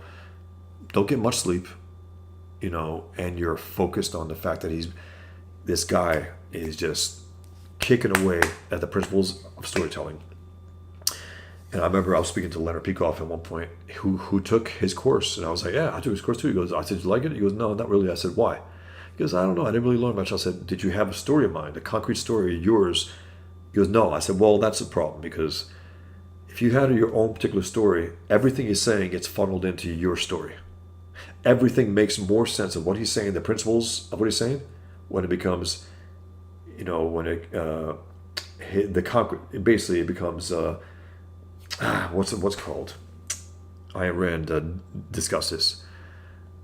A: Don't get much sleep, and you're focused on the fact that this guy is just kicking away at the principles of storytelling. And I remember I was speaking to Leonard Peikoff at one point, who took his course, and I was like, yeah, I took his course too. He goes, I said, did you like it? He goes, no, not really. I said, why? He goes, I don't know. I didn't really learn much. I said, did you have a story in mind, a concrete story, yours? He goes, no. I said, well, that's the problem, because if you had your own particular story, everything he's saying gets funneled into your story. Everything makes more sense of what he's saying, the principles of what he's saying, when it becomes, basically it becomes, what's called? Ayn Rand discussed this.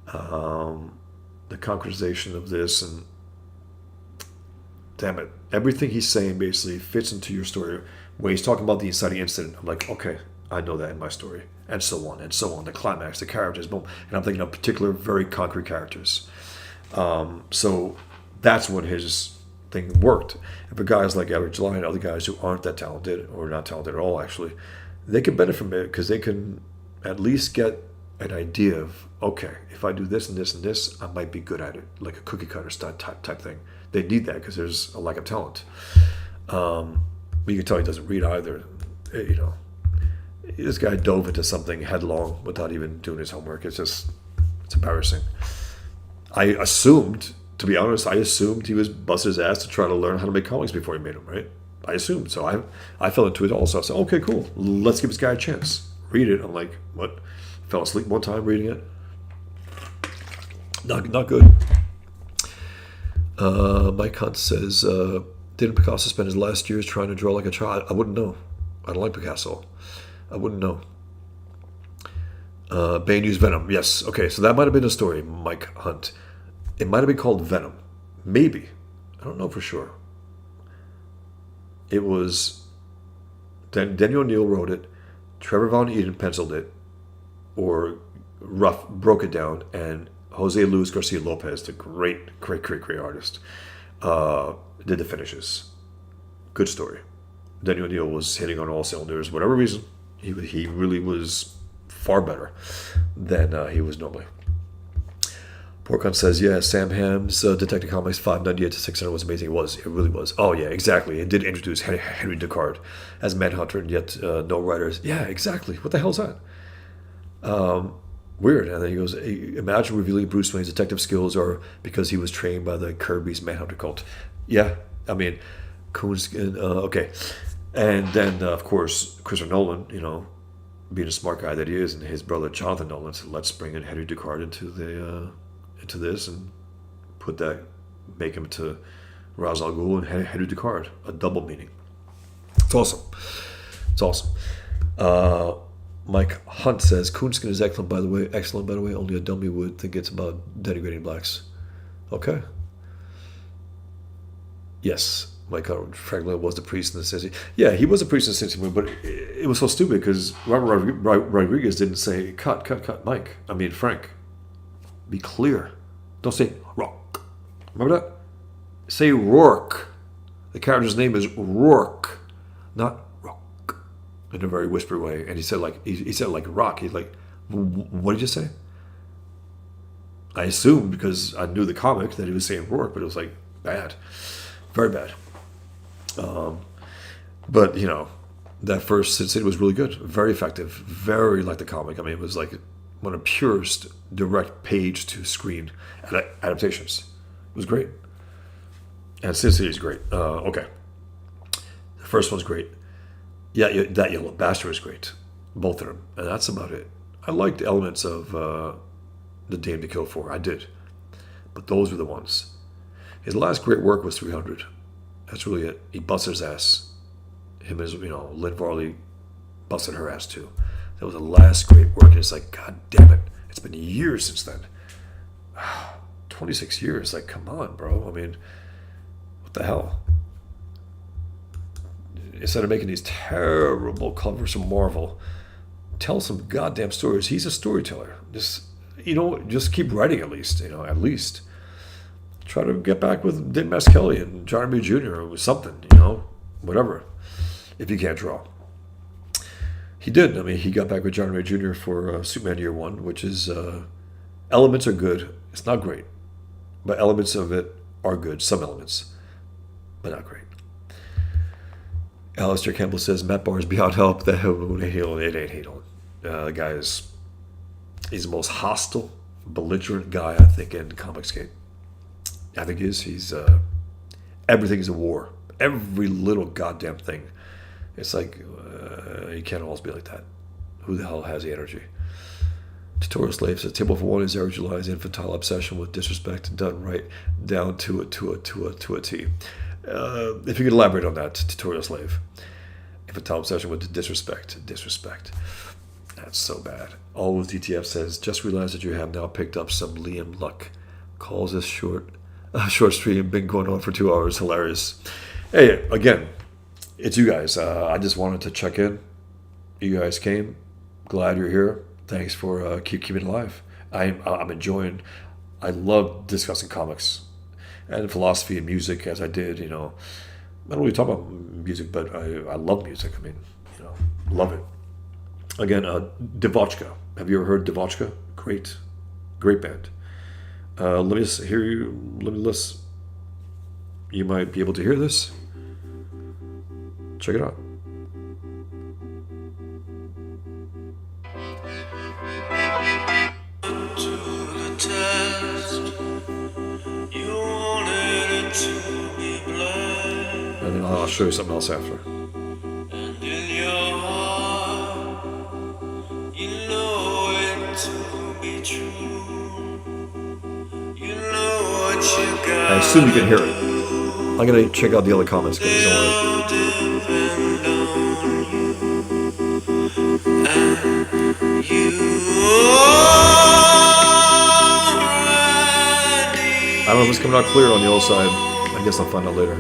A: The concretization of this, and damn it, everything he's saying basically fits into your story. When he's talking about the inciting incident, I'm like, okay, I know that in my story, and so on, the climax, the characters, boom. And I'm thinking of particular, very concrete characters. So that's when his thing worked. And for guys like Everett July and other guys who aren't that talented, or not talented at all, actually, they can benefit from it because they can at least get an idea of, okay, if I do this and this and this, I might be good at it, like a cookie cutter type thing. They need that because there's a lack of talent. You can tell he doesn't read either. This guy dove into something headlong without even doing his homework. It's embarrassing. To be honest, I assumed he was busting his ass to try to learn how to make comics before he made them, right? I assumed. So I fell into it also. I said, okay, cool. Let's give this guy a chance. Read it. I'm like, what? Fell asleep one time reading it. Not good. Mike Hunt says, didn't Picasso spend his last years trying to draw like a child? I wouldn't know. I don't like Picasso. I wouldn't know. Bane used Venom. Yes. Okay, so that might have been a story, Mike Hunt. It might have been called Venom. Maybe. I don't know for sure. It was... Daniel O'Neill wrote it. Trevor Von Eden penciled it. Or Ruff broke it down. And Jose Luis Garcia Lopez, the great artist, did the finishes. Good story. Daniel O'Neill was hitting on all cylinders. For whatever reason, he really was far better than he was normally. Porkon says, yeah, Sam Hamm's Detective Comics 598 to 600 was amazing. It really was. Oh, yeah, exactly. It did introduce Henry Descartes as Manhunter, and yet no writers. Yeah, exactly. What the hell is that? Weird. And then he goes, "Hey, imagine revealing Bruce Wayne's detective skills are because he was trained by the Kirby's Manhunter cult." Yeah, I mean, Coonskin, okay. And then, of course, Christopher Nolan, being a smart guy that he is, and his brother Jonathan Nolan said, "Let's bring in Henry Ducard into this and make him to Ra's al Ghul and Henry Ducard, a double meaning." It's awesome. It's awesome. Mike Hunt says, "Coonskin is excellent, by the way. Excellent, by the way. Only a dummy would think it's about denigrating blacks." Okay. Yes. Mike Hunt, Franklin was the priest in the city. Yeah, he was a priest in the city movie, but it was so stupid because Robert Rodriguez didn't say, cut, Mike. I mean, Frank. Be clear. Don't say Rock. Remember that? Say Rourke. The character's name is Rourke, not Rock, in a very whispery way. And he said like Rock. He's like, "What did you say?" I assumed because I knew the comic that he was saying Rourke, but it was like bad, very bad. But that first Sin City was really good, very effective, very like the comic. I mean, it was like one of the purest direct page to screen adaptations. It was great. And Sin City is great. Okay. The first one's great. Yeah, that Yellow Bastard is great. Both of them. And that's about it. I liked elements of The Dame to Kill For. I did. But those were the ones. His last great work was 300. That's really it. He busted his ass. Him as, Lynn Varley busted her ass too. That was the last great work. And it's like, God damn it. It's been years since then. 26 years. Like, come on, bro. I mean, what the hell? Instead of making these terrible covers from Marvel, tell some goddamn stories. He's a storyteller. Just keep writing at least. At least. Try to get back with Dick Maskelly and John B. Jr. or something, whatever, if you can't draw. He did. I mean, he got back with John B. Jr. for Superman Year One, which is, elements are good. It's not great, but elements of it are good. Some elements, but not great. Alistair Campbell says, "Matt Barr is beyond help. It ain't hate on. The guy he's the most hostile, belligerent guy, I think, in comics game. I think he's everything is a war. Every little goddamn thing. It's like, you can't always be like that. Who the hell has the energy?" Tutorial Slave says, "Table for One is Eric July's infantile obsession with disrespect done right down to a T." If you could elaborate on that, Tutorial Slave. Infantile obsession with disrespect. That's so bad. Always DTF says, "Just realized that you have now picked up some Liam Luck. Calls this short stream been going on for 2 hours. Hilarious." Hey, again, it's you guys. I just wanted to check in. You guys came. Glad you're here. Thanks for keeping it alive. I'm enjoying. I love discussing comics and philosophy and music, as I did. I don't really talk about music, but I love music. I mean, love it. Again, Devochka. Have you ever heard Devochka? Great band. Let me just hear you. Let me listen. You might be able to hear this. Check it out. And then I'll show you something else after. I assume you can hear it. I'm going to check out the other comments because I don't know if it's coming out clear on the other side. I guess I'll find out later.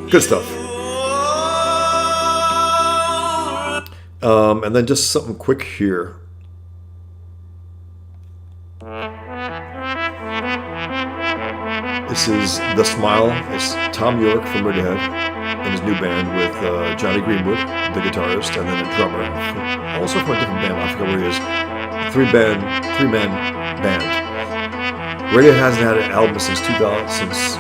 A: Good stuff. And then just something quick here. This is The Smile. It's Tom York from Radiohead and his new band with Johnny Greenwood, the guitarist, and then a drummer, also from a different band. I forget where he is. Three-man band. Radiohead hasn't had an album since 2016.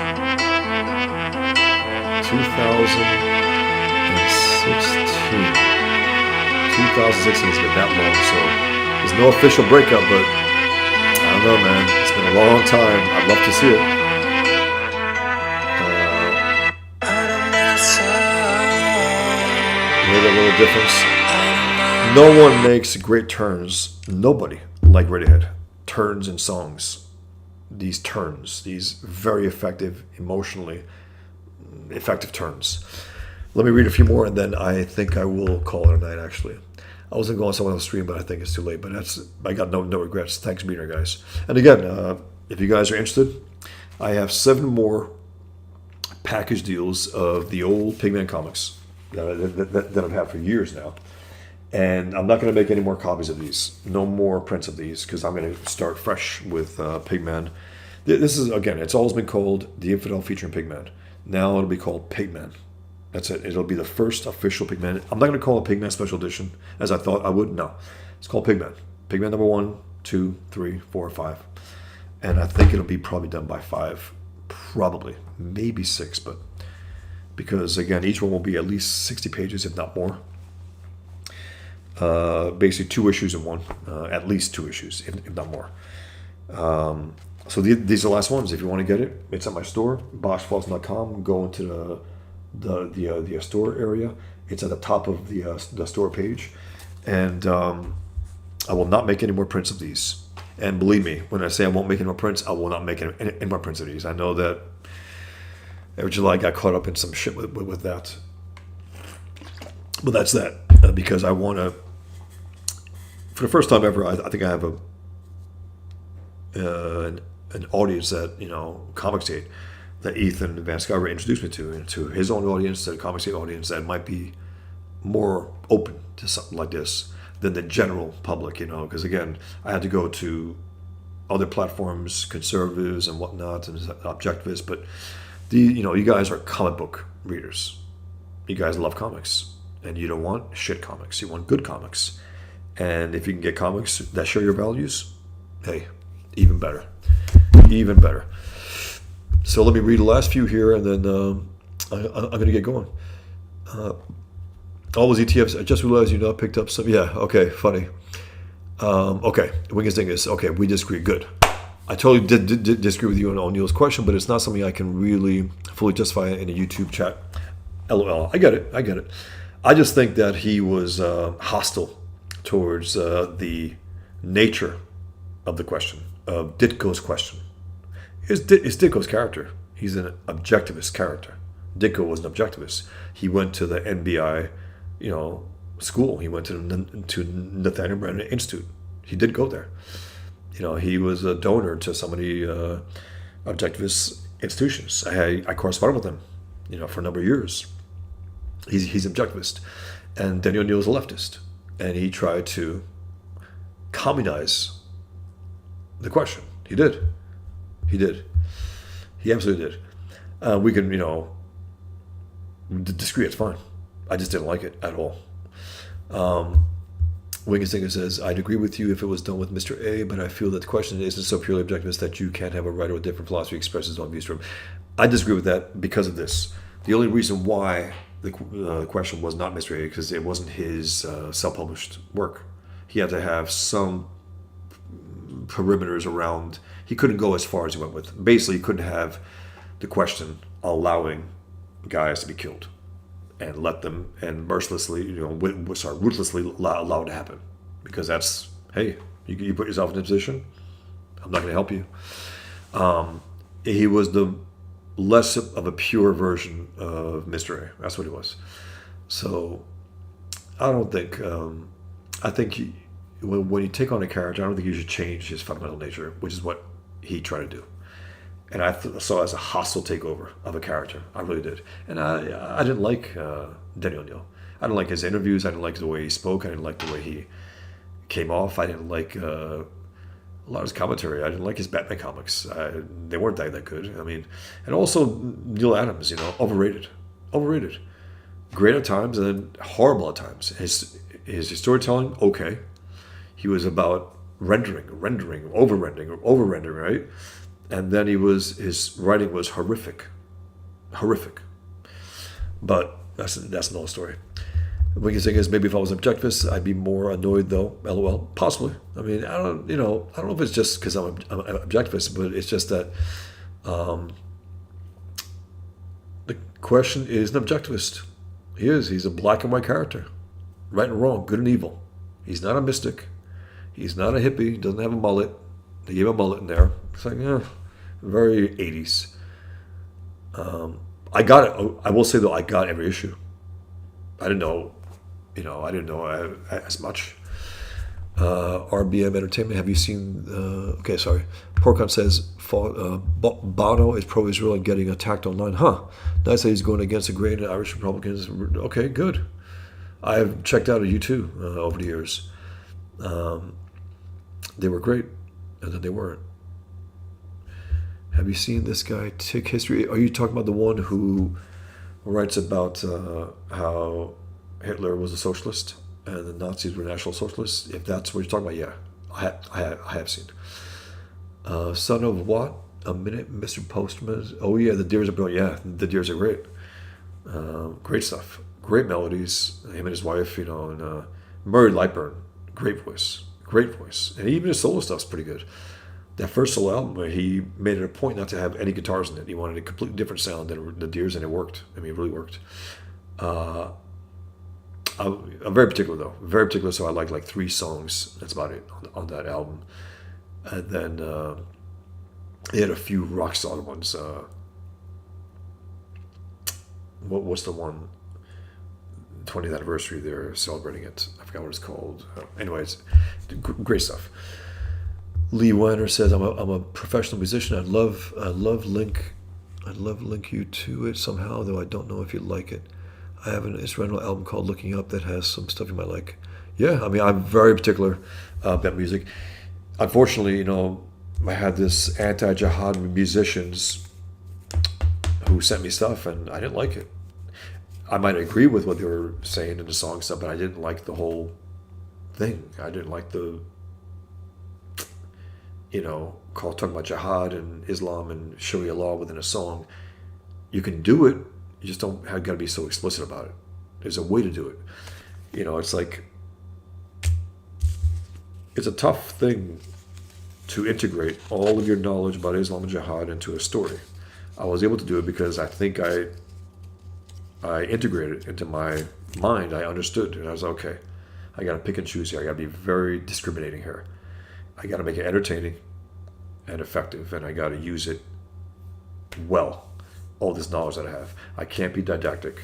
A: It's been that long, so his no official breakup, but I don't know, man. It's been a long time. I'd love to see it. Made a little difference. No one makes great turns. Nobody like Radiohead. Turns in songs. These turns. These very effective, emotionally effective turns. Let me read a few more, and then I think I will call it a night, actually. I was going to go on someone else's stream, but I think it's too late. But I got no regrets. Thanks for being here, guys. And again, if you guys are interested, I have 7 more package deals of the old Pigman comics that I've had for years now. And I'm not going to make any more copies of these. No more prints of these, because I'm going to start fresh with Pigman. This is, again, it's always been called The Infidel featuring Pigman. Now it'll be called Pigman. That's it. It'll be the first official Pigman. I'm not going to call it Pigman Special Edition, as I thought I would. No. It's called Pigman. Pigman number 1, 2, 3, 4, 5. And I think it'll be probably done by 5. Probably. Maybe 6, but because, again, each one will be at least 60 pages, if not more. Basically 2 issues in one. At least 2 issues, if not more. So these are the last ones. If you want to get it, it's at my store, boschfalls.com. Go into the store area. It's at the top of the store page. And I will not make any more prints of these. And believe me, when I say I won't make any more prints, I will not make any more prints of these. I know that every July I got caught up in some shit with that. But that's that. Because I want to, for the first time ever, I think I have an audience that, Comicsgate, that Ethan Van Sciver introduced me to his own audience, the Comicsgate audience that might be more open to something like this than the general public, because again, I had to go to other platforms, conservatives and whatnot, and objectivists, but you guys are comic book readers. You guys love comics, and you don't want shit comics. You want good comics. And if you can get comics that share your values, hey, even better. Even better. So let me read the last few here, and then I'm going to get going. All those ETFs, I just realized you not picked up some. Yeah, okay, funny. Okay, Wingus Dingus. Okay, we disagree. Good. I totally did disagree with you on O'Neill's question, but it's not something I can really fully justify in a YouTube chat. LOL. I get it. I just think that he was hostile towards the nature of the question, of Ditko's question. It's Ditko's character. He's an objectivist character. Ditko was an objectivist. He went to the NBI, school. He went to Nathaniel Branden Institute. He did go there. He was a donor to so many objectivist institutions. I corresponded with him, for a number of years. He's objectivist. And Daniel O'Neill is a leftist. And he tried to communize the question. He did. He absolutely did. We can, disagree. It's fine. I just didn't like it at all. Wingus Singer says, I'd agree with you if it was done with Mr. A, but I feel that the question isn't so purely objectivist that you can't have a writer with different philosophy express his own views from. I disagree with that because of this. The only reason why the question was not Mr. A, because it wasn't his self-published work. He had to have some perimeters around. He couldn't go as far as he went with. Basically, he couldn't have the question allowing guys to be killed and let them, and mercilessly, ruthlessly allow it to happen. Because that's, hey, you put yourself in a position, I'm not going to help you. He was the less of a pure version of Mr. A. That's what he was. So, I don't think, I think when you take on a character, I don't think you should change his fundamental nature, which is what he tried to do. And I saw it as a hostile takeover of a character. I really did. And I didn't like Daniel O'Neill. I didn't like his interviews. I didn't like the way he spoke. I didn't like the way he came off. I didn't like a lot of his commentary. I didn't like his Batman comics. They weren't that good. I mean, and also Neil Adams, overrated. Great at times and then horrible at times. His storytelling, okay. He was about rendering, over-rendering, right? And then his writing was horrific. But that's another story. What you're saying is maybe if I was an objectivist, I'd be more annoyed though. LOL. Possibly. I mean, I don't know if it's just because I'm an objectivist, but it's just that the question is an objectivist. He is. He's a black and white character, right and wrong, good and evil. He's not a mystic. He's not a hippie. He doesn't have a mullet. They gave a mullet in there. It's like, very 80s. I got it. I will say though, I got every issue. I didn't know, as much. RBM Entertainment, have you seen, okay, sorry. Porcon says, Bono is pro-Israel and getting attacked online. Nice that he's going against the grain of Irish Republicans. Okay, good. I've checked out a U2 over the years. They were great, and then they weren't. Have you seen this guy, Tick History? Are you talking about the one who writes about how Hitler was a socialist and the Nazis were National Socialists? If that's what you're talking about, yeah, I have seen. Son of what? A Minute, Mr. Postman. Oh yeah, the Deers are brilliant. Yeah, the Deers are great. Great stuff. Great melodies. Him and his wife, and Murray Lightburn, great voice, and even his solo stuff's pretty good. That first solo album, where he made it a point not to have any guitars in it. He wanted a completely different sound than the Deers, and it worked. I mean, it really worked. I'm very particular though, very particular. So I like 3 songs. That's about it on that album. And then he had a few rock solid ones. What's the one? 20th anniversary. They're celebrating it. I forgot what it's called. Anyways, great stuff. Lee Weiner says, I'm a professional musician. I'd love link you to it somehow, though I don't know if you'd like it. I have an instrumental album called Looking Up that has some stuff you might like. Yeah, I mean, I'm very particular about music. Unfortunately, I had this anti-jihad musicians who sent me stuff, and I didn't like it. I might agree with what they were saying in the song stuff, but I didn't like the whole thing. I didn't like the talking about jihad and Islam and Sharia law within a song. You can do it, you just don't have got to be so explicit about it. There's a way to do it. It's like, it's a tough thing to integrate all of your knowledge about Islam and jihad into a story. I was able to do it because I think I integrated it into my mind. I understood, and I was like, okay, I got to pick and choose here. I got to be very discriminating here. I got to make it entertaining and effective, and I got to use it well. All this knowledge that I have, I can't be didactic.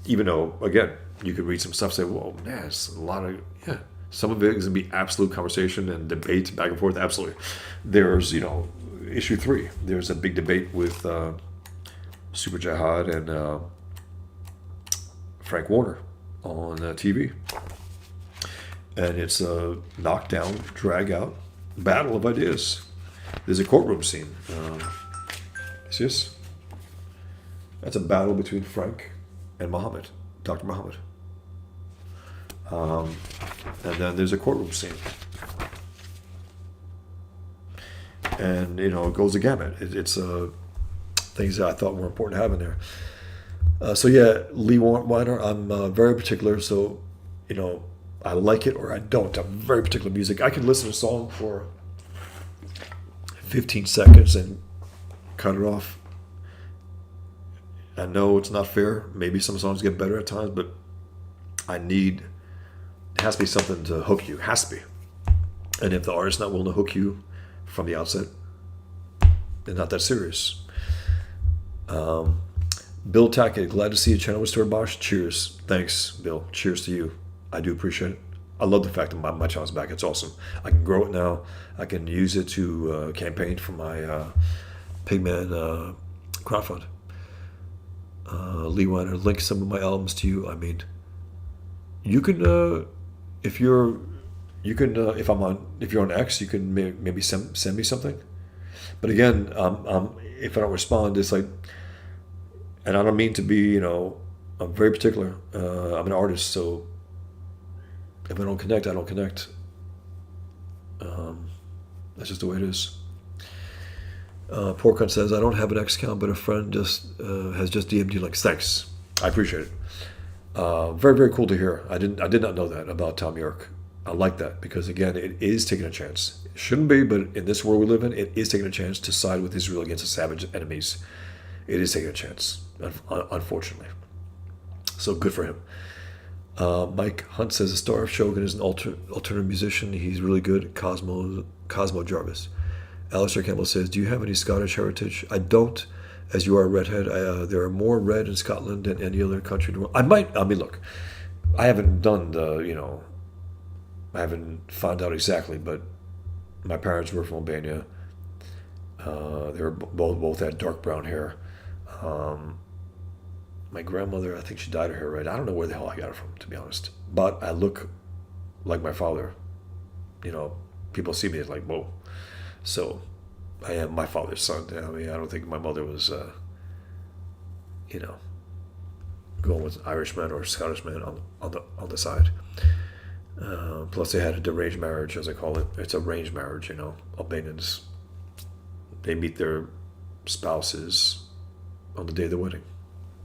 A: Even though, again, you could read some stuff, say, "Whoa, man, it's a lot of Some of it is gonna be absolute conversation and debate back and forth. Absolutely. There's issue 3. There's a big debate with Super Jihad and Frank Warner on TV. And it's a knockdown, drag out battle of ideas. There's a courtroom scene. See this? That's a battle between Frank and Muhammad, Dr. Muhammad. And then there's a courtroom scene. And, it goes the gamut. It's things that I thought were important to have in there. Lee Weiner, I'm very particular. So, I like it or I don't. I'm very particular music. I can listen to a song for 15 seconds and cut it off. I know it's not fair. Maybe some songs get better at times, but it has to be something to hook you. It has to be. And if the artist's not willing to hook you from the outset, they're not that serious. Bill Tackett, glad to see you channel with Stuart Bosch. Cheers. Thanks, Bill. Cheers to you. I do appreciate it. I love the fact that my channel's back. It's awesome. I can grow it now. I can use it to campaign for my Pigman crowdfund. Lee Weiner, link some of my albums to you. I mean, you can if you're on X, you can maybe send me something. But again, if I don't respond, it's like, and I don't mean to be, I'm very particular. I'm an artist, so if I don't connect, I don't connect. That's just the way it is. Porcon says, I don't have an X account, but a friend has just DM'd you links. Thanks. I appreciate it. Very, very cool to hear. I did not know that about Tom York. I like that because again, it is taking a chance. It shouldn't be, but in this world we live in, it is taking a chance to side with Israel against the savage enemies. It is taking a chance, unfortunately. So good for him. Mike Hunt says the star of Shogun is an alternative musician. He's really good. Cosmo Jarvis. Alistair Campbell says, "Do you have any Scottish heritage?" I don't. As you are a redhead, there are more red in Scotland than any other country in the world. I mean, look, I haven't done I haven't found out exactly, but my parents were from Albania. They were both had dark brown hair. My grandmother, I think she dyed her hair red. I don't know where the hell I got it from, to be honest. But I look like my father. People see me as like, whoa. So I am my father's son. I mean, I don't think my mother was, going with Irishman or Scottishman on the side. Plus, they had a deranged marriage, as I call it. It's a arranged marriage, Albanians, they meet their spouses on the day of the wedding.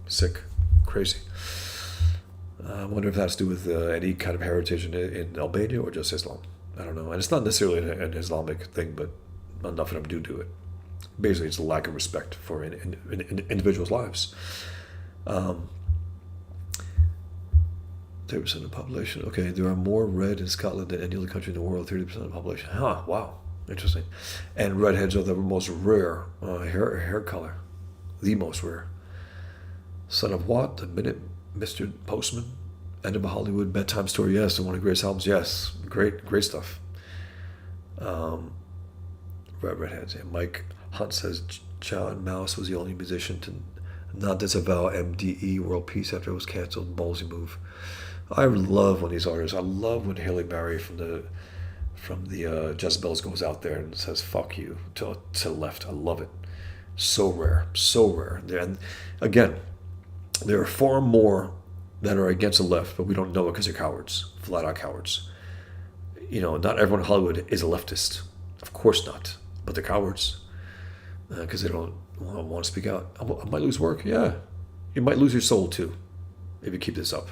A: Sick, crazy. I wonder if that's to do with any kind of heritage in Albania or just Islam. I don't know. And it's not necessarily an Islamic thing, but enough of them do it. Basically, it's a lack of respect for individuals' lives. 30% of the population. Okay, there are more red in Scotland than any other country in the world. 30% of the population. Huh, wow. Interesting. And redheads are the most rare hair color. The most rare. Son of What? The Minute Mr. Postman? End of a Hollywood bedtime story? Yes. And one of the greatest albums? Yes. Great stuff. Redheads. And Mike Hunt says John Mouse was the only musician to not disavow MDE World Peace after it was canceled. Ballsy move. I love when these artists. I love when Halle Berry from the Jezebels goes out there and says "fuck you" to the left. I love it. So rare, so rare. And again, there are far more that are against the left, but we don't know it because they're cowards, flat out cowards. Not everyone in Hollywood is a leftist. Of course not, but they're cowards because they don't want to speak out. I might lose work. Yeah, you might lose your soul too if you keep this up.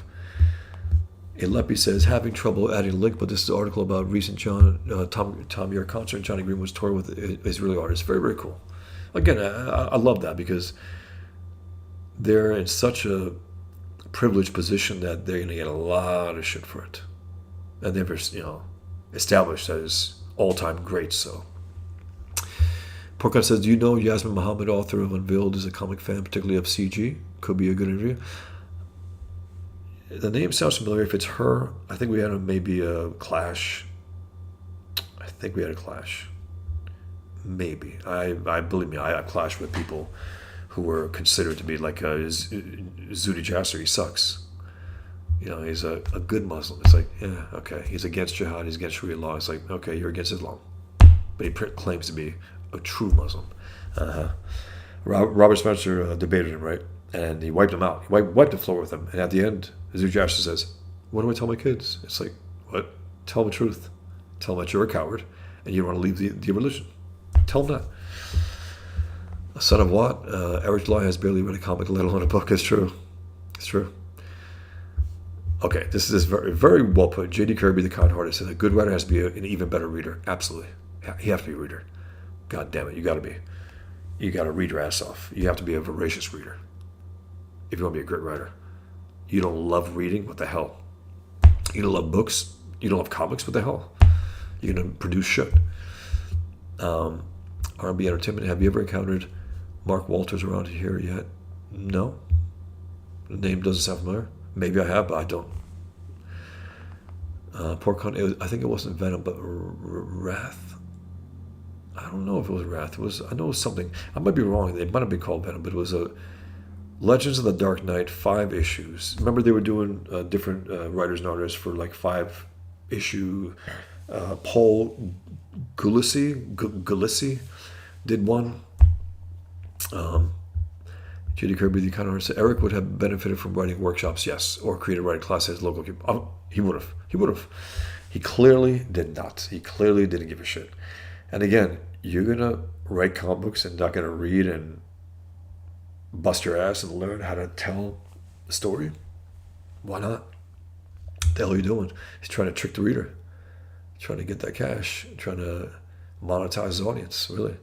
A: Alepi says, having trouble adding a link, but this is an article about recent Tom York concert. Johnny Green was touring with Israeli artists. Very, very cool. Again, I love that because they're in such a privileged position that they're going to get a lot of shit for it. And they're, established as all-time greats, so. Porkat says, do you know Yasmin Mohammed, author of Unveiled, is a comic fan, particularly of CG? Could be a good interview. The name sounds familiar. If it's her, I think we had maybe a clash. I think we had a clash. Maybe. I believe me, I clashed with people who were considered to be like Zudi Jasser. He sucks. He's a good Muslim. It's like, yeah, okay. He's against jihad. He's against Sharia law. It's like, okay, you're against Islam. But he claims to be a true Muslim. Robert Spencer debated him, right? And he wiped him out. He wiped the floor with him. And at the end, Zudi Jasser says, what do I tell my kids? It's like, what? Tell them the truth. Tell them that you're a coward and you don't want to leave the religion. Tell them that. A son of what? Eric July has barely read a comic, let alone a book. It's true. It's true. Okay, this is very, very well put. J.D. Kirby, the kind-hearted, said a good writer has to be an even better reader. Absolutely. You have to be a reader. God damn it, you got to be. You got to read your ass off. You have to be a voracious reader if you want to be a great writer. You don't love reading? What the hell? You don't love books? You don't love comics? What the hell? You're going to produce shit. R&B Entertainment, have you ever encountered Mark Walters around here yet? No. The name doesn't sound familiar. Maybe I have, but I don't. Pork-Hunt, I think it wasn't Venom, but Wrath. I don't know if it was Wrath. I know it was something. I might be wrong. It might have been called Venom, but it was a Legends of the Dark Knight, 5 issues. Remember they were doing different writers and artists for like 5-issue. Paul Gulisi did one. J.D. Kirby, the kind of artist. Eric would have benefited from writing workshops, yes, or creative writing classes local. He would have. He clearly did not. He clearly didn't give a shit. And again, you're gonna write comic books and not gonna read and bust your ass and learn how to tell the story. Why not? What the hell are you doing? He's trying to trick the reader, trying to get that cash, trying to monetize his audience, really.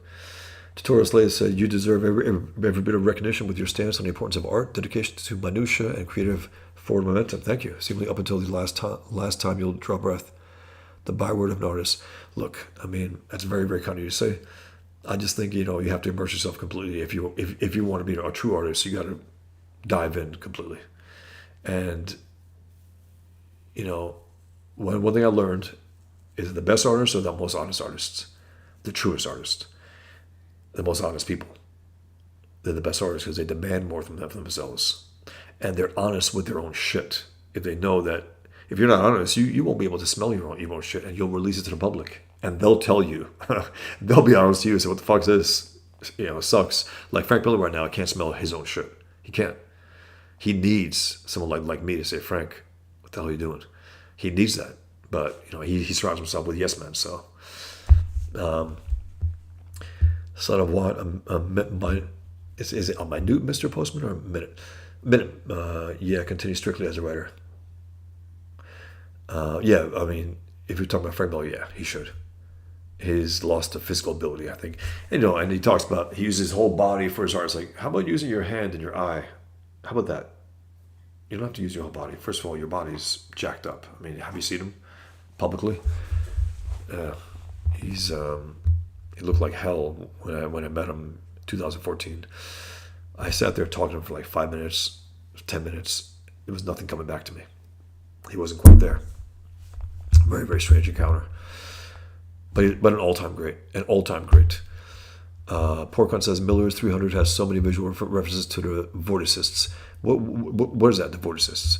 A: Tutorial Slade said, you deserve every bit of recognition with your stance on the importance of art, dedication to minutia, and creative forward momentum. Thank you. Seemingly up until the last time you'll draw breath. The byword of an artist. Look, I mean, that's very, very kind of you to say. I just think, you have to immerse yourself completely. If you want to be a true artist, you got to dive in completely. And, one thing I learned is that the best artists are the most honest artists, the truest artists, the most honest people. They're the best artists because they demand more from themselves. And they're honest with their own shit. If they know that if you're not honest, you won't be able to smell your own shit, and you'll release it to the public. And they'll tell you. They'll be honest to you. Say, what the fuck is this? It sucks. Like Frank Miller right now, I can't smell his own shit. He can't. He needs someone like me to say, Frank, what the hell are you doing? He needs that. But, he surrounds himself with yes men. So, son of what? Is it a minute, Mr. Postman, or a minute? Yeah, continue strictly as a writer. Yeah, I mean, if you're talking about Frank Miller, yeah, he should. He's lost the physical ability, I think. And he talks about, he uses his whole body for his art. It's like, how about using your hand and your eye? How about that? You don't have to use your whole body. First of all, your body's jacked up. I mean, have you seen him publicly? He looked like hell when I met him in 2014. I sat there talking to him for like 5 minutes, 10 minutes. There was nothing coming back to me. He wasn't quite there. Very, very strange encounter. But an all-time great. Porcon says, Miller's 300 has so many visual references to the vorticists. What is that, the vorticists?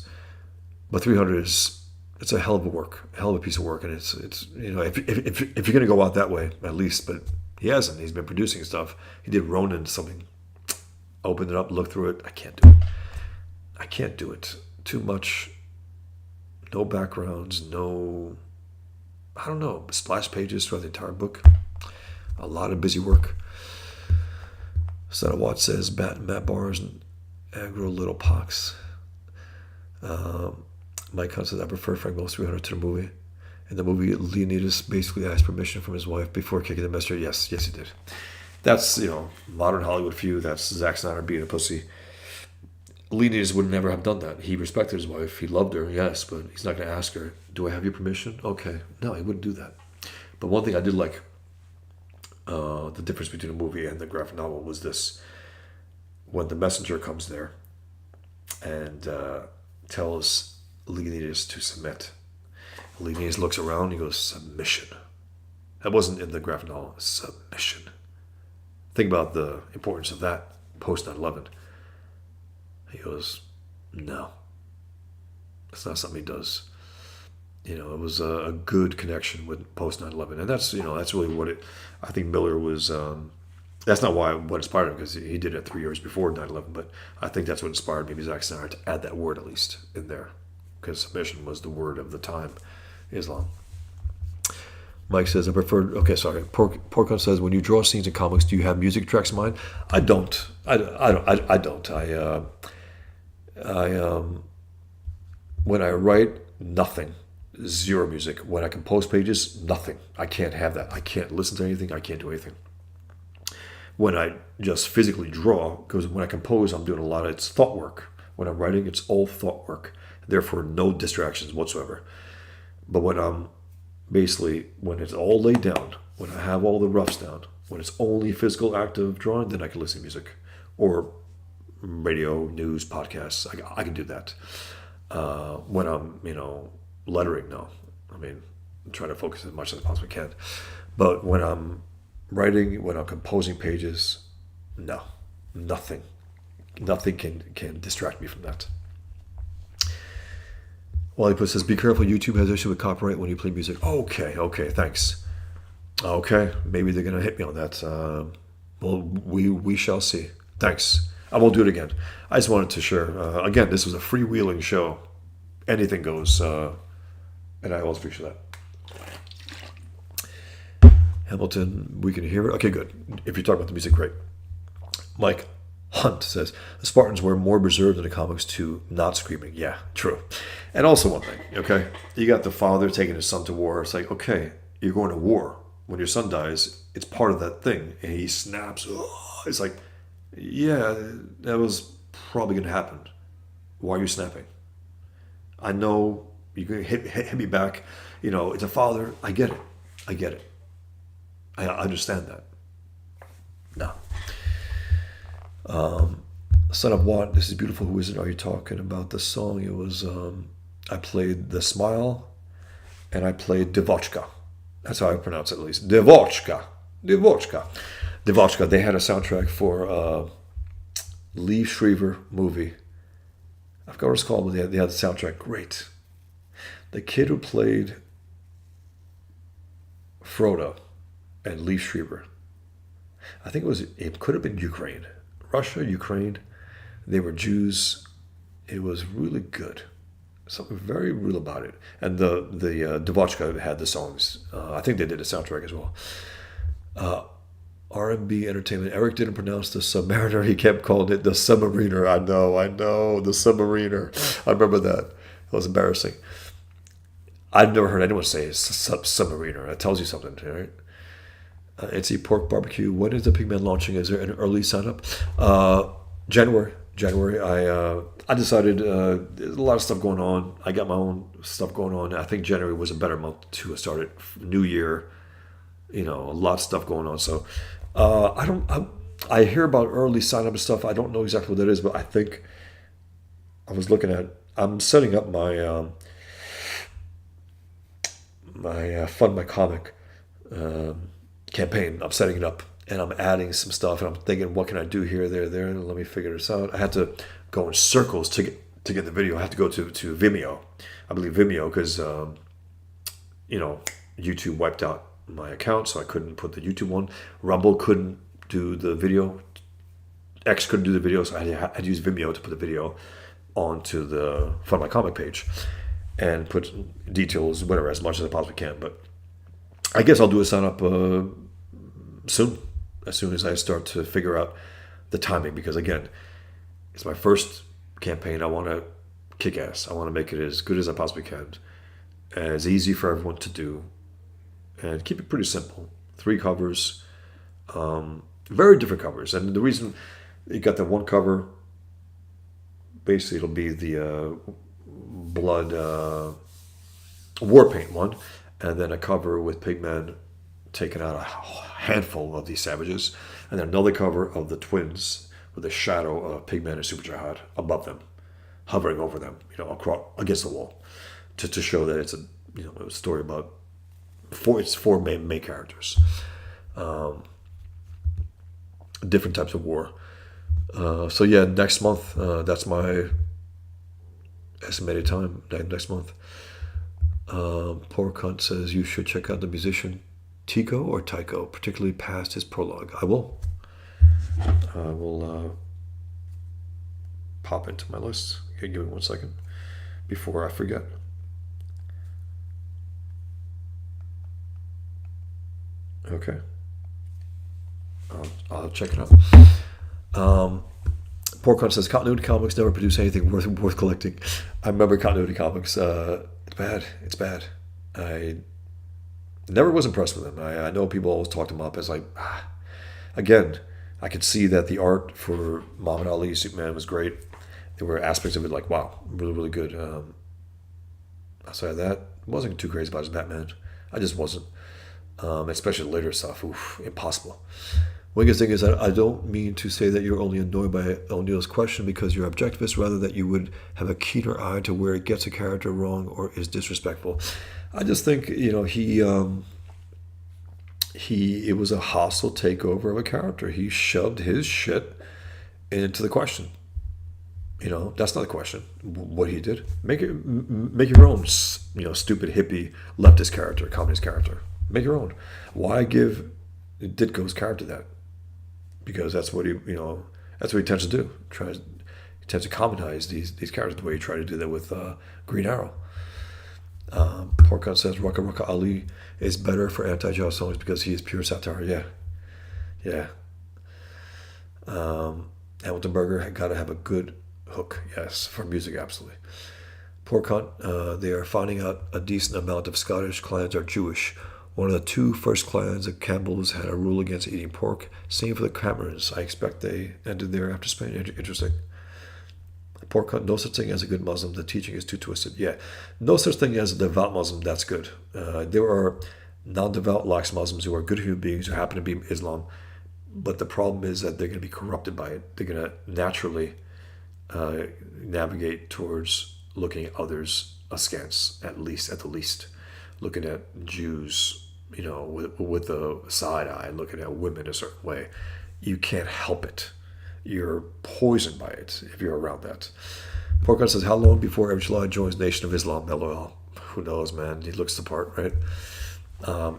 A: But 300 it's a hell of a piece of work. And it's if you're going to go out that way, at least, but he hasn't. He's been producing stuff. He did Ronin, something. Opened it up, looked through it. I can't do it. Too much. No backgrounds, I don't know, splash pages throughout the entire book. A lot of busy work. Son of Watt says, Matt Bars and aggro little pox. Mike Hunt says, I prefer Frank Miller's 300 to the movie. In the movie, Leonidas basically asked permission from his wife before kicking the messenger. Yes, he did. That's, modern Hollywood feud. That's Zack Snyder being a pussy. Leonidas would never have done that. He respected his wife. He loved her, yes, but he's not going to ask her, do I have your permission? Okay. No, he wouldn't do that. But one thing I did like, the difference between the movie and the graphic novel was this. When the messenger comes there and tells Leonidas to submit, Leonidas looks around, he goes, submission. That wasn't in the graphic novel. Submission. Think about the importance of that post 9/11. He goes, no. It's not something he does. It was a good connection with post 9/11. And that's, that's really what I think Miller was, that's not what inspired him, because he did it 3 years before 9/11, but I think that's what inspired maybe Zack Snyder to add that word at least in there, because submission was the word of the time, Islam. Mike says, I prefer, okay, sorry. Porcon says, when you draw scenes in comics, do you have music tracks in mind? I don't. I don't. When I write, nothing. Zero music. When I compose pages, nothing. I can't have that. I can't listen to anything. I can't do anything. When I just physically draw, because when I compose, I'm doing a lot of, it's thought work. When I'm writing, it's all thought work. Therefore, no distractions whatsoever. But when it's all laid down, when I have all the roughs down, when it's only physical act of drawing, then I can listen to music. Or radio, news, podcasts. I can do that. When I'm, lettering, no. I mean, I'm trying to focus as much as I possibly can. But when I'm writing, when I'm composing pages, no. Nothing. Nothing can distract me from that. Wally Puss says, be careful, YouTube has issue with copyright when you play music. Okay, thanks. Okay, maybe they're going to hit me on that. Well, we shall see. Thanks. I won't do it again. I just wanted to share. Again, this was a freewheeling show. Anything goes. And I always appreciate that. Hamilton, we can hear it. Okay, good. If you talk about the music, great. Mike, Hunt says, the Spartans were more reserved in the comics to not screaming. Yeah, true. And also one thing, okay? You got the father taking his son to war. It's like, okay, you're going to war. When your son dies, it's part of that thing. And he snaps. Oh, it's like, yeah, that was probably going to happen. Why are you snapping? I know you can hit me back. You know, it's a father. I get it. I get it. I understand that. No. Son of What? This is beautiful. Who is it? Are you talking about the song? It was, I played The Smile and I played Devochka. That's how I pronounce it, at least. Devochka. Devochka. Devochka. They had a soundtrack for Lee Shriver movie. I forgot what it's called, but they had the soundtrack. Great. The kid who played Frodo and Lee Shriver, I think it could have been Ukraine. Russia, Ukraine. They were Jews. It was really good. Something very real about it. And the Devochka had the songs. I think they did a soundtrack as well. R&B Entertainment. Eric didn't pronounce the Submariner. He kept calling it the Submariner. I know, the Submariner. I remember that. It was embarrassing. I've never heard anyone say Submariner. That tells you something, right? It's a pork barbecue. When is the Pigman launching? Is there an early sign up? January. I decided there's a lot of stuff going on. I got my own stuff going on. I think January was a better month to start it. New year, a lot of stuff going on. So I hear about early sign up and stuff. I don't know exactly what that is, but I think I'm setting up my Fund My Comic campaign. I'm setting it up and I'm adding some stuff and I'm thinking, what can I do here, there, and let me figure this out. I had to go in circles to get the video. I had to go to Vimeo. I believe Vimeo because YouTube wiped out my account, so I couldn't put the YouTube one. Rumble couldn't do the video. X couldn't do the video, so I had to use Vimeo to put the video onto the Fund My Comic page and put details, whatever, as much as I possibly can. But I guess I'll do a sign up soon, as soon as I start to figure out the timing. Because again, it's my first campaign. I want to kick ass. I want to make it as good as I possibly can, as easy for everyone to do, and keep it pretty simple. 3 covers, very different covers. And the reason you got the one cover, basically it'll be the blood war paint one, and then a cover with Pigman taking out a handful of these savages, and then another cover of the twins with a shadow of Pigman and Super Jihad above them, hovering over them, across against the wall, to show that it's a story about four main characters, different types of war. So yeah, next month, that's my estimated time. Next month. Poor Cunt says you should check out the musician Tico or Tycho, particularly past his prologue. I will pop into my list. Okay, give me 1 second before I forget. Okay, I'll check it out. Poor Cunt says continuity comics never produce anything worth collecting. I remember continuity comics. It's bad. I never was impressed with them. I know people always talk them up as like, again, I could see that the art for Muhammad Ali, Superman was great. There were aspects of it like, wow, really, really good. Outside of that, wasn't too crazy about his Batman. I just wasn't. Especially the later stuff. Oof, impossible. Winger's thing is that I don't mean to say that you're only annoyed by O'Neill's question because you're objectivist, rather that you would have a keener eye to where it gets a character wrong or is disrespectful. I just think, it was a hostile takeover of a character. He shoved his shit into the question. That's not a question. What he did, make your own, stupid hippie leftist character, communist character. Make your own. Why give Ditko's character that? Because that's what that's what he tends to do. He tends to commonize these characters the way he tried to do that with Green Arrow. Porkut says Rucka Rucka Ali is better for anti-Jaw songs because he is pure satire. Yeah. Hamilton Burger had got to have a good hook, yes, for music, absolutely. Pork Hunt, they are finding out a decent amount of Scottish clans are Jewish. One of the two first clans of Campbells had a rule against eating pork. Same for the Camerons. I expect they ended there after Spain. Interesting. Pork Hunt, no such thing as a good Muslim. The teaching is too twisted. Yeah, no such thing as a devout Muslim. That's good. There are non-devout lax Muslims who are good human beings who happen to be Islam. But the problem is that they're going to be corrupted by it. They're going to naturally navigate towards looking at others askance, at the least. Looking at Jews, with a side eye, looking at women a certain way. You can't help it. You're poisoned by it if you're around that. Porkon says, how long before Abdullah joins Nation of Islam? LOL. Who knows, man? He looks the part, right?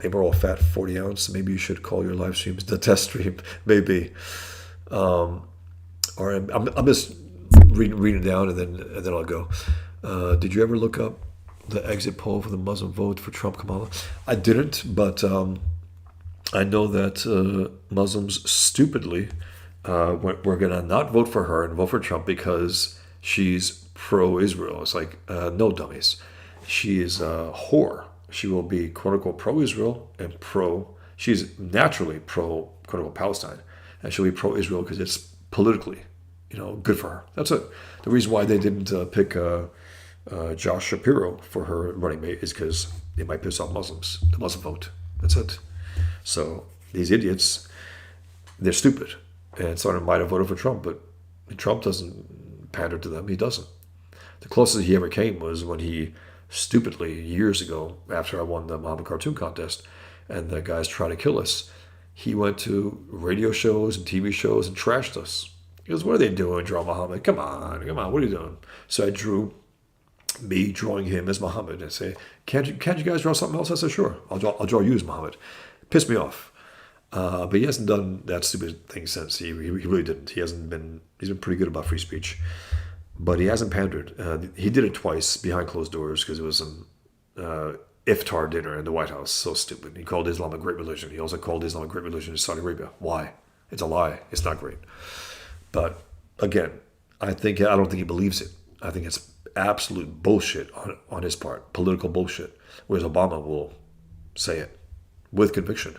A: Emerald Fat 40 ounce. Maybe you should call your live streams the test stream. Maybe. Or I'm just reading down and then I'll go. Did you ever look up the exit poll for the Muslim vote for Trump Kamala? I didn't, but I know that Muslims stupidly we're going to not vote for her and vote for Trump because she's pro-Israel. It's like, no, dummies. She is a whore. She will be, quote-unquote, pro-Israel and she's naturally pro-quote-unquote Palestine. And she'll be pro-Israel because it's politically, good for her. That's it. The reason why they didn't pick Josh Shapiro for her running mate is because it might piss off Muslims, the Muslim vote. That's it. So these idiots, they're stupid. And someone might have voted for Trump, but Trump doesn't pander to them. He doesn't. The closest he ever came was when he stupidly, years ago, after I won the Muhammad Cartoon Contest, and the guys tried to kill us, he went to radio shows and TV shows and trashed us. He goes, what are they doing, draw Muhammad? Come on, what are you doing? So I drew me drawing him as Muhammad and say, can't you guys draw something else? I said, sure, I'll draw you as Muhammad. Pissed me off. But he hasn't done that stupid thing since. He really didn't. He's been pretty good about free speech. But he hasn't pandered. He did it twice behind closed doors because it was some iftar dinner in the White House. So stupid. He called Islam a great religion. He also called Islam a great religion in Saudi Arabia. Why? It's a lie. It's not great. But again, I don't think he believes it. I think it's absolute bullshit on his part. Political bullshit. Whereas Obama will say it with conviction.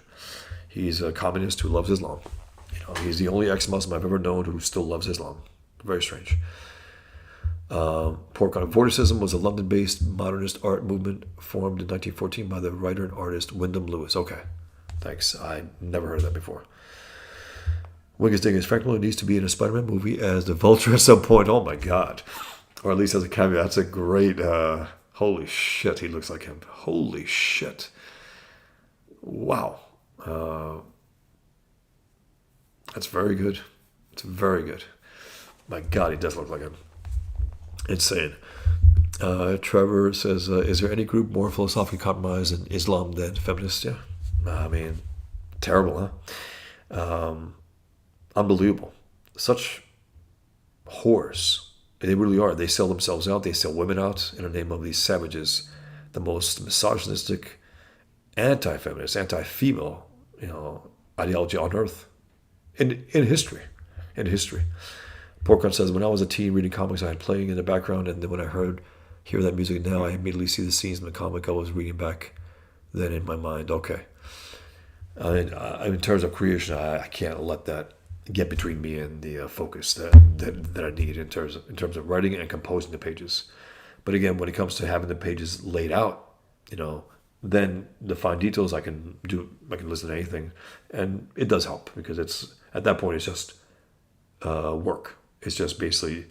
A: He's a communist who loves Islam. He's the only ex-Muslim I've ever known who still loves Islam. Very strange. Pork on Vorticism was a London-based modernist art movement formed in 1914 by the writer and artist Wyndham Lewis. Okay, thanks. I never heard of that before. Wingus Dingus, Frank Miller needs to be in a Spider-Man movie as the Vulture at some point. Oh my God. Or at least as a cameo. That's a great... holy shit, he looks like him. Holy shit. Wow. That's very good. It's very good. My God, he does look like him. Insane. Trevor says, is there any group more philosophically compromised in Islam than feminists? Yeah. I mean, terrible, huh? Unbelievable. Such whores. They really are. They sell themselves out. They sell women out in the name of these savages. The most misogynistic, anti-feminist, anti-female, ideology on earth. In history. Porkon says, when I was a teen reading comics, I had playing in the background, and then when I hear that music now, I immediately see the scenes in the comic I was reading back then in my mind. Okay. In terms of creation, I can't let that get between me and the focus that I need in terms of writing and composing the pages. But again, when it comes to having the pages laid out, then the fine details I can listen to anything, and it does help because it's at that point it's just work. It's just basically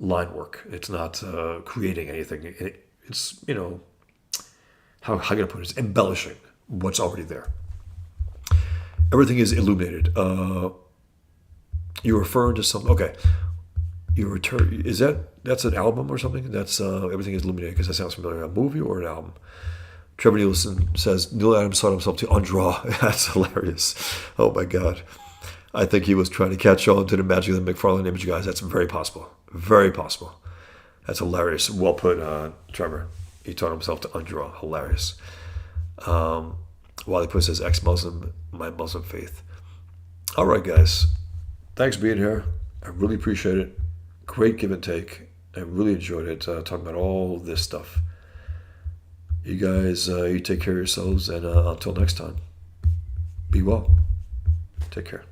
A: line work. It's not creating anything. It's how can I put it? It's embellishing what's already there. Everything is illuminated. You're referring to something. Okay, that's an album or something? That's everything is illuminated because that sounds familiar. A movie or an album? Trevor Nielsen says, Neil Adams taught himself to undraw. That's hilarious. Oh my God. I think he was trying to catch on to the magic of the McFarlane image guys. That's very possible. Very possible. That's hilarious. Well put, Trevor. He taught himself to undraw. Hilarious. Wally Puss says, ex-Muslim, my Muslim faith. All right, guys. Thanks for being here. I really appreciate it. Great give and take. I really enjoyed it, talking about all this stuff. You guys, you take care of yourselves, and until next time, be well. Take care.